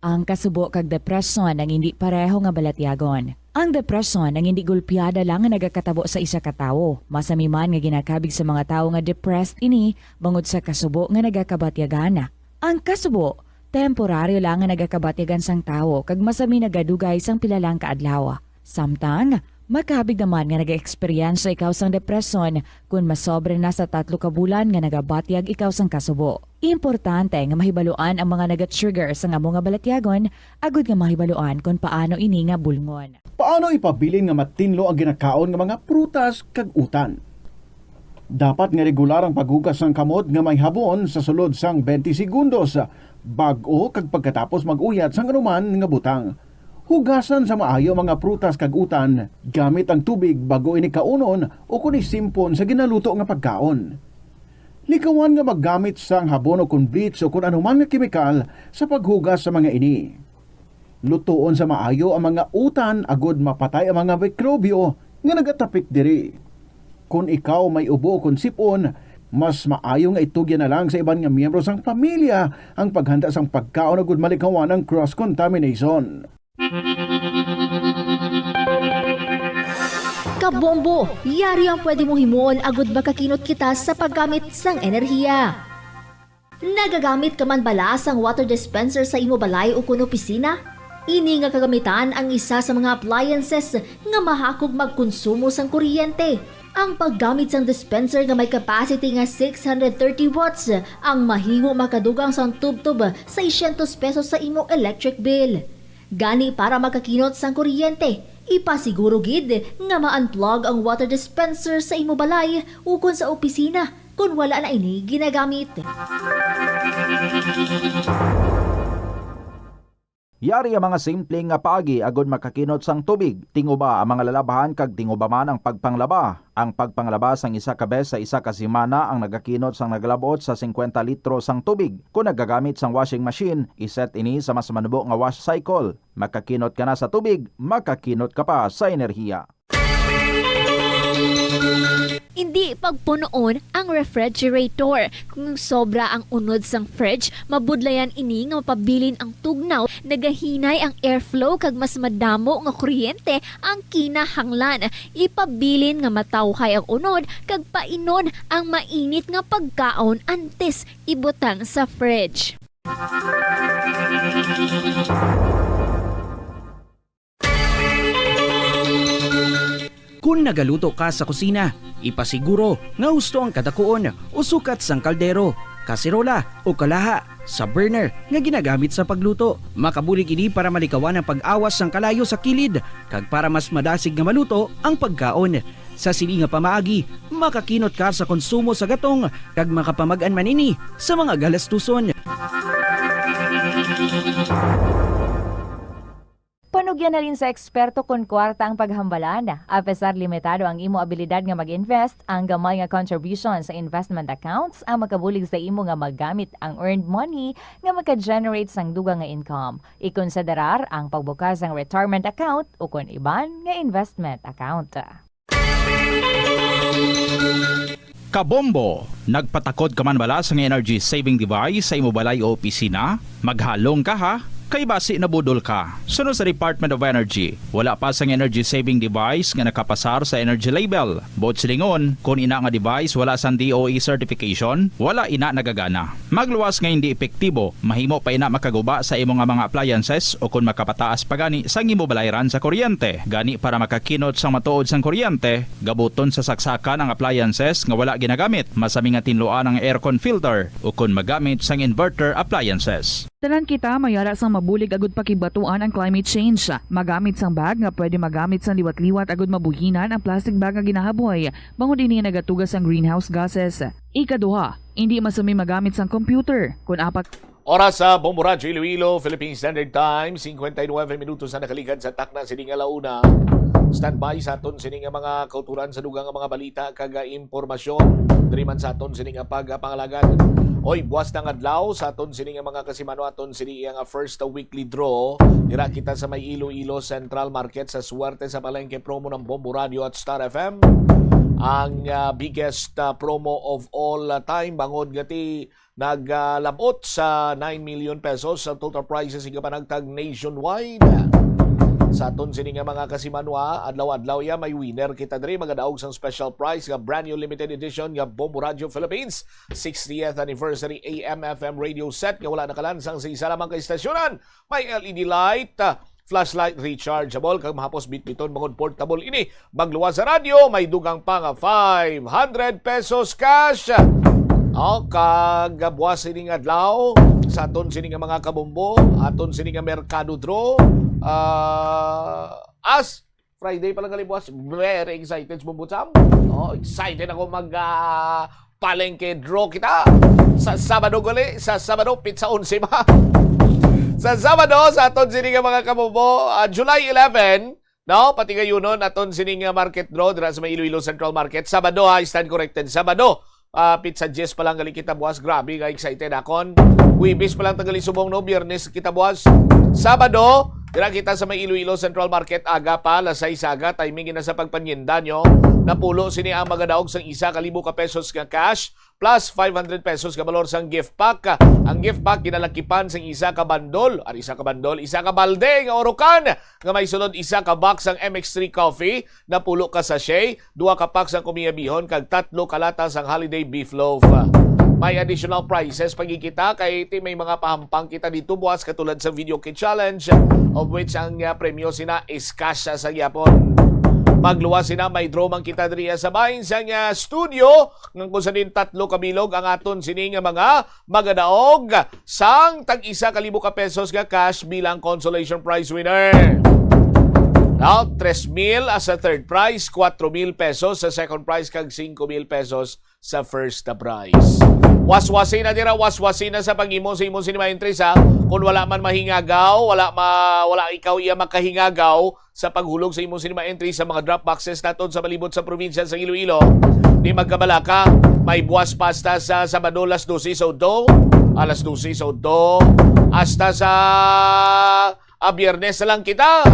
Ang kasubo kag depresyon ang hindi pareho nga balatyagon. Ang depresyon ang hindi gulpiyada lang nga nagakatabo sa isa ka tawo. Masami man nga ginakabig sa mga tawo nga depressed ini bangod sa kasubo nga nagakabatyagan. Ang kasubo temporaryo lang nga nagakabatyagan sang tawo kag masami nagadugay sang pilalang kaadlaw. Samtang makabig naman nga nag-experience ikaw sang depresyon kung masobre na sa 3 ka bulan nga nagabatyag ikaw sang kasubo. Importante nga mahibaluan ang mga naga-trigger sa nga mga balatyagon, agud nga mahibaluan kung paano ini nga bulngon. Paano ipabilin nga matinlo ang ginakaon nga mga prutas kag utan? Dapat nga regular ang paghugas ng kamot nga may habon sa sulod sang 20 segundos bag-o kag pagkatapos mag-uyat sang anuman nga butang. Hugasan sa maayo mga prutas kag utan gamit ang tubig bago ini kaunon o kun isimpon sa ginaluto nga pagkaon. Likawan nga maggamit sang habon o kun bleach o kun anuman nga kemikal sa paghugas sa mga ini. Lutoon sa maayo ang mga utan agud mapatay ang mga mikrobyo nga nagatapik diri. Kung ikaw may ubo o kun sipon, mas maayo nga itugyan na lang sa iban nga miyembro sang pamilya ang paghanda sang pagkaon agud malikawan ang cross-contamination. Kabombo, yari ang pwede mo himuon agud makakinot kita sa paggamit sang enerhiya. Nagagamit ka man bala sang water dispenser sa imo balay o kun opisina? Ini nga kagamitan ang isa sa mga appliances nga mahakog magkonsumo sang kuryente. Ang paggamit sang dispenser nga may capacity nga 630 watts ang mahimo makadugang sang tubtub sa 600 pesos sa imo electric bill. Gani para makakinot sang kuryente, ipasiguro gid nga ma-unplug ang water dispenser sa imo balay ukon sa opisina kung wala na ini ginagamit. Yari ang mga simpleng nga paagi agud makakinot sang tubig. Tinguba ang mga lalabahan kag tinguba man ang pagpanglaba. Ang pagpanglaba sang isa ka bes sa isa ka semana ang nagakinot sang naglabot sa 50 litro sang tubig. Kung nagagamit sang washing machine, iset ini sa mas manubo nga wash cycle. Makakinot ka na sa tubig, makakinot ka pa sa enerhiya. Hindi pagpunoon ang refrigerator. Kung sobra ang unod sang fridge, mabudlayan ini nga mapabilin ang tugnaw, nagahinay ang airflow kag mas madamo nga kuryente ang kinahanglan. Ipabilin nga matawhay ang unod kag painon ang mainit nga pagkaon antes ibutang sa fridge. Kung nagaluto ka sa kusina, ipasiguro nga husto ang kadakuon o sukat sang kaldero, kaserola o kalaha sa burner nga ginagamit sa pagluto. Makabulig ini para malikawan ang pag-awas sang kalayo sa kilid kag para mas madasig nga maluto ang pagkaon. Sa sini nga pamaagi, makakinot ka sa konsumo sa gatong kag makapamagan man ini sa mga galastuson. Panugyan na rin sa eksperto kung kwarta ang paghambalan. Apesar limitado ang imo abilidad nga mag-invest, ang gamay nga contribution sa investment accounts ang makabulig sa imo nga maggamit ang earned money nga maka-generate sang dugang nga income. Ikonsiderar ang pagbukas ng retirement account o kung iban nga investment account. Kabombo! Nagpatakod ka man bala sa energy saving device sa imo balay o opisina? Maghalong ka ha? Kay basi na budol ka. Sunod sa Department of Energy, wala pa sang energy saving device nga nakapasar sa energy label. Bot silingon, kung ina nga device wala sang DOE certification, wala ina nagagana. Magluwas nga hindi epektibo, mahimo pa ina makaguba sa imo nga mga appliances o kung makapataas pa gani sang imo balayran sa kuryente. Gani para makakinot sang matuod sang kuryente, gabuton sa saksakan ang appliances nga wala ginagamit. Masami nga tinluan ang aircon filter o kung magamit sang inverter appliances. Tanan kita mayara sang mabulig agud pakibatuan ang climate change. Magamit sang bag nga pwede magamit sang liwat-liwat agud mabuhinan ang plastic bag nga ginahaboy. Bangod ini nagatugas ang greenhouse gases. Ikaduha, hindi masumi magamit sang computer. Kun apat Oras sa Bombo Radyo Iloilo, Philippine Standard Time, 59 minutos na nakalikan sa takna sining alauna. Standby sa aton sini nga mga kauturan sa dugang nga mga balita kag impormasyon. Diri man sa aton sini nga pagpangalagan. Oy, buwas ng adlaw sa aton sini nga mga kasimano aton sini nga first weekly draw. Dira kita sa may Iloilo Central Market sa swerte sa palengke promo ng Bombo Radio at Star FM. Ang biggest promo of all time bangod gati naglamot sa 9 million pesos sa total prizes higa panagtag nationwide. Sa aton sini nga mga kasimanwa, adlaw-adlaw ya may winner kita diri magadaog sang special prize nga brand new limited edition nga Bombo Radio Philippines 60th anniversary AM FM radio set nga wala nakalansang sa isa lamang ka istasyonan. May LED light, flashlight rechargeable kag mahapos bitbiton bangod portable ini. Magluwas sa radyo may dugang pa nga 500 pesos cash. Kag buwas sini nga adlaw sa aton sini nga mga kabombo, aton sini nga merkado draw. As Friday pa lang kalibuas, very excited sa Bumbutsam. Excited ako mag palengke draw kita sa Sabado gali, sa Sabado pizza 11 ba. Sa Sabado sa aton sini nga mga kabombo, July 11, no, pati kayo nun aton sini nga market draw dira sa may Iloilo Central Market. Sabado stand corrected. Sabado. Pizza 10 pa lang gali kita buwas. Grabe ka excited akon. Wibis pa lang tagali subong no. Biyernes kita buwas. Sabado, dira kita sa may Iloilo Central Market. Aga pa, lasay saga. Timing na sa pagpanyenda nyo. Napulo sini ang magadaog sang 1,000 ka pesos nga cash plus 500 pesos ka balor sang gift pack. Ang gift pack ginalakipan sang 1 ka bandol. 1 ka bandol, 1 ka balde nga orokan. Nga may sunod 1 ka box sang MX3 coffee. Napulo ka sachet. 2 ka pack sang kumiyabihon. Kag 3 ka lata sang holiday beef loaf. May additional prizes pagkikita kay may mga pahampang kita dito buwas katulad sa video kit challenge of which ang premyo sina is cash sa gyapon. Magluwas sina may draw man kita diriya sa bahin sa studio ng kung saan 3 kabilog ang aton sini nga mga magadaog sang tag 1,000 ka pesos nga cash bilang consolation prize winner. Now, 3,000 as a third prize, 4,000 pesos sa second prize, kag 5,000 pesos sa first prize. Waswasin na dira, waswasin na sa pag-imo sa imong cinema entries ha. Kung wala man mahingagaw, wala ikaw iya makahingagaw sa paghulog sa imong cinema entries sa mga drop boxes naton sa malibot sa probinsya sa Iloilo. Di magkabala ka, may buwas pasta sa Sabado alas 12 sa Udo, alas 12 sa Udo, hasta sa Biyernes na lang kita.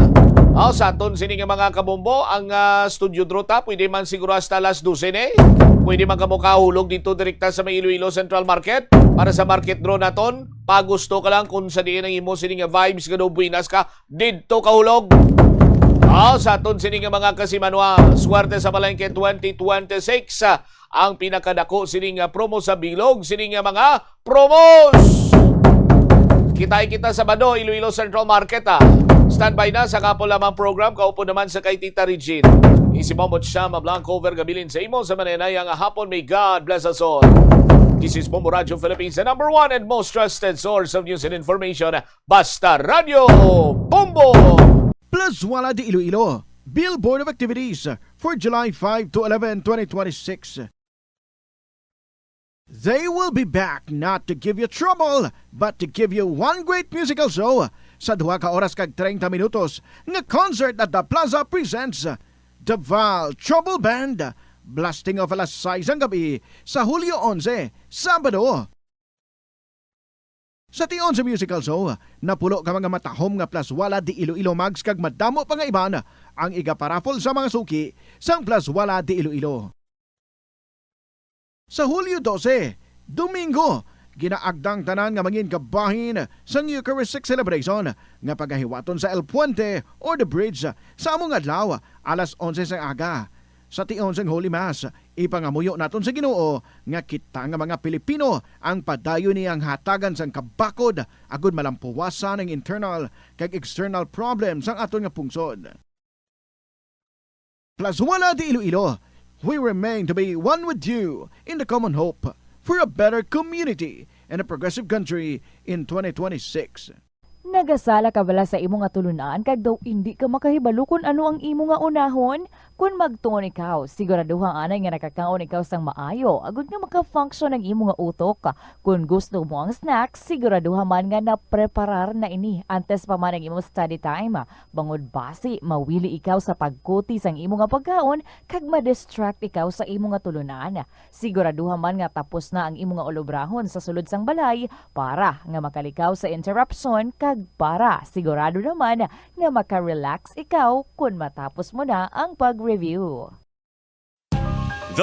Sa aton sini nga mga kabombo, ang studio draw ta, pwede man siguro hasta alas 12 Pwede man kamo kahulog dito direkta sa may Iloilo Central Market para sa market draw naton. Pagusto ka lang kung sa diin ang imo sini nga vibes nga buinas ka, dito kahulog. Sa aton sini nga mga kasimanwa, swerte sa palengke 2026. Ang pinakadako sini nga promo sa bilog, sini nga mga promos. Kita Sabado, Iloilo Central Market Standby na sa kapo lamang program. Kaupo naman sa kay Tita Regine. Isipamot siya mablanco over gabilin sa imo sa manenay ang hapon. May God bless us all. This is Bombo Radio Philippines, the number one and most trusted source of news and information. Basta Radio Bombo! Plus Wala de Iloilo, Billboard of Activities for July 5 to 11, 2026. They will be back not to give you trouble, but to give you one great musical show sa 2 ka oras kag 30 minutos nga concert at the Plaza presents The Val Trouble Band, blasting off alas 6 ang gabi sa Hulyo 11, Sabado. Sa T11 musical show, napulo ka mga matahom nga Plus Wala di Iloilo mags kag madamo pa nga iban ang igaparafol sa mga suki sang Plus Wala di Iloilo. Sa Hulyo 12, Domingo, ginaagdang tanan nga mangin kabahin sa Eucharistic Celebration nga pagahiwaton sa El Puente or the Bridge sa among adlaw alas 11 sa aga. Sa T11 Holy Mass, ipangamuyo naton sa Ginoo nga kita nga mga Pilipino ang padayon niyang hatagan sang kabakod agud malampuwasan ang internal kag external problems ang aton nga pungsod. Plus Wala di Iloilo, we remain to be one with you in the common hope for a better community and a progressive country in 2026. Nagasala ka bala sa imong nga tulunan kag daw hindi ka makahibalo kung ano ang imo nga unahon? Kung magtuon ikaw, siguraduhang anay nga nakakaon ikaw sang maayo, agud nga maka-function ang imo nga utok. Kung gusto mo ang snack, siguraduhan man nga na-preparar na ini antes pa man ang imo study time. Bangod basi, mawili ikaw sa pagkuti sang imo nga pagkaon, kag ma-distract ikaw sa imo nga tulunan. Siguraduhan man nga tapos na ang imo nga olobrahon sa sulod sang balay para nga makalikaw sa interruption, kag para sigurado naman nga maka-relax ikaw kung matapos mo na ang pag-review. The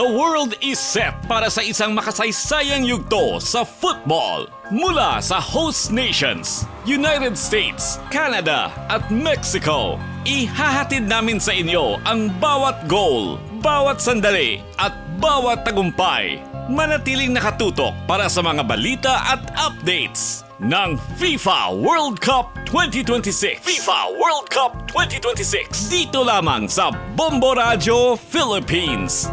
world is set para sa isang makasaysayang yugto sa football. Mula sa host nations, United States, Canada at Mexico, ihahatid namin sa inyo ang bawat goal, bawat sandali at bawat tagumpay. Manatiling nakatutok para sa mga balita at updates ng FIFA World Cup 2026. FIFA World Cup 2026. Dito lamang sa Bombo Radio Philippines.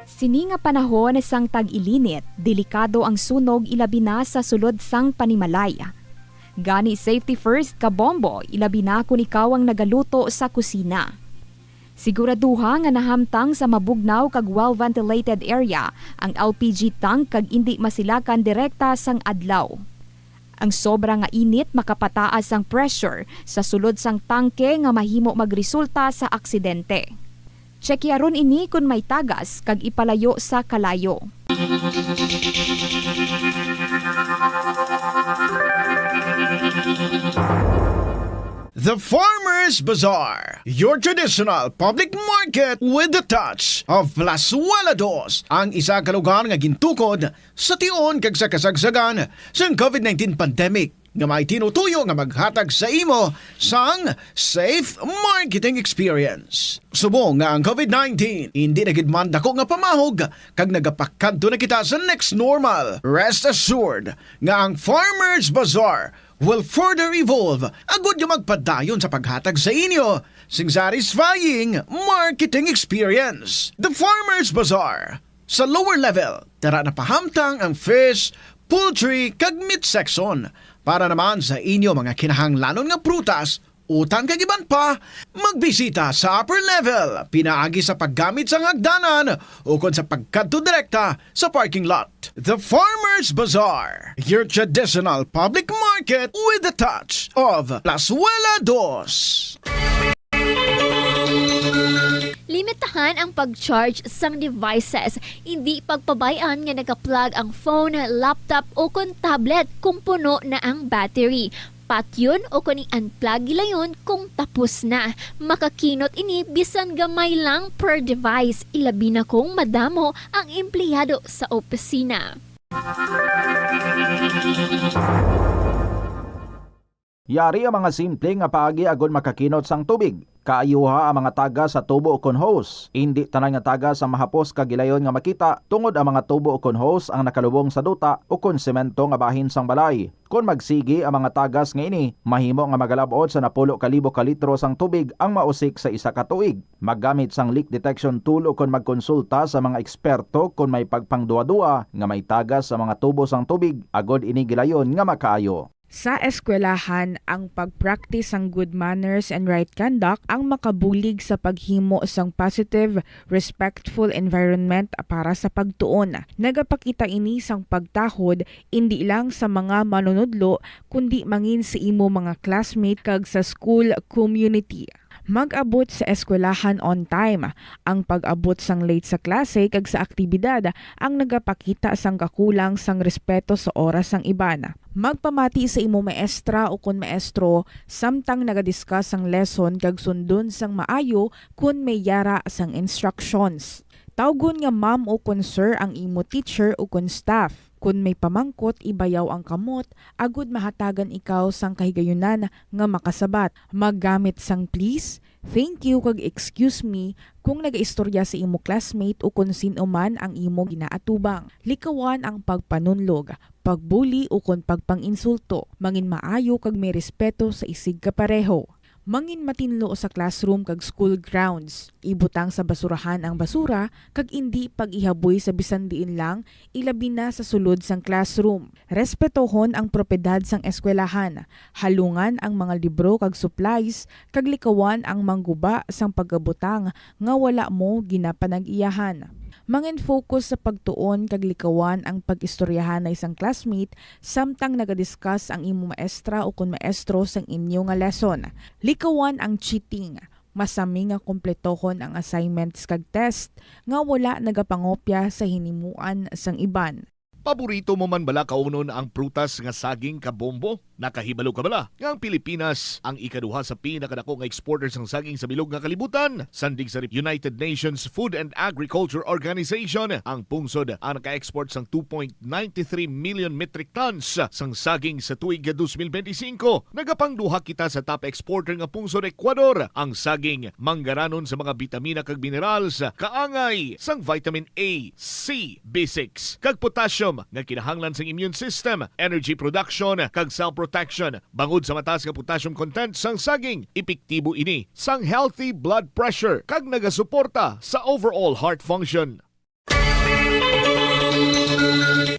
Sini nga panahon sang tag-ilinit, delikado ang sunog ilabi na sa sulod sang panimalay. Gani safety first ka bombo, ilabi na kung ikaw ang nagaluto sa kusina. Siguraduha nga nahamtang sa mabugnaw kag well-ventilated area ang LPG tank kag indi masilakan direkta sang adlaw. Ang sobra nga init makapataas ang pressure sa sulod sang tangke nga mahimo magresulta sa aksidente. Tsekyaron ini kung may tagas kag ipalayo sa kalayo. The Farmer's Bazaar, your traditional public market with the touch of Plazuela Dos, ang isa ka lugar nga gintukod sa tion kag sa kasagsagan sa COVID-19 pandemic nga may tinutuyo nga maghatag sa imo sang safe marketing experience. Subong nga ang COVID-19 hindi na gid man dako nga pamahog kag nagapakadto na kita sa next normal. Rest assured nga ang Farmer's Bazaar will further evolve agud nga magpadayon sa paghatag sa inyo sing satisfying marketing experience. The Farmer's Bazaar. Sa lower level, tara na pahamtang ang fish, poultry kag meat section. Para naman sa inyo mga kinahanglanon nga prutas, utang kag iban pa, magbisita sa upper level, pinaagi sa paggamit sa hagdanan o kung sa pagkadto direkta sa parking lot. The Farmer's Bazaar, your traditional public market with the touch of Plazuela Dos. Limitahan ang pag-charge sang devices. Hindi pagpabayaan nga naka-plug ang phone, laptop o kung tablet kung puno na ang battery. Patyon o kung i-unplug gilayon kung tapos na. Makakinot ini bisan gamay lang per device. Ilabi na kung madamo ang empleyado sa opisina. Yari ang mga simple nga paagi agon makakinot sang tubig. Kaayuha ang mga taga sa tubo o kon hose. Hindi tanan nga taga sa mahapos kagilayon nga makita tungod ang mga tubo o kon hose ang nakalubong sa duta o kon semento nga bahin sang balay. Kung magsigi ang mga tagas nga ini, mahimo nga magalabot sa 10,000 ka litro sang tubig ang mausik sa isa ka tuig. Maggamit sang leak detection tool o kung magkonsulta sa mga eksperto kung may pagpangduwa-duwa nga may tagas sa mga tubo sang tubig, agod ini gilayon nga makaayo. Sa eskwelahan, ang pag-practice ng good manners and right conduct ang makabulig sa paghimo sang positive, respectful environment para sa pagtuon. Nagapakita ini sang pagtahod hindi lang sa mga manunudlo kundi mangin sa imo mga classmate kag sa school community. Mag-abot sa eskwelahan on time. Ang pag-abot sang late sa klase kag sa aktibidad ang nagapakita sang kakulang sang respeto sa oras sang iban. Magpamati sa imo maestra o kun maestro samtang nagadiscuss sang lesson kag sundon sang maayo kun may yara sang instructions. Tawgon nga ma'am o kun sir ang imo teacher o kun staff. Kung may pamangkot, ibayaw ang kamot, agud mahatagan ikaw sang kahigayunan nga makasabat. Maggamit sang please, thank you kag excuse me kung nagaistorya sa imo classmate o kung sino man ang imo ginaatubang. Likawan ang pagpanunlog, pagbuli o kung pagpanginsulto. Mangin maayo kag may respeto sa isig kapareho. Mangin matinlo sa classroom kag school grounds. Ibutang sa basurahan ang basura kag indi pag-ihaboy sa bisan diin lang, ilabi na sa sulod sang classroom. Respetohon ang propiedad sang eskwelahan. Halungan ang mga libro kag supplies kag likawan ang mangguba sang pagabutang nga wala mo ginapanag-iyahan. Mangin focus sa pagtuon kag likawan ang pag-istoryahan na isang classmate samtang nagadiscuss ang imo maestra o kun maestro sang inyo nga lesson. Likawan ang cheating. Masami nga kompletohon ang assignments kag test nga wala nagapangopya sa hinimuan sang iban. Paborito mo man bala kaunon ang prutas nga saging kabombo? Nakahibalo ka bala? Nga ang Pilipinas ang ikaduha sa pinakadako nga exporters ng saging sa bilog nga kalibutan. Sandig sa United Nations Food and Agriculture Organization, ang pungsod ang naka-export sang 2.93 million metric tons sang saging sa tuig 2025. Nagapangduha kita sa top exporter nga pungsod Ecuador. Ang saging manggaranon sa mga bitamina kag minerals, kaangay sang vitamin A, C, B6 kag potassium nga kinahanglan sa immune system, energy production kag cell protection. Bangod sa mataas nga potassium content sang saging, epektibo ini sang healthy blood pressure kag nagasuporta sa overall heart function.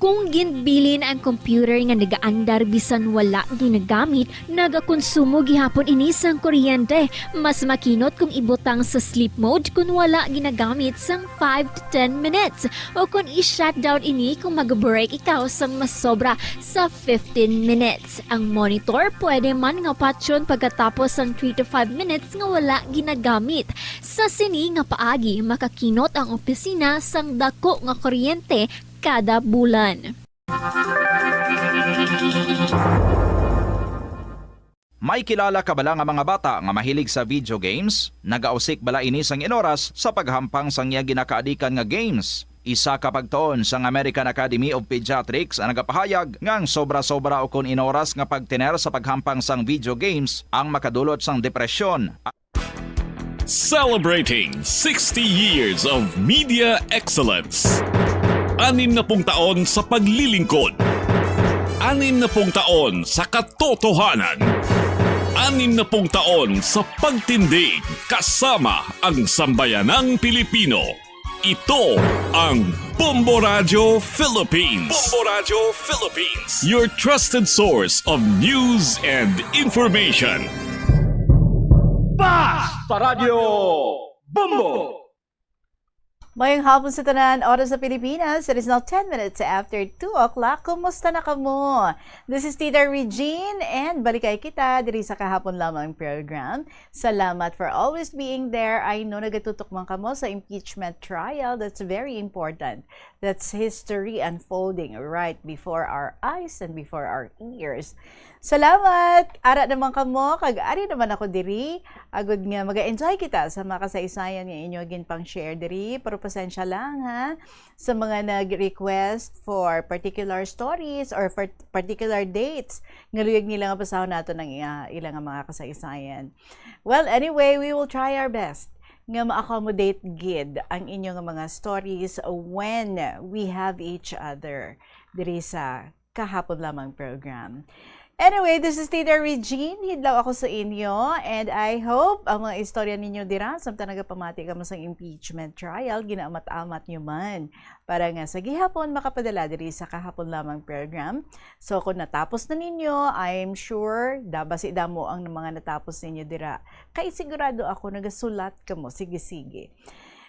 Kung ginbilin ang computer nga nagaandar bisan wala ginagamit, nagakonsumo gihapon ini sang kuryente. Mas makinot kung ibutang sa sleep mode kung wala ginagamit sang 5 to 10 minutes. O kung i-shutdown ini kung mag-break ikaw sang mas sobra sa 15 minutes. Ang monitor pwede man nga patyon pagkatapos sang 3 to 5 minutes nga wala ginagamit. Sa sini nga paagi, makakinot ang opisina sang dako nga kuryente kada bulan. May kilala ka bala nga mga bata nga mahilig sa video games? Nagausik bala ini sang inoras sa paghampang sang iya ginakaadikan nga games. Isa ka pagtuon sang American Academy of Pediatrics ang nagapahayag ngang sobra-sobra o kun inoras nga pagtiner sa paghampang sang video games ang makadulot sang depresyon. Celebrating 60 years of media excellence. 60 taon sa paglilingkod. 60 taon sa katotohanan. 60 taon sa pagtindig kasama ang sambayanang Pilipino. Ito ang Bombo Radio Philippines. Bombo Radio Philippines. Your trusted source of news and information. Basta Radio Bombo! Mayong hapon sa tanan, oras sa Pilipinas. It is now 10 minutes after 2 o'clock. Kumusta na ka mo? This is Tita Regine and balikay kita diri sa kahapon lamang program. Salamat for always being there. I know nagatutukman ka mo sa impeachment trial. That's very important. That's history unfolding right before our eyes and before our ears. Salamat! Ara naman ka mo, kag-ari naman ako diri. Agud nga, mag-enjoy kita sa mga kasaysayan nga inyo ginpang share diri. Pero pasensya lang ha, sa mga nag-request for particular stories or for particular dates. Ngaluyag nila nga pasahon nato ng ilang mga kasaysayan. Well, anyway, we will try our best nga ma-accommodate gid ang inyong mga stories when we have each other diri sa kahapon lamang program. Anyway, this is Tita Regine. Hidlaw ako sa inyo and I hope ang mga istorya ninyo dira samtang nagapamati ka mo sa impeachment trial, ginaamat-amat nyo man para nga sa gihapon makapadala diri sa kahapon lamang program. So kung natapos na ninyo, I'm sure dabasi mo ang mga natapos ninyo dira. Kay sigurado ako nagasulat ka mo, sige-sige.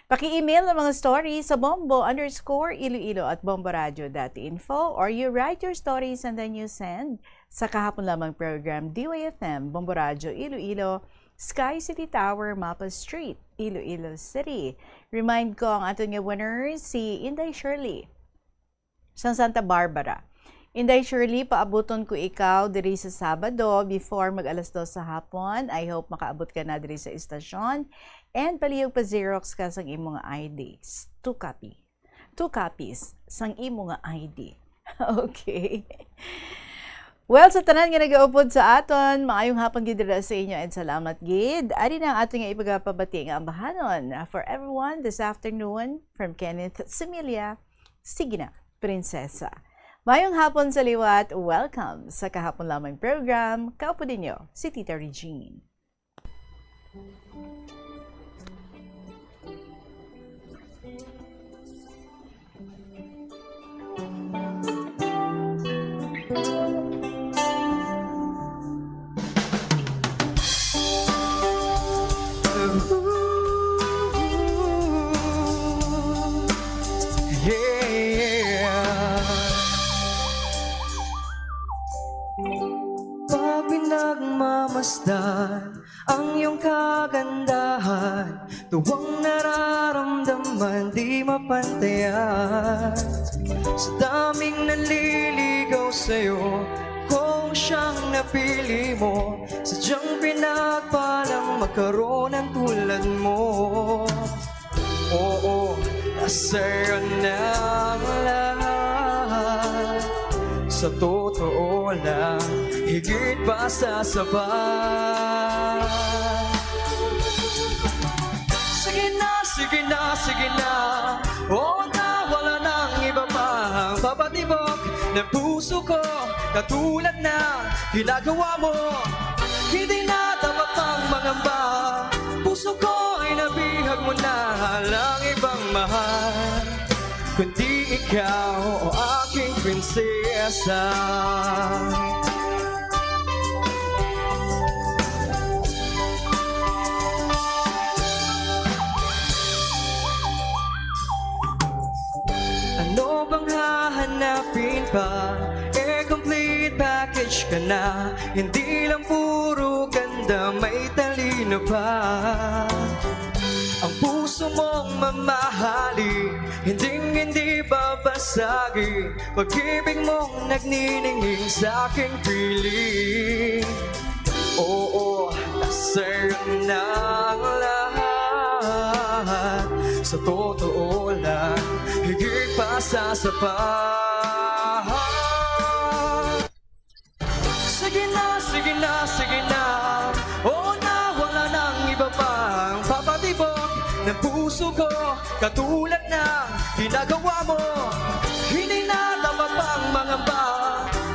Paki-email ang mga stories sa bombo_iloilo@bomboradio.info or you write your stories and then you send sa kahapon lamang program DYFM, Bombo Radio, Iloilo, Sky City Tower, Mapa Street, Iloilo City. Remind ko ang ating winner, si Inday Shirley sa Santa Barbara. Inday Shirley, paabuton ko ikaw diri sa Sabado before mag-alas 2 sa hapon. I hope makaabot ka na diri sa istasyon. And palihog pa Xerox ka sang imo nga IDs. 2 copies sang imo nga ID. Okay. Well, sa tanan nga nagaupod sa aton, maayong hapon gid dira sa inyo and salamat gid. Ari na ang ating nga ipagapabati nga ambahanon for everyone this afternoon from Kenneth Similia. Sige na, Prinsesa. Mayong hapon sa liwat, welcome sa kahapon lamang program. Kaupo ninyo, si Tita Regine. Pag pinagmamasdan ang iyong kagandahan, tuwang nararamdaman di mapantayan. Sa daming naliligaw sa'yo, kung siyang napili mo, sadyang pinagpalang magkaroon ng tulad mo. Oo, nasa'yo na ang lahat. Sa totoo lang, higit pa sa sapat. Sige na, sige na, sige na. Oo na, wala nang iba pang papatibok ng puso ko, katulad na ginagawa mo. Hindi na dapat pang mangamba, puso ko ay nabihag mo na. Walang ibang mahal kundi ikaw, o aking prinsesa. Ano bang hahanapin pa? Complete package ka na. Hindi lang puro ganda, may talino pa. Ang puso mong mamahali, hindi babasagi. Pag-ibig mong nagniningning sa aking piling. Oo, nasa'yo na ang lahat. Sa totoo lang, higit pa sa sapat. Sige na, sige na, sige na. Oo na, wala nang iba pang papatibok ng puso ko, katulad na ginagawa mo. Hindi na dapat pang mangamba,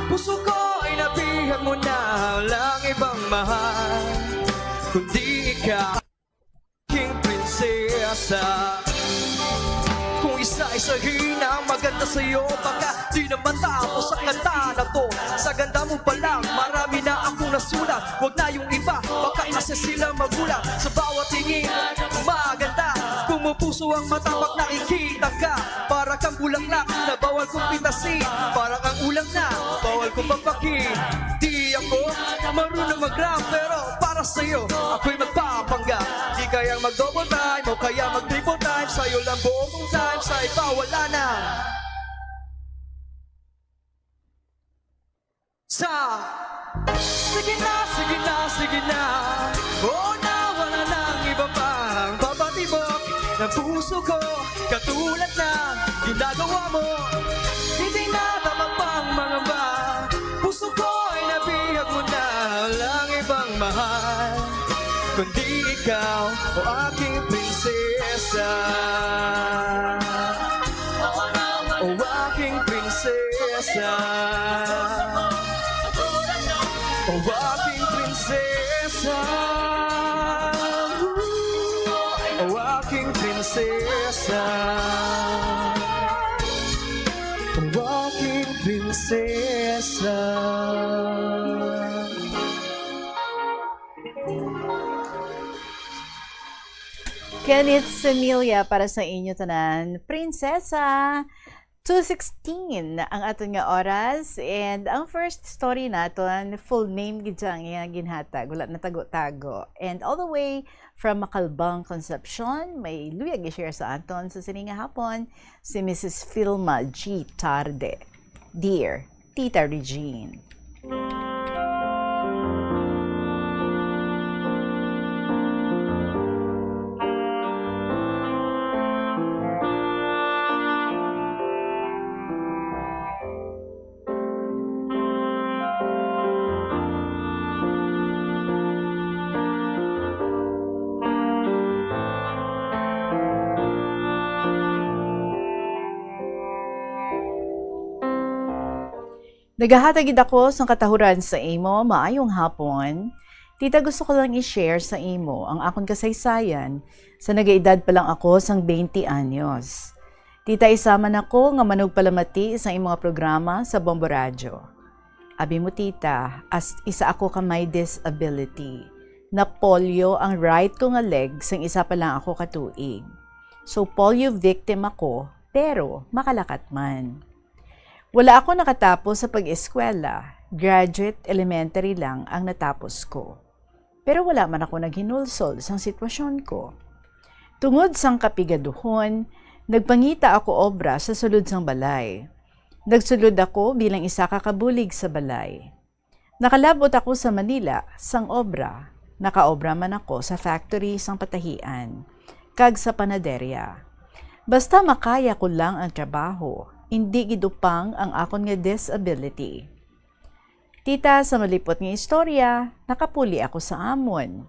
puso ko ay nabihag mo na. Walang ibang mahal kundi ikaw, aking prinsesa. Kung isa-isahin ang maganda sa'yo, baka di naman tapos ang kanta na to. Sa ganda mo pa lang, marami na akong nasulat. Huwag na yung iba, baka kasi sila magulat. Sa bawat tingin, maganda. Pumupuso ang mata pag nakikita ka. Para kang bulaklak na bawal kong pitasin. Parang ang ulam na bawal kong pampakin. Di ako marunong mag-rap, pero para sa'yo ako'y magpapanggap. Di kayang mag-double time o kaya mag-triple time. Sa'yo lang buong time, sa iba wala na. Sige na, sige na, sige na. Oo na, wala nang iba pang papatibok ng puso ko, katulad na ginagawa mo. Hindi na dapat pang mangamba, puso ko ay nabihag mo na. Walang ibang mahal kundi ikaw, o aking prinsesa. O aking prinsesa. O aking prinsesa. O aking prinsesa. O aking prinsesa. Kenneth Semilia para sa inyo tanan, Prinsesa. 2:16 ang aton nga oras, and ang first story naton full name gidyang ginhatag, wala na tago-tago, and all the way from Macalbang, Concepcion, may luyag i-share sa aton sa sininga hapon si Mrs. Filma G. Tarde. Dear Tita Regine, nagahatagid ako sa katahuran sa imo, maayong hapon. Tita, gusto ko lang i-share sa imo ang akong kasaysayan sa nagaedad pa lang ako sang 20 anyos. Tita, isama na ko nga manog palamati sa imong programa sa Bombo Radio. Abi mo, tita, as isa ako ka may disability. Na polio ang right ko nga leg sang isa pa lang ako katuig. So polio victim ako, pero makalakat man. Wala ako nakatapos sa pag-eskwela. Graduate elementary lang ang natapos ko. Pero wala man ako naghinulsol sa sitwasyon ko. Tungod sang kapigaduhon, nagpangita ako obra sa sulod sang balay. Nagsulod ako bilang isa kakabulig sa balay. Nakalabot ako sa Manila sang obra. Nakaobra man ako sa factory sang patahian, kag sa panaderya. Basta makaya ko lang ang trabaho, hindi gidupang ang akon nga disability. Tita, sa malipot nga istorya, nakapuli ako sa amon.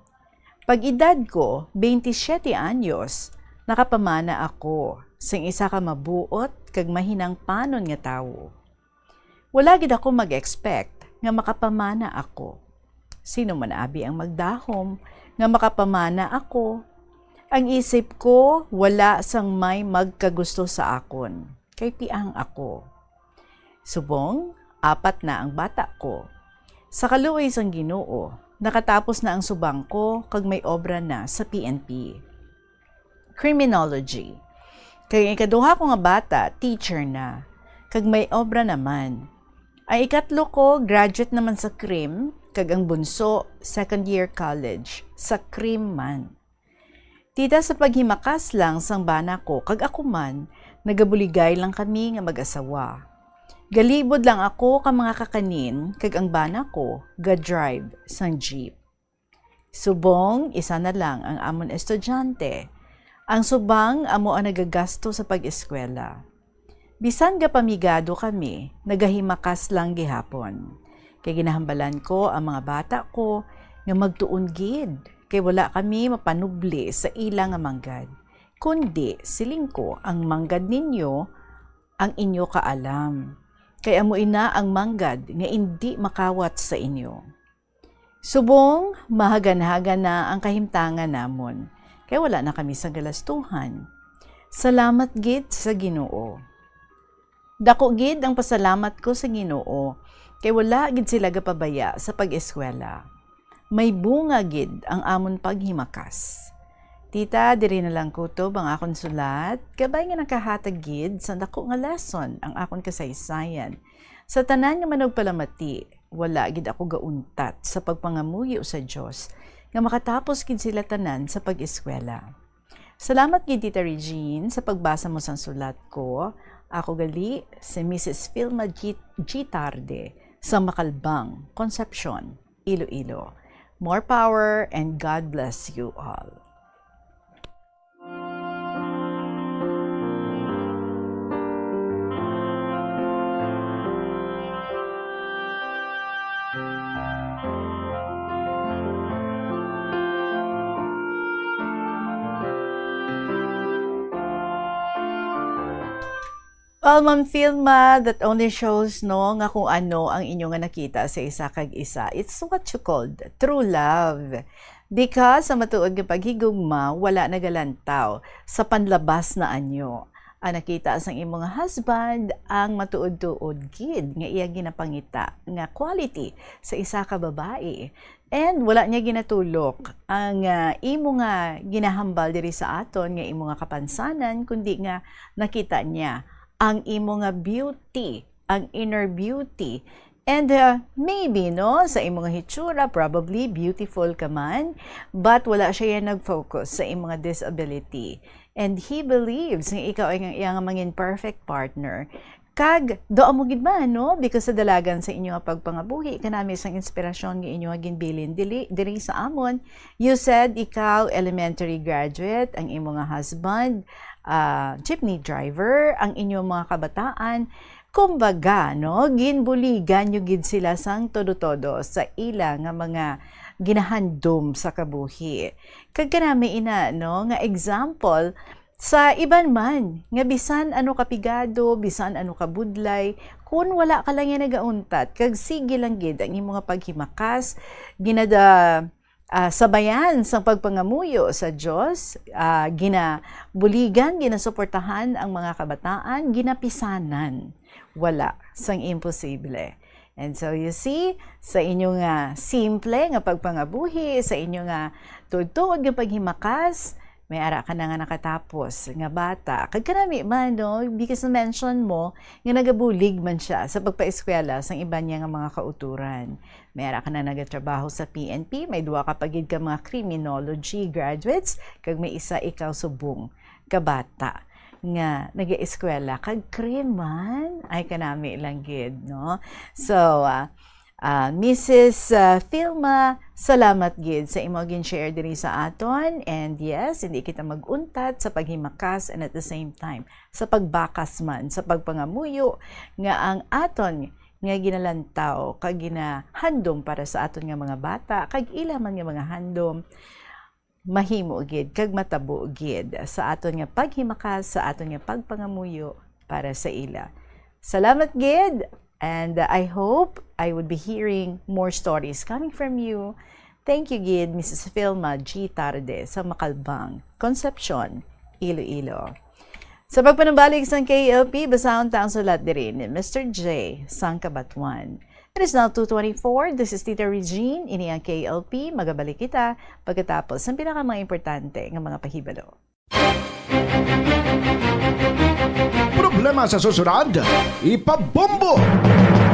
Pag edad ko, 27 anyos, nakapamana ako, sing isa ka mabuot kag mahinang panon nga tawo. Wala gid ako mag-expect nga makapamana ako. Sino man abi ang magdahom nga makapamana ako? Ang isip ko, wala sang may magkagusto sa akon, kay tiang ako. Subong, 4 na ang bata ko. Sa kaluoy sang Ginoo, nakatapos na ang subang ko kag may obra na sa PNP. Criminology. Kay ikaduha ko nga bata, teacher na, kag may obra naman. Ang ikatlo ko, graduate naman sa crim, kag ang bunso, second year college, sa crim man. Tita, sa paghimakas lang sang bana ko, kag ako man, nagabuligay lang kami nga mag-asawa. Galibod lang ako ka mga kakanin, kag ang bana ko, ga-drive sang jeep. Subong, isa na lang ang amon estudyante. Ang subang, amo ang nagagasto sa pag-eskwela. Bisan ga pamigado kami, nagahimakas lang gihapon. Kay ginahambalan ko ang mga bata ko nga magtuon gid, kay wala kami mapanubli sa ilang nga manggad. Kundi siling ko ang manggad ninyo ang inyo kaalam. Kay amuin na ang manggad nga hindi makawat sa inyo. Subong, mahagan-hagan na ang kahimtangan namon, kay wala na kami sa galastuhan. Salamat gid sa Ginoo. Dako gid ang pasalamat ko sa Ginoo, kay wala gid sila gapabaya sa pag-eskwela. May bunga gid ang amon paghimakas. Tita, diri na lang kutob ang akon sulat, kabay nga nakahatag gid sa dako nga lesson ang akon kasaysayan. Sa tanan nga manog palamati, wala gid ako gauntat sa pagpangamuyo sa Dios nga makatapos gid sila tanan sa pag-eskwela. Salamat gid Tita Regine sa pagbasa mo sang sulat ko. Ako gali si Mrs. Filma Gitarde sa Makalbang, Concepcion, Iloilo. More power and God bless you all. Well, Ma'am Filma, that only shows no nga kung ano ang inyo nga nakita sa isa kag isa. It's what you called true love. Because sa matuod nga paghigugma, wala nagalantaw sa panlabas na anyo. Ang nakita sang imong husband ang matuod-tuod gid nga iya ginapangita nga quality sa isa ka babae. And wala niya ginatulok ang imo nga ginahambal diri sa aton nga imo nga kapansanan, kundi nga nakita niya ang imo nga beauty, ang inner beauty. And maybe, no, sa imo nga hitsura, probably beautiful ka man, but wala siya yan nag-focus sa imo nga disability. And he believes nga ikaw ay nga mangin perfect partner. Kag, doon mo gid man, no? Because sa dalagan sa inyo nga pagpangabuhi, kanami sang inspirasyon nga inyo nga ginbilin diri sa amon. You said ikaw elementary graduate, ang imo nga husband, jeepney driver, ang inyong mga kabataan. Kumbaga, no, ginbuligan nyo gid sila sang todo-todo sa ila nga mga ginahandom sa kabuhi. Kag kanami ina, no, nga example sa iban man, nga bisan ano kapigado, bisan ano kabudlay, kung wala ka lang yan nagauntat, kag sige lang gid ang imong nga paghimakas, sabayan sa pagpangamuyo sa Diyos, ginabuligan, ginasuportahan ang mga kabataan, ginapisanan. Wala sang imposible. And so you see, sa inyong simple nga pagpangabuhi, sa inyong tuod-tuod nga paghimakas, may ara ka na nga nakatapos nga bata. Kag kanami man, no, because mention mo, nga nagabulig man siya sa pagpaeskwela sa iba niya nga mga kauturan. May ara ka na nagatrabaho sa PNP, may duwa ka pagid ka mga criminology graduates, kag may isa ikaw subong kabata nga nag-eskwela kag kriman ay kanami lang gid, no. So Mrs. Filma, salamat gid sa imo gin-share diri sa aton, and yes, hindi kita maguntat sa paghimakas and at the same time sa pagbakas man sa pagpangamuyo nga ang aton nga ginalantaw kag ginahandom para sa aton nga mga bata kag ila man nga mga handom mahimo gid kag matabo gid sa aton nga paghimakas, sa aton nga pagpangamuyo para sa ila. Salamat gid, and I hope I would be hearing more stories coming from you. Thank you gid, Mrs. Filma G. Tarde sa Makalbang, Concepcion, Iloilo. Sa pagpanambalik sa KLP, basahon ta ang sulat diri ni Mr. J. sang Kabatuan. It is now 2:24. This is Tita Regine. Ini ang KLP. Magabalik kita pagkatapos ng mga importante ng mga pahibalo. Problema sa susunod, ipabombo!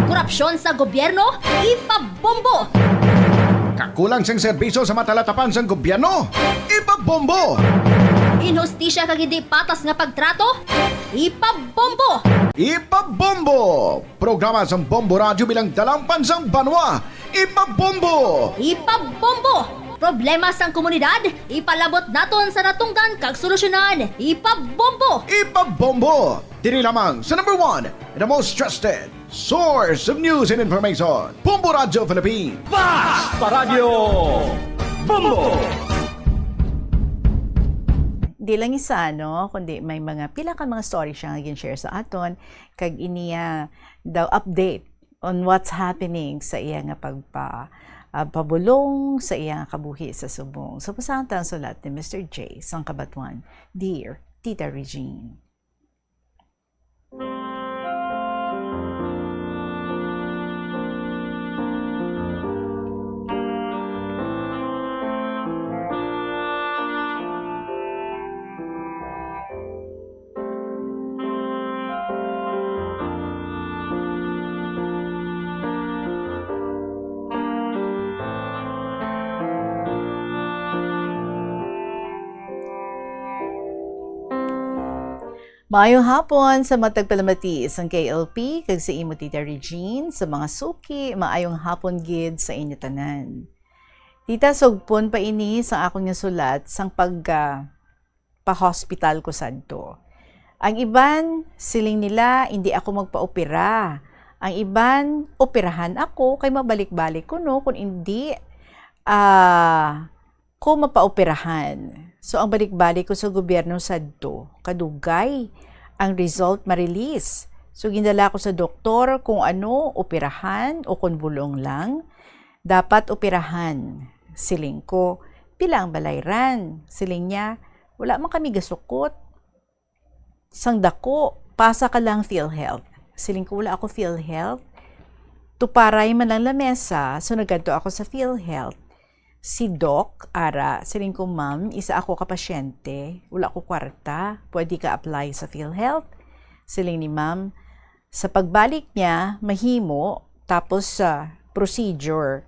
Korupsyon sa gobyerno, ipabombo! Kakulang sang serbisyo sa matalatapan sa gobyerno, ipabombo! Inhustisya kag hindi patas nga pagtrato, ipabombo! Ipabombo! Programa sa Bombo Radio bilang dalang pansang banwa, ipabombo! Ipabombo! Problema sang komunidad, ipalabot naton sa natungdan kag solusyonan, ipabombo! Ipabombo! Diri lamang sa number 1 and the most trusted source of news and information, Bombo Radio Philippines. Basta Radio Bombo! Di lang isa, no? Kundi may mga pila ka mga story siya nga gin-share sa aton, kag iniya daw update on what's happening sa iya nga pabulong sa iya nga kabuhi sa subong. So, pasahan ang sulat ni Mr. J. sang Kabatuan. Dear Tita Regine. Maayong hapon sa matagpalamati sa KLP kag sa imo Tita Regine, sa mga suki, maayong hapon gid sa inyo tanan. Tita, sugpon pa ini sa akong nga sulat sang pa-hospital ko sadto. Ang iban, siling nila hindi ako magpa-opera. Ang iban, operahan ako kay mabalik-balik ko, no, kung hindi ko mapa-operahan. So, ang balik-balik ko sa gobyerno sadto, kadugay, ang result ma-release. So, gindala ko sa doktor kung ano, operahan o kung bulong lang. Dapat operahan. Siling ko, pilang balayran. Siling niya, wala man kami gasukot. Sang dako, pasa ka lang PhilHealth. Siling ko, wala ako PhilHealth. Tuparay man lang lamesa, so nagkanto ako sa PhilHealth. Si Doc, ara, siling ko, ma'am, isa ako kapasyente, wala ko kwarta, pwede ka apply sa PhilHealth. Siling ni ma'am, sa pagbalik niya, mahimo, tapos sa procedure.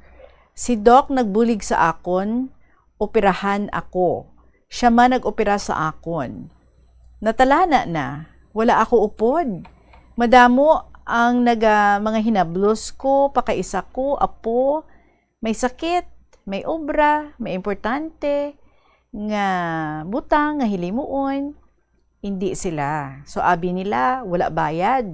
Si Doc nagbulig sa akon, operahan ako. Siya man nag-opera sa akon. Natalana na, wala ako upod. Madamo ang mga hinablos ko, pakaisa ko, apo, may sakit, may obra, may importante, nga butang, nga hilimuon, hindi sila. So, abi nila, wala bayad.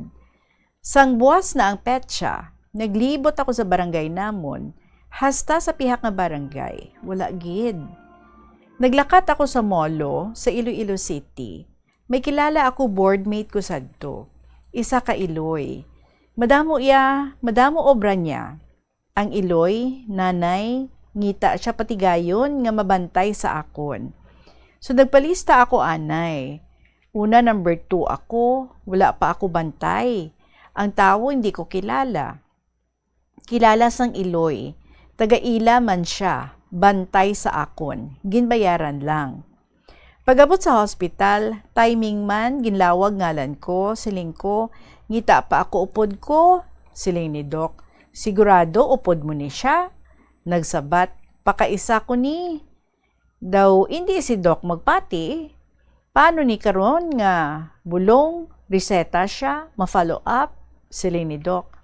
Sang buwas na ang petsa, naglibot ako sa barangay namon, hasta sa pihak nga barangay, wala gid. Naglakat ako sa molo, sa Iloilo City. May kilala ako boardmate ko sadto, isa ka Iloy. Madamo obra niya. Ang Iloy, nanay, ngita siya patigayon nga mabantay sa akon. So nagpalista ako anay. Una, number 2 ako, wala pa ako bantay. Ang tao hindi ko kilala. Kilala sang Iloy. Taga-ila man siya, bantay sa akon. Ginbayaran lang. Pag-abot sa hospital, timing man, ginlawag ngalan ko, siling ko, ngita pa ako upod ko, siling ni Doc. Sigurado upod mo ni siya. Nagsabat, pakaisa ko ni. Daw, hindi si Doc magpati. Paano ni karon nga bulong, reseta siya, ma-follow up, siling ni Doc.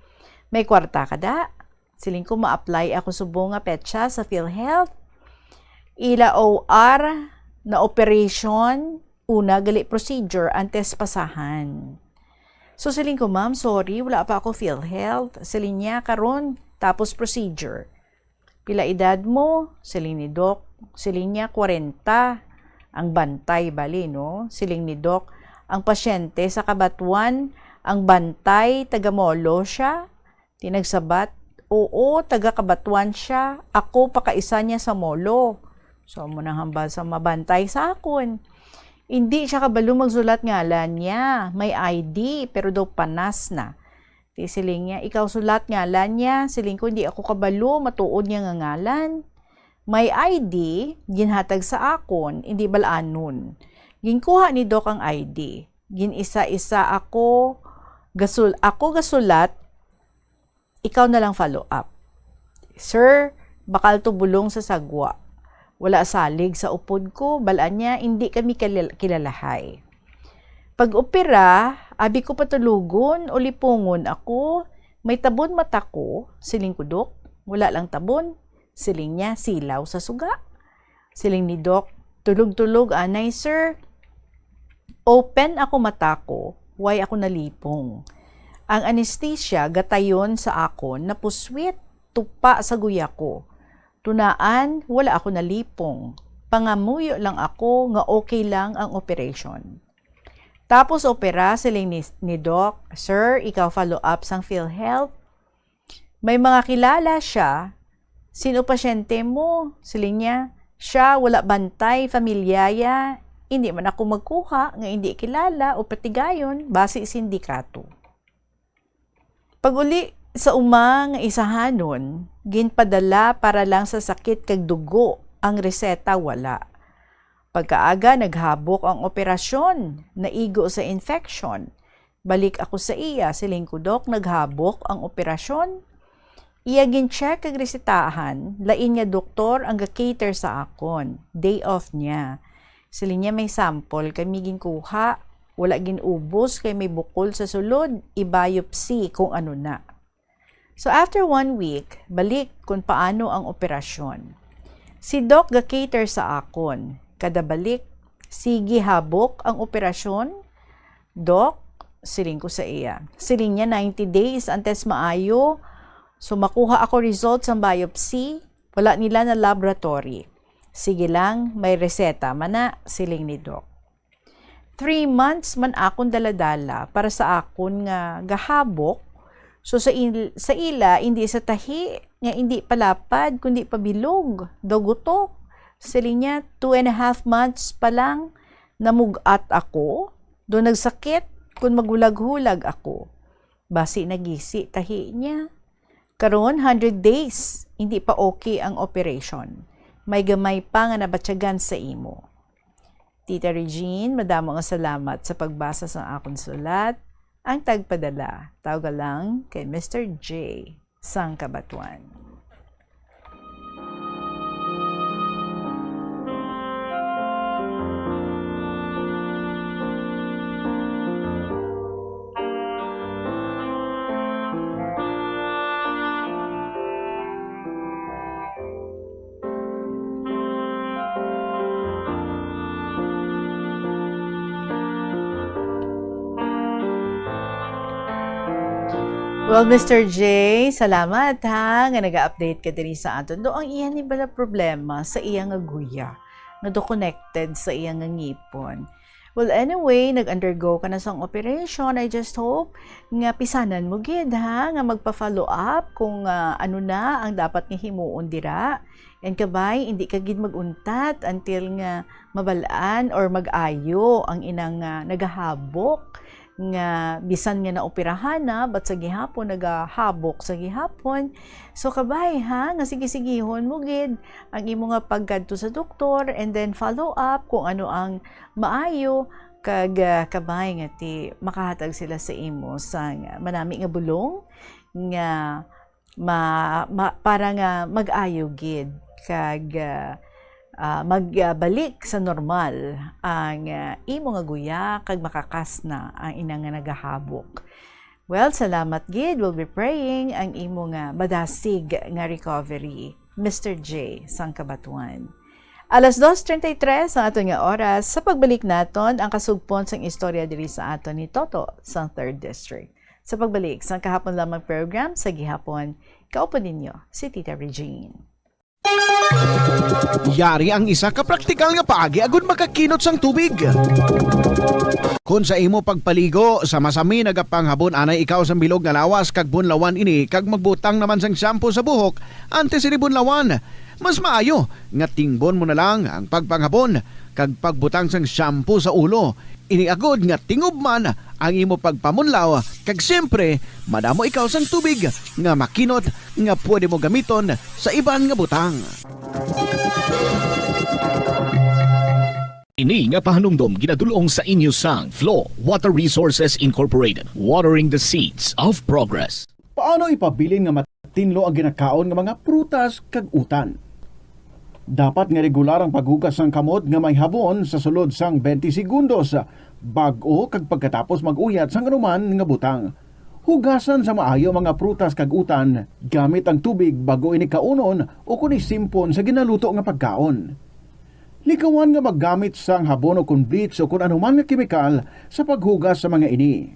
May kwarta ka da? Siling ko ma-apply ako subong nga petsa sa PhilHealth. Ila OR na operation, una gali procedure antes pasahan. So siling ko, ma'am, sorry, wala pa ako PhilHealth. Siling niya karon tapos procedure. Pila edad mo? Siling ni Doc. Siling niya 40. Ang bantay bali, no? Siling ni Doc. Ang pasyente sa Kabatuan, ang bantay, taga-Molo siya. Tinagsabat, oo, taga-Kabatuan siya. Ako, pakaisa niya sa Molo. So, mo nang hambal sa mabantay sa akon. Hindi siya kabalo magsulat ngalan niya. May ID, pero daw panas na. Siling niya, ikaw sulat ngalan niya. Siling ko, hindi ako kabalo, matuod niya nga ngalan. May ID, ginhatag sa akon, hindi balanon. Ginkuha ni Doc ang ID. Ginisa-isa ako gasulat, ikaw na lang follow up. Sir, bakal to bulong sa sagwa. Wala salig sa upod ko, balaan niya, hindi kami kilalahay. Pag-opera, abi ko patulugon, ulipungon ako, may tabon mata ko, siling ko, Doc, wala lang tabon. Siling niya, silaw sa suga. Siling ni Doc, tulog-tulog, anay, sir. Open ako mata ko, why ako nalipong. Ang anesthesia, gatayon sa akon, napuswit, tupa sa guya ko. Tunaan, wala ako nalipong. Pangamuyo lang ako, nga okay lang ang operation. Tapos opera, siling ni Doc, sir, ikaw follow up sang PhilHealth. May mga kilala siya. Sino pasyente mo? Siling niya, siya, wala bantay, familyaya, hindi man ako magkuha, nga hindi kilala o patigayon, base sindikato. Pag uli sa nga isahanon, ginpadala para lang sa sakit kag dugo, ang reseta wala. Pagkaaga, naghabok ang operasyon, naigo sa infection. Balik ako sa iya, siling ko, Doc, naghabok ang operasyon. Iya gin-check ang resetahan, lain niya doktor ang ga-cater sa akon. Day off niya. Sila niya may sample, kami ginkuha, wala ginubos, kay may bukol sa sulod, i-biopsy kung ano na. So after 1 week, balik kung paano ang operasyon. Si Doc ga-cater sa akon. Kada balik, sige habok ang operasyon. Doc, siling ko sa iya. Siling niya 90 days antes maayo. So, makuha ako results ng biopsy, wala nila na laboratory. Sige lang, may reseta man na, siling ni Doc. 3 months man akong daladala para sa akon nga gahabok. So, sa ila, hindi sa tahi, nga hindi palapad, kundi pabilog, dagutok. Siling niya, 2.5 months pa lang, namugat ako, doon nagsakit, kung magulag-hulag ako. Basi nagisi, tahi niya. Karon 100 days, hindi pa okay ang operation. May gamay pa nga nabatyagan sa imo. Tita Regine, madamo nga salamat sa pagbasa sa akong sulat. Ang tagpadala, tawag lang kay Mr. J. sang Kabatuan. Well, Mr. J, salamat ha, nga nag-update ka diri sa aton. Do ang iyan ni bala problema sa iyang nga guya, nga do connected sa iyang nga ngipon. Well, anyway, nag-undergo ka na sang operation. I just hope nga pisanan mo gid ha, nga magpa-follow up kung ano na ang dapat nga himuon dira. And kabay, hindi ka gid maguntat until nga mabalaan or mag-ayo ang inang nagahabok nga bisan nga naoperahan na but sa gihapon nagahabok sa gihapon. So kabay ha, nga sige-sigihon mo gid ang imo nga pagkadto sa doktor and then follow up kung ano ang maayo kag kabay nga ti makahatag sila sa imo sa manami nga bulong nga para nga mag-ayo gid kag magbalik sa normal ang imo nga guya kag makakas na ang inang nga nagahabok. Well, salamat gid. We'll be praying ang imo nga madasig nga recovery. Mr. J. Sangkabatuan. Alas 2:33 ang aton nga oras sa pagbalik naton ang kasugpon sang istorya diri sa aton ni Toto sa 3rd District. Sa pagbalik sa kahapon lamang program sa gihapon, kaupo ninyo si Tita Regine. Yari ang isa ka praktikal nga paagi agud makakinot sang tubig. Kung sa imo pagpaligo sa masami nagapanghabon anay ikaw sa bilog nga lawas kag bunlawan ini kag magbutang naman sang shampoo sa buhok antes ini bunlawan, mas maayo nga tingbon mo na lang ang pagpanghabon kag pagbutang sang shampoo sa ulo. Ini agud nga tingob man ang imo pagpamunlaw kag siyempre madamo ikaw sang tubig nga makinot nga pwede mo gamiton sa iban nga butang. Ini nga pahanumdom ginadulong sa inyo sang Flow Water Resources Incorporated, watering the seeds of progress. Paano ipabilin nga matinlo ang ginakaon nga mga prutas kag utan? Dapat nga regular ang paghugas ng kamot nga may habon sa sulod sang 20 segundos bag-o kag pagkatapos mag-uyat sang anuman nga butang. Hugasan sa maayo mga prutas kag utan gamit ang tubig bago ini kaunon o kun isimpon sa ginaluto nga pagkaon. Likawan nga maggamit sang habon o kun bleach o kun anuman nga kemikal sa paghugas sa mga ini.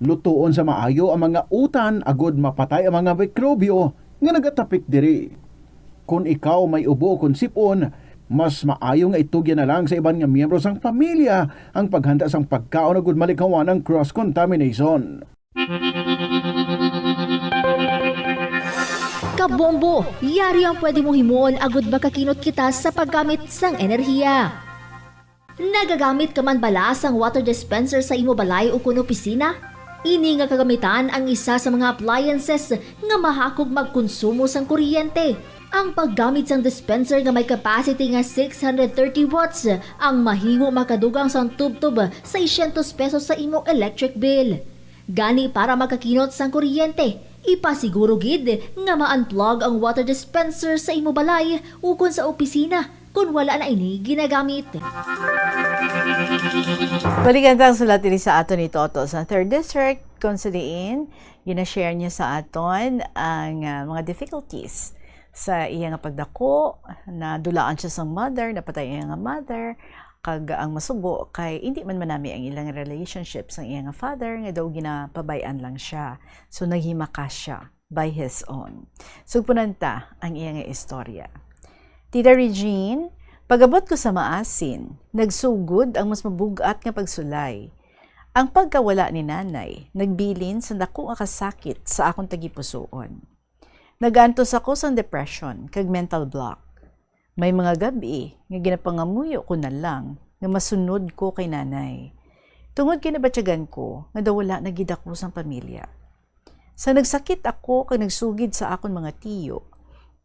Lutoon sa maayo ang mga utan agud mapatay ang mga mikrobyo nga nagatapik diri. Kung ikaw may ubo o kung sipon, mas maayo nga itugyan na lang sa iban nga miyembro sang pamilya ang paghanda sang pagkaon agud malikawan ng cross-contamination. Kabombo, yari ang pwede mong himuon agud makakinot kita sa paggamit sang enerhiya. Nagagamit ka man bala sang water dispenser sa imo balay o kun opisina? Ini nga kagamitan ang isa sa mga appliances nga mahakog magkonsumo sang kuryente. Ang paggamit sang dispenser nga may capacity nga 630 watts ang mahimo makadugang sang tubtub sa 600 pesos sa imo electric bill. Gani para makakinot sang kuryente, ipasiguro gid nga ma-unplug ang water dispenser sa imo balay o kun sa opisina kung wala na ini ginagamit. Balikan tang sulat diri sa aton ni Toto sa 3rd District kung sa diin, gina-share niya sa aton ang mga difficulties sa iya nga pagdako, na dulaan siya sa mother, napatay iya nga mother, kag ang masubo kay hindi man manami ang ilang relationship sa iya nga father nga daw ginapabayan lang siya. So naghimakas siya by his own. Sugpunanta ang iya nga istorya. Tita Regine, pagabot ko sa maasin, nagsugod ang mas mabugat nga pagsulay. Ang pagkawala ni nanay, nagbilin sa dako nga kasakit sa akong tagipusoon. Nagantos ako sa depression kag mental block. May mga gabi nga ginapangamuyo ko na lang nga masunod ko kay nanay. Tungod kinabatyagan ko nga daw wala na gid ako sang pamilya. Sa nagsakit ako kag nagsugid sa akon mga tiyo,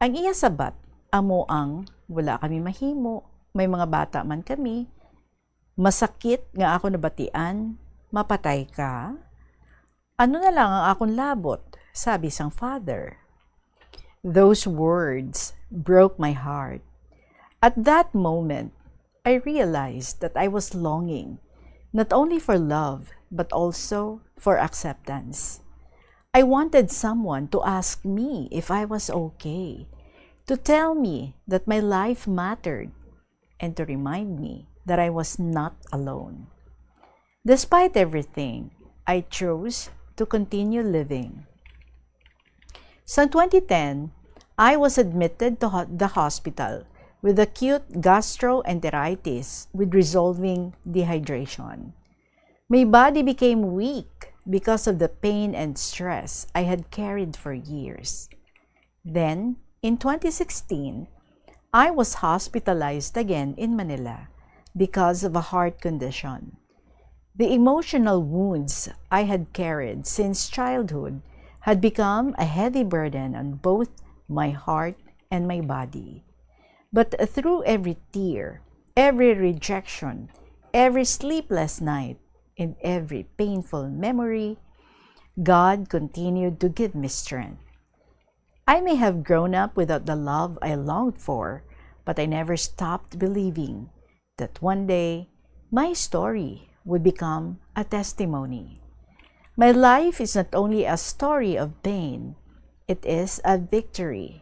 ang iya sabat amo ang wala kami mahimo, may mga bata man kami, masakit nga ako nabatian, mapatay ka. Ano na lang ang akon labot, sabi sang father. Those words broke my heart. At that moment, I realized that I was longing not only for love, but also for acceptance. I wanted someone to ask me if I was okay, to tell me that my life mattered, and to remind me that I was not alone. Despite everything, I chose to continue living. So 2010, I was admitted to the hospital with acute gastroenteritis with resolving dehydration. My body became weak because of the pain and stress I had carried for years. Then, in 2016, I was hospitalized again in Manila because of a heart condition. The emotional wounds I had carried since childhood had become a heavy burden on both my heart and my body. But through every tear, every rejection, every sleepless night, and every painful memory, God continued to give me strength. I may have grown up without the love I longed for, but I never stopped believing that one day my story would become a testimony. My life is not only a story of pain, it is a victory,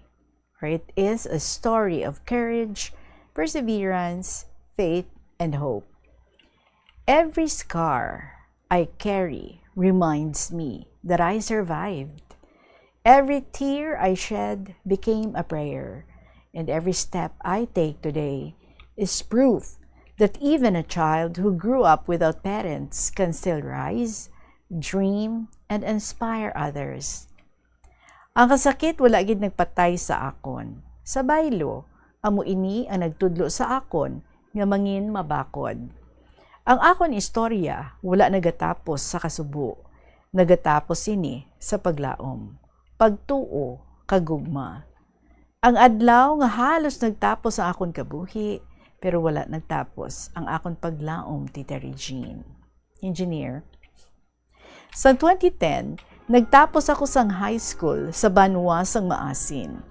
or it is a story of courage, perseverance, faith, and hope. Every scar I carry reminds me that I survived. Every tear I shed became a prayer, and every step I take today is proof that even a child who grew up without parents can still rise, dream, and inspire others. Ang kasakit wala gid nagpatay sa akon. Sa baylo, amo ini ang nagtudlo sa akon nga mangin mabakod. Ang akon istorya wala nagatapos sa kasubo. Nagatapos ini sa paglaom, pagtuo, kagugma. Ang adlaw nga halos nagtapos ang akon kabuhi, pero wala nagtapos ang akon paglaom, Tita Regine. Engineer. Sa 2010, nagtapos ako sang high school sa Banwa sang Maasin.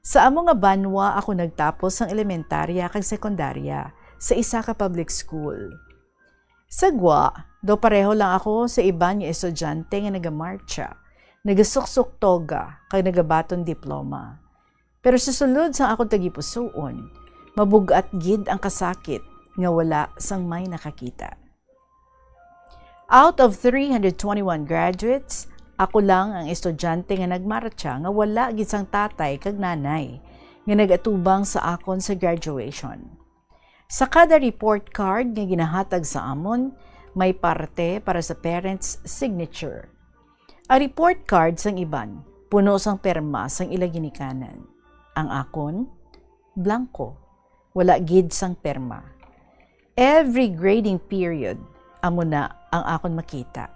Sa amo nga Banwa ako nagtapos sang elementarya kag sekundarya sa isa ka public school. Sa Gwa, do pareho lang ako sa iba nga estudyante nga nagamarcha, nagasuksok toga kag nagabaton diploma. Pero sa sulod sang akong tagipusoon, mabugat gid ang kasakit nga wala sang may nakakita. Out of 321 graduates, ako lang ang estudyante nga nagmarcha nga wala gid sang tatay kag nanay nga nagatubang sa akon sa graduation. Sa kada report card nga ginahatag sa amon, may parte para sa parents' signature. Ang report card sang iban, puno sang perma sang ila ginikanan. Ang akon, blanco. Wala gid sang perma. Every grading period, amo na ang akon makita.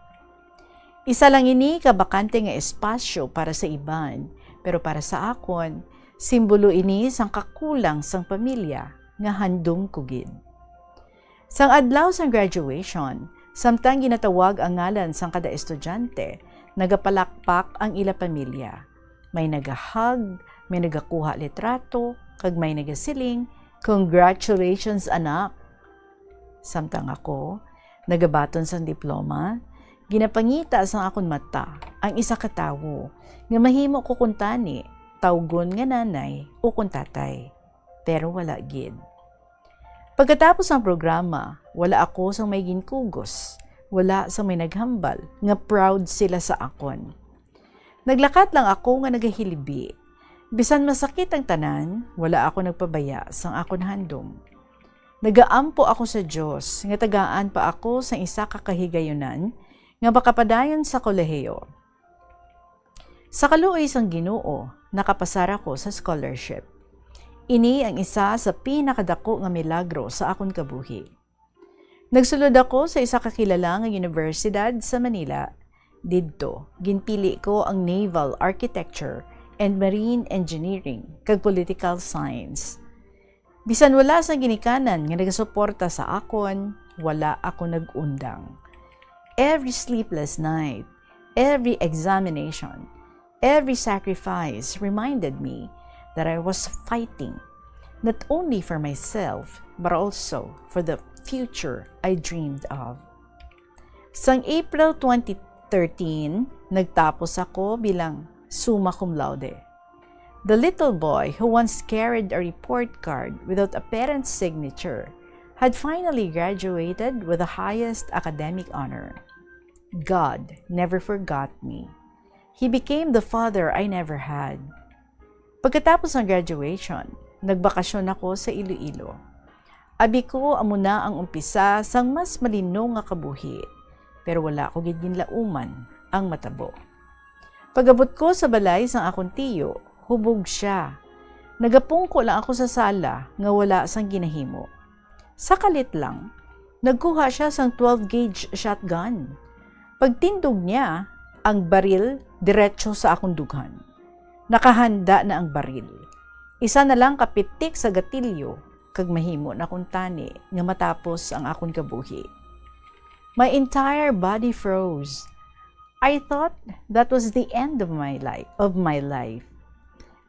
Isa lang ini kabakante nga espasyo para sa iban, pero para sa akon, simbolo ini sang kakulang sang pamilya nga handom kugid. Sang adlaw sang graduation, samtang ginatawag ang ngalan sang kada estudyante, nagapalakpak ang ila pamilya. May nagahag, may nagakuha litrato, kag may nagasiling, "Congratulations anak!" Samtang ako, nagabaton sang diploma, ginapangita sa akon mata ang isa ka tawo nga mahimo ko kuntani, tawgon nga nanay o kung tatay. Pero wala gid. Pagkatapos ng programa, wala ako sa may ginkugos, wala sa may naghambal, nga proud sila sa akon. Naglakat lang ako nga nagahilibi. Bisan masakit ang tanan, wala ako nagpabaya sang akon handom. Nagaampo ako sa Dios nga tagaan pa ako sa isa ka kahigayunan nga makapadayon sa kolehiyo. Sa kaluoy sang Ginoo, nakapasar ako sa scholarship. Ini ang isa sa pinakadako nga milagro sa akon kabuhi. Nagsulod ako sa isa ka kilala nga universidad sa Manila. Didto, ginpili ko ang Naval Architecture and Marine Engineering kag Political Science. Bisan wala sa ginikanan nga nagasuporta sa akon, wala ako nag-undang. Every sleepless night, every examination, every sacrifice reminded me that I was fighting not only for myself but also for the future I dreamed of. Sang April 2013, nagtapos ako bilang summa cum laude. The little boy who once carried a report card without a parent's signature had finally graduated with the highest academic honor. God never forgot me. He became the father I never had. Pagkatapos ng graduation, nagbakasyon ako sa Iloilo. Abi ko amo na ang umpisa sang mas malino nga kabuhi, pero wala ko gid ginlauman ang matabo. Pagabot ko sa balay sang akong tiyo, hubog siya. Nagapungko lang ako sa sala nga wala sang ginahimo. Sakalit lang, nagkuha siya sang 12-gauge shotgun. Pagtindog niya, ang baril diretso sa akong dughan. Nakahanda na ang baril. Isa na lang kapitik sa gatilyo, kag mahimo na akong tani nga matapos ang akong kabuhi. My entire body froze. I thought that was the end of my life.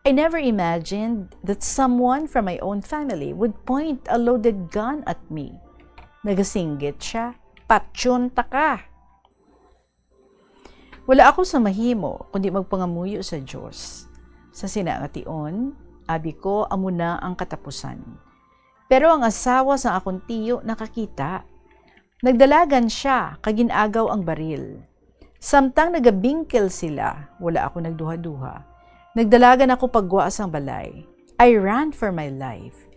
I never imagined that someone from my own family would point a loaded gun at me. Nagasinggit siya, patsyonta ka. Wala ako sa mahimo kundi magpangamuyo sa Diyos. Sa sinangation, abi ko amo na ang katapusan. Pero ang asawa sa akong tiyo nakakita. Nagdalagan siya, kaginagaw ang baril. Samtang nagabingkel sila, wala ako nagduha-duha. Nagdalagan ako pagwa sang balay. I ran for my life.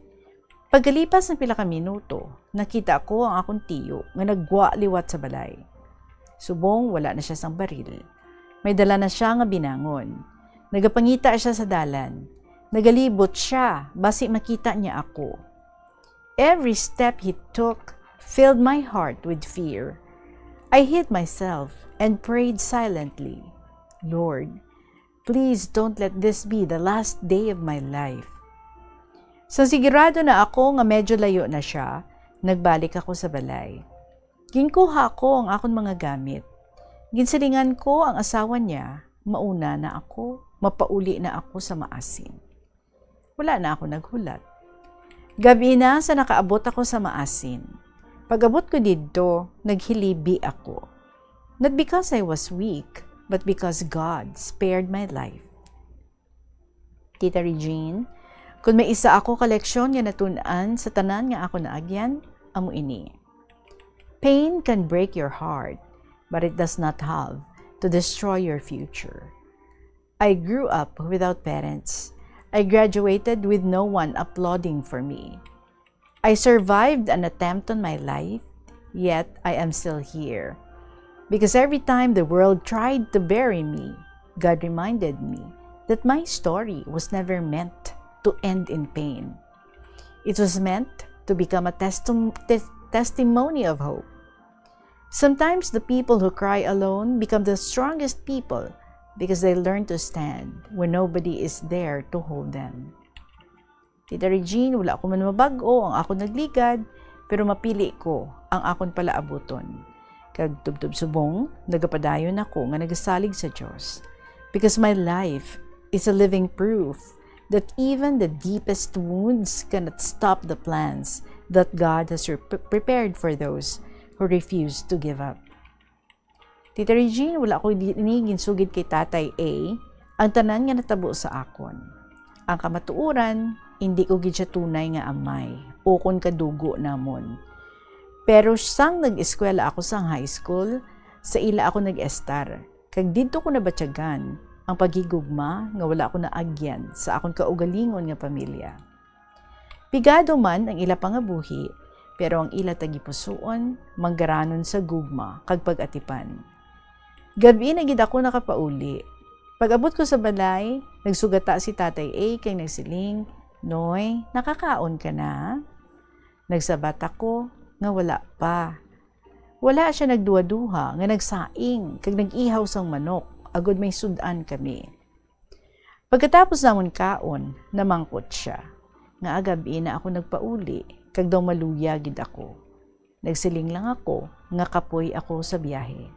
Pagkalipas ng pila ka minuto, nakita ko ang akong tiyo nga nagwa liwat sa balay. Subong wala na siya sang baril. May dala na siya nga binangon. Nagapangita siya sa dalan. Nagalibot siya, basi makita niya ako. Every step he took filled my heart with fear. I hid myself and prayed silently, Lord, please don't let this be the last day of my life. Sa sigurado na ako nga medyo layo na siya, nagbalik ako sa balay. Ginkuha ko ang akong mga gamit. Ginsalingan ko ang asawa niya, mauna na ako, mapauli na ako sa maasin. Wala na ako naghulat. Gabi na sa nakaabot ako sa maasin. Pag-abot ko dito, naghilibi ako. Not because I was weak, but because God spared my life. Tita Regine, kung may isa ako kaleksyon nga natunan sa tanan nga ako naagyan, amo ini. Pain can break your heart, but it does not have to destroy your future. I grew up without parents. I graduated with no one applauding for me. I survived an attempt on my life, yet I am still here. Because every time the world tried to bury me, God reminded me that my story was never meant to end in pain. It was meant to become a testimony of hope. Sometimes the people who cry alone become the strongest people because they learn to stand when nobody is there to hold them. Tita Regine, wala ako man mabago ang ako nagligad, pero mapili ko ang akon palaabuton. Kag tubtub subong, nagapadayon ako nga nagasalig sa Diyos. Because my life is a living proof that even the deepest wounds cannot stop the plans that God has prepared for those who refuse to give up. Tita Regine, wala ako dinigin sugid kay Tatay A, ang tanan nga natabo sa akon. Ang kamatuuran, hindi ko gid siya tunay nga amay, ukon kadugo namon. Pero sang nag-eskwela ako sang high school, sa ila ako nag-estar. Kag didto ko nabatyagan ang pagigugma nga wala ako naagyan sa akon kaugalingon nga pamilya. Pigado man ang ila pangabuhi, pero ang ila tagipusoon, manggaranon sa gugma kag pag-atipan. Gabi na gid ako nakapauli. Pag-abot ko sa balay, nagsugata si Tatay A kay nagsiling, Noy, nakakaon ka na? Nagsabat ako nga wala pa. Wala siya nagduwa-duha nga nagsaing kag nag-ihaw sang manok agud may sudan kami. Pagkatapos namon kaon, namangkot siya. Nga agabi na ako nagpauli kag daw maluya gid ako. Nagsiling lang ako nga kapoy ako sa biyahe.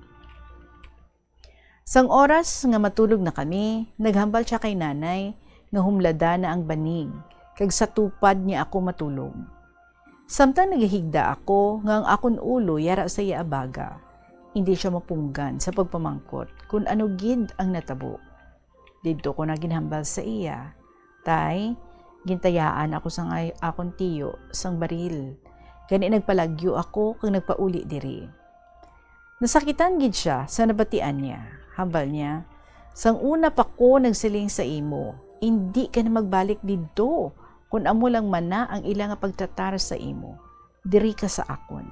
Sang oras nga matulog na kami, naghambal siya kay nanay nga humlada na ang banig, kag sa tupad niya ako matulog. Samtang naghihigda ako nga ang akon ulo yara sa iya abaga, hindi siya mapunggan sa pagpamangkot kung ano gid ang natabo. Didto ko na ginhambal sa iya, tay, gintayaan ako sang akon tiyo sang baril. Gani nagpalagyo ako kag nagpauli diri. Nasakitan gid siya sa nabatian niya. Hambal niya, sang una pa ko nagsiling sa imo, hindi ka na magbalik dito Kun amo lang man na ang ilang nga pagtratar sa imo, diri ka sa akon.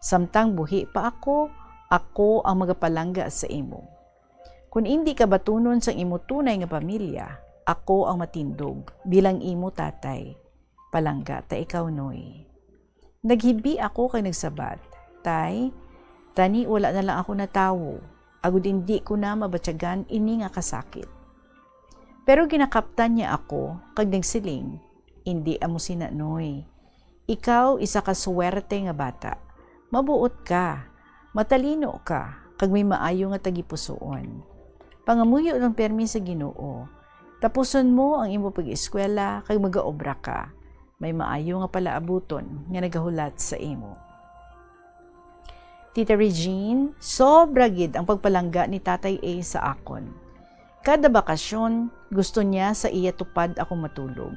Samtang buhi pa ako ang magapalangga sa imo. Kung hindi ka batunon sa imo tunay nga pamilya, ako ang matindog bilang imo tatay. Palangga ta ikaw noy. Naghibi ako kay nagsabat, tay, tani wala na lang ako natawo, agud hindi ko na mabatyagan ini nga kasakit. Pero ginakaptan niya ako kag nagsiling, hindi amo sinanoy. Ikaw isa ka swerte nga bata. Mabuot ka, matalino ka, kag may maayo nga tagipusoon. Pangamuyo ng permi sa Ginoo. Tapuson mo ang imo pag-eskwela kag magaobra ka. May maayo nga palaabuton nga nagahulat sa imo. Tita Regine, sobra gid ang pagpalangga ni Tatay A sa akon. Kada bakasyon, gusto niya sa iya tupad ako matulog.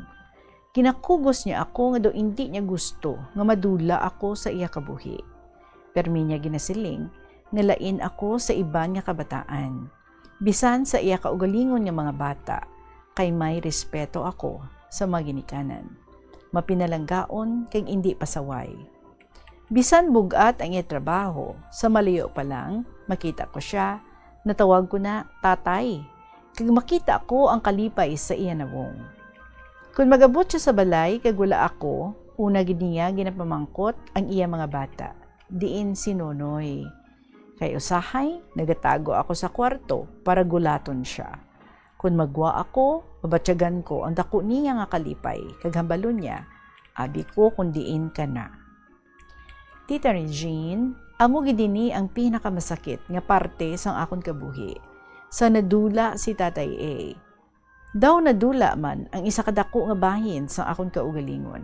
Kinakugos niya ako nga do hindi niya gusto nga madula ako sa iya kabuhi. Permi niya ginasiling nga lain ako sa iban nga kabataan. Bisan sa iya kaugalingon nga mga bata, kay may respeto ako sa mga ginikanan. Mapinalanggaon kay hindi pasaway. Bisan bugat ang iya trabaho, sa malayo pa lang, makita ko siya, natawag ko na tatay. Kag makita ko ang kalipay sa iya nawong. Kung magabot siya sa balay, kag wala ako, una gid niya ginapamangkot ang iya mga bata. Diin si Nonoy. Kay usahay, nagatago ako sa kwarto para gulaton siya. Kung magwa ako, mabatyagan ko ang dako niya nga kalipay, kag hambalon niya, abi ko kung diin ka na. Tita Regine, amo gidini ang pinakamasakit nga parte sang akon kabuhi. Sa nadula si Tatay A. Daw nadula man ang isa kadako nga bahin sang akon kaugalingon.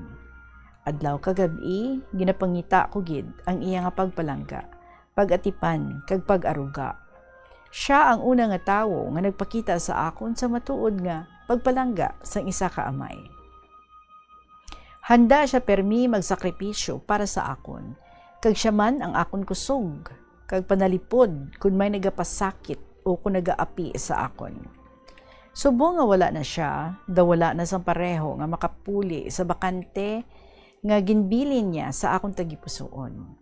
Adlaw kagabi, ginapangita ko gid ang iya nga pagpalangga, pag-atipan kag pag-aruga. Siya ang una nga tawo nga nagpakita sa akon sa matuod nga pagpalangga sang isa ka amay. Handa siya permi magsakripisyo para sa akon, kag siya man ang akon kusog, kag panalipod kung may nagapasakit o kung nagaapi sa akon. Subo nga wala na siya, daw wala na sang pareho nga makapuli sa bakante nga ginbilin niya sa akong tagipusoon.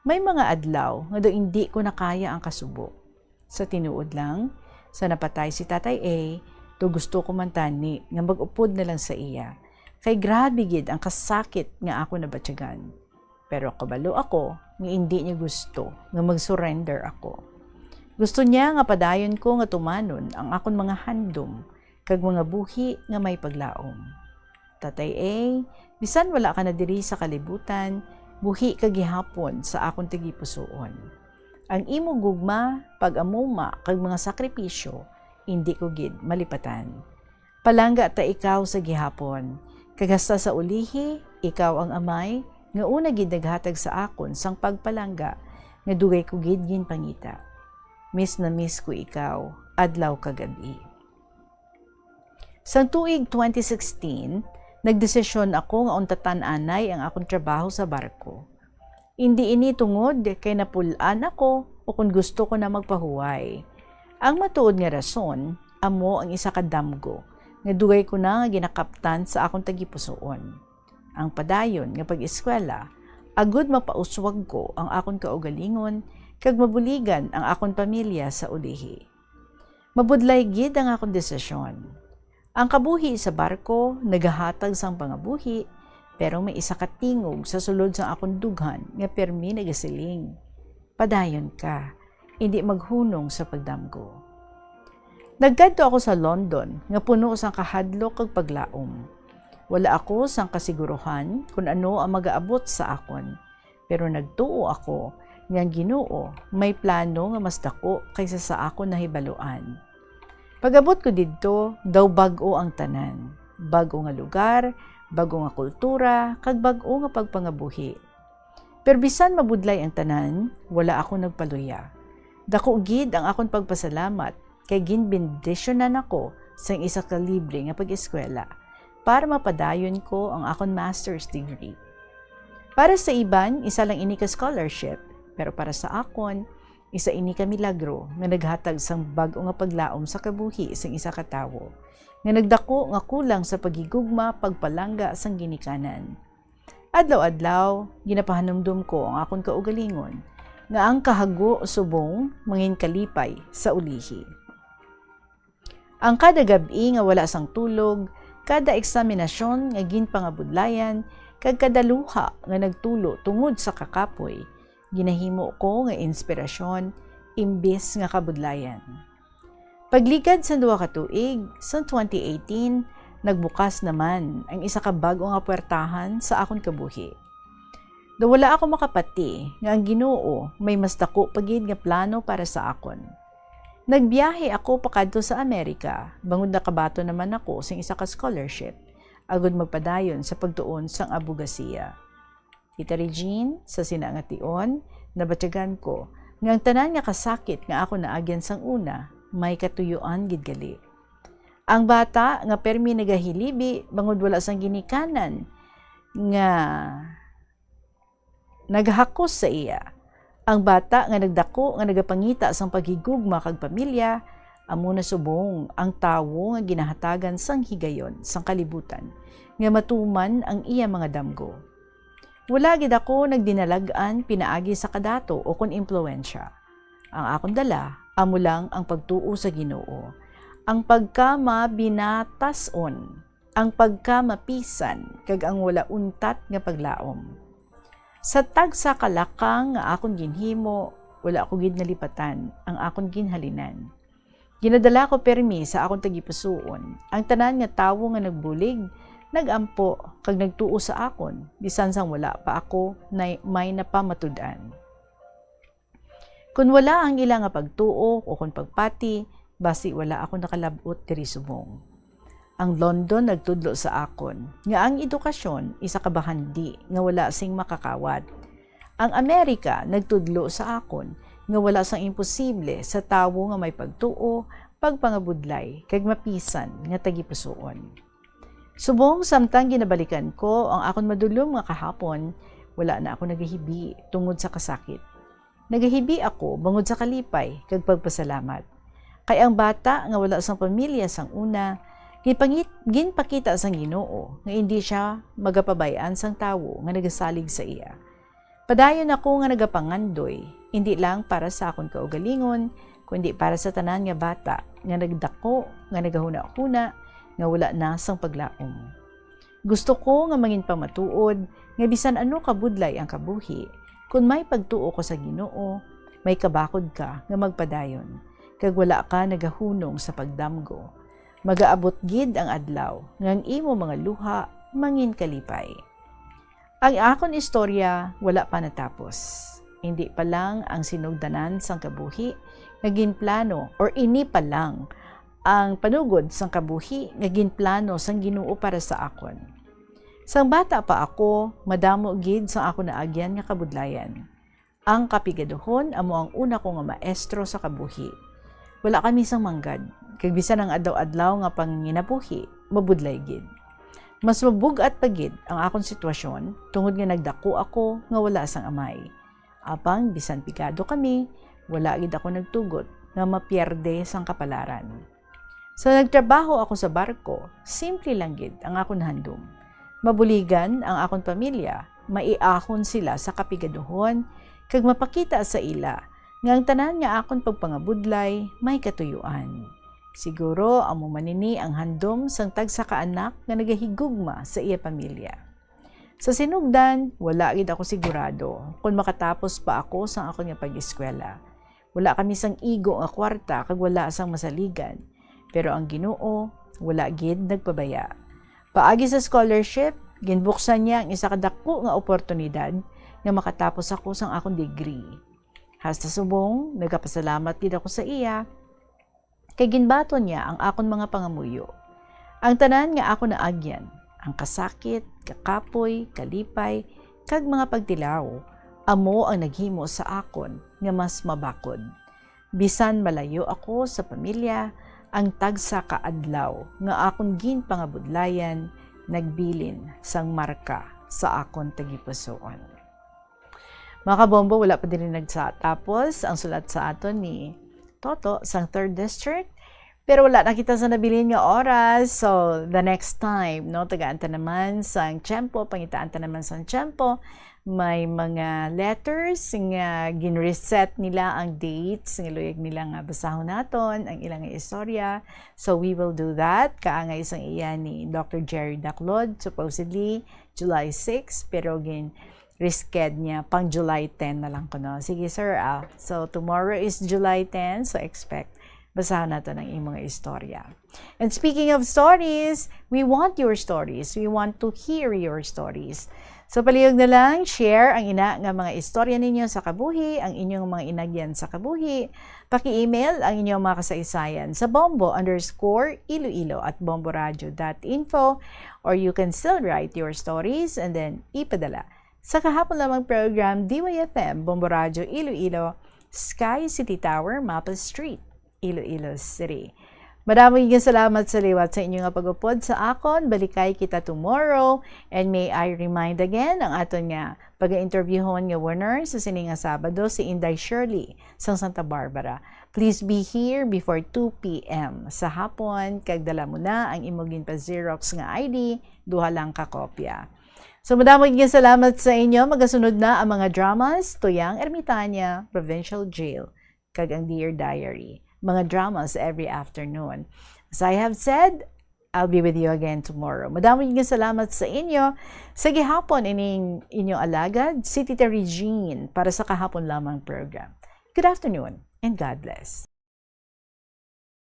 May mga adlaw nga daw hindi ko nakaya ang kasubo. Sa tinuod lang, sa napatay si Tatay A, do gusto ko man tani nga mag-upod na lang sa iya. Kay grabe gid ang kasakit nga ako nabatyagan. Pero kabalo ako nga hindi niya gusto nga mag-surrender ako. Gusto niya nga padayon ko nga tumanon ang akon mga handom kag mga buhi nga may paglaom. Tatay A, bisan wala ka na diri sa kalibutan, buhi ka gihapon sa akong tigipusoon. Ang imo gugma, pag-amuma kag mga sakripisyo, hindi ko gid malipatan. Palangga ta ikaw sa gihapon, kag hasta sa ulihi, ikaw ang amay nga una gid naghatag sa akon sang pagpalangga nga dugay ko gid ginpangita. Miss na miss ko ikaw, adlaw kagabi. Sang tuig 2016, nagdesisyon ako nga untatan anay ang akong trabaho sa barko. Hindi ini tungod kay napulaan ako o kung gusto ko na magpahuway. Ang matuod nga rason, amo ang isa ka damgo, nga dugay ko na nga ginakaptan sa akong tagipusoon. Ang padayon nga pag-eskwela, agud mapauswag ko ang akong kaugalingon, kag mabuligan ang akong pamilya sa ulihi. Mabudlay gid ang akong desisyon. Ang kabuhi sa barko, nagahatag sang pangabuhi, pero may isa ka tingog sa sulod sang akong dughan nga permi nagasiling. Padayon ka, hindi maghunong sa pagdamgo. Nagkadto ako sa London nga puno sang kahadlok kag paglaom. Wala ako sang kasiguruhan kung ano ang magaabot sa akon, pero nagtuo ako nga Ginoo may plano nga mas dako kaysa sa akon nahibaluan. Pag-abot ko didto, daw bag-o ang tanan. Bag-o nga lugar, bag-o nga kultura, kag bag-o nga pagpangabuhi. Pero bisan mabudlay ang tanan, wala ako nagpaluya. Dako gid ang akon pagpasalamat kay ginbendisyonan ako sa isa ka libre nga pag-eskwela para mapadayon ko ang akon master's degree. Para sa iban, isa lang ini ka scholarship, pero para sa akon, isa ini ka milagro nga naghatag sang bag-o nga paglaom sa kabuhi sang isa ka tawo. nga nagdako nga kulang sa pagigugma pagpalangga sang ginikanan. Adlaw-adlaw, ginapahanumdum ko ang akon kaugalingon nga ang kahago subong mangin kalipay sa ulihi. Ang kada gabi nga wala sang tulog, kada eksaminasyon nga ginpangabudlayan, kag kada luha nga nagtulo tungod sa kakapoy, ginahimo ko nga inspirasyon imbes nga kabudlayan. Paglikad sa 2 ka tuig, sa 2018, nagbukas naman ang isa ka bago nga puwertahan sa akon kabuhi. Do wala ako makapati nga ang Ginoo may mas dako pagid nga plano para sa akon. Nagbiyahe ako pakadto sa Amerika, bangod nakabato naman ako sa isa ka scholarship, agud magpadayon sa pagtuon sang abogasiya. Tita Regine, sa sinangation, nabatyagan ko nga ang tanan nga kasakit nga ako naagyan sang una, may katuyuan gid gali. Ang bata nga permi nagahilibi bangod wala sang ginikanan nga naghakos sa iya. Ang bata nga nagdako nga nagapangita sang paghigugma kag pamilya, amo na subong ang tawo nga ginahatagan sang higayon sang kalibutan nga matuman ang iya mga damgo. Wala gid ako nagdinalagan pinaagi sa kadato o kon impluwensya. Ang akong dala amo lang ang pagtuo sa Ginoo, ang pagkamabinatason, ang pagkamapisan kag ang wala untat nga paglaom. Sa tagsa kalakang nga akong ginhimo, wala ko gid nalipatan ang akong ginhalinan. Ginadala ko permi sa akong tagipusoon, ang tanan nga tawo nga nagbulig, nagampo kag nagtuo sa akon, bisan sang wala pa ako na may napamatud-an. Kung wala ang ilang nga pagtuo o kung pagpati, basi wala ako nakalabot diri subong. Ang London nagtudlo sa akon nga ang edukasyon isa ka bahandi nga wala sing makakawat. Ang Amerika nagtudlo sa akon nga wala sang imposible sa tawo nga may pagtuo, pagpangabudlay kag mapisan nga tagipusoon. Subong samtang ginabalikan ko ang akon madulom nga kahapon, wala na ako nagahibi tungod sa kasakit. Nagahibi ako bangod sa kalipay kag pagpasalamat. Kay ang bata nga wala sang pamilya sang una, ginpakita sang Ginoo nga hindi siya magapabayaan sang tawo nga nagasalig sa iya. Padayon ako nga nagapangandoy, hindi lang para sa akon kaugalingon, kundi para sa tanan nga bata nga nagdako, nga nagahuna-huna, nga wala na sang paglaom. Gusto ko nga mangin pamatuod nga bisan ano kabudlay ang kabuhi, kung may pagtuo ko sa Ginoo, may kabakod ka nga magpadayon, kag wala ka nagahunong sa pagdamgo. Magaabot gid ang adlaw ngang imo mga luha mangin kalipay. Ang akon istorya wala pa natapos. Hindi pa lang ang sinugdanan sang kabuhi nga ginplano or ini pa lang ang panugod sang kabuhi nga ginplano sang Ginoo para sa akon. Sang bata pa ako, madamo gid sang ako naagyan nga kabudlayan. Ang kapigaduhon amo ang una ko nga maestro sa kabuhi. Wala kami sang manggad. Kag bisan ang adlaw-adlaw nga panginabuhi, mabudlay gid. Mas mabugat pa gid ang akong sitwasyon tungod nga nagdako ako nga wala sang amay. Apang bisan pikado kami, wala gid ako nagtugot nga mapierde sang kapalaran. Sa nagtrabaho ako sa barko, simple lang gid ang akong handom. Mabuligan ang akong pamilya, maiahon sila sa kapigaduhon, kag mapakita sa ila nga ang tanan nga akon pagpangabudlay may katuyuan. Siguro amo manini ang handom sang tagsa ka anak nga nagahigugma sa iya pamilya. Sa sinugdan, wala gid ako sigurado kung makatapos pa ako sang akon nga pag-eskwela. Wala kami sang igo nga kwarta kag wala sang masaligan. Pero ang Ginoo wala gid nagpabaya. Paagi sa scholarship, ginbuksan niya ang isa ka dako nga oportunidad nga makatapos ako sang akong degree. Hasta subong, nagapasalamat gid ako sa iya. Kay ginbato niya ang akon mga pangamuyo. Ang tanan nga ako naagyan, ang kasakit, kakapoy, kalipay, kag mga pagtilaw, amo ang naghimo sa akon nga mas mabakod. Bisan malayo ako sa pamilya, ang tagsa ka adlaw nga akon ginpangabudlayan, nagbilin sang marka sa akon tagipusoon. Mga kabombo, wala pa din nagsatapos ang sulat sa aton ni Toto sang 3rd District. Pero wala na kita sa nabilin nga oras. So, the next time, no, tagaan ta naman sa tiyempo, pangitaan ta naman sa tiyempo. May mga letters nga gin-reset nila ang dates nga luyag nila nga basahon naton ang ilang istorya. So we will do that. Kaangay isang iyan ni Dr. Jerry Daclod, supposedly July 6, pero risked niya pang July 10 na lang ko, no. Sige sir, so tomorrow is July 10, so expect basahan natin ang imong istorya. And speaking of stories, we want your stories. We want to hear your stories. So palihog na lang, share ang ina nga mga istorya ninyo sa kabuhi, ang inyong mga inagyan sa kabuhi. Paki-email ang inyong mga kasaysayan sa bombo_iloilo@bomboradio.info, or you can still write your stories and then ipadala sa kahapon lamang program DYFM Bombo Radio Iloilo, Sky City Tower, Mapa Street, Iloilo City. Maraming salamat sa liwat sa inyong pag-upod sa akon. Balikay kita tomorrow. And may I remind again, ang aton nga pag-interviewon nga winner sa sininga Sabado, si Inday Shirley sa Santa Barbara. Please be here before 2 p.m. sa hapon. Kagdala mo na ang imogin pa Xerox nga ID, duha lang ka kopya. So madaming salamat sa inyo. Magasunod na ang mga dramas, Tuyang Ermitanya, Provincial Jail, kag ang Dear Diary. Mga dramas every afternoon. As I have said, I'll be with you again tomorrow. Madaming salamat sa inyo. Sa gihapon, inyong alagad, si Tita Regine para sa kahapon lamang program. Good afternoon and God bless.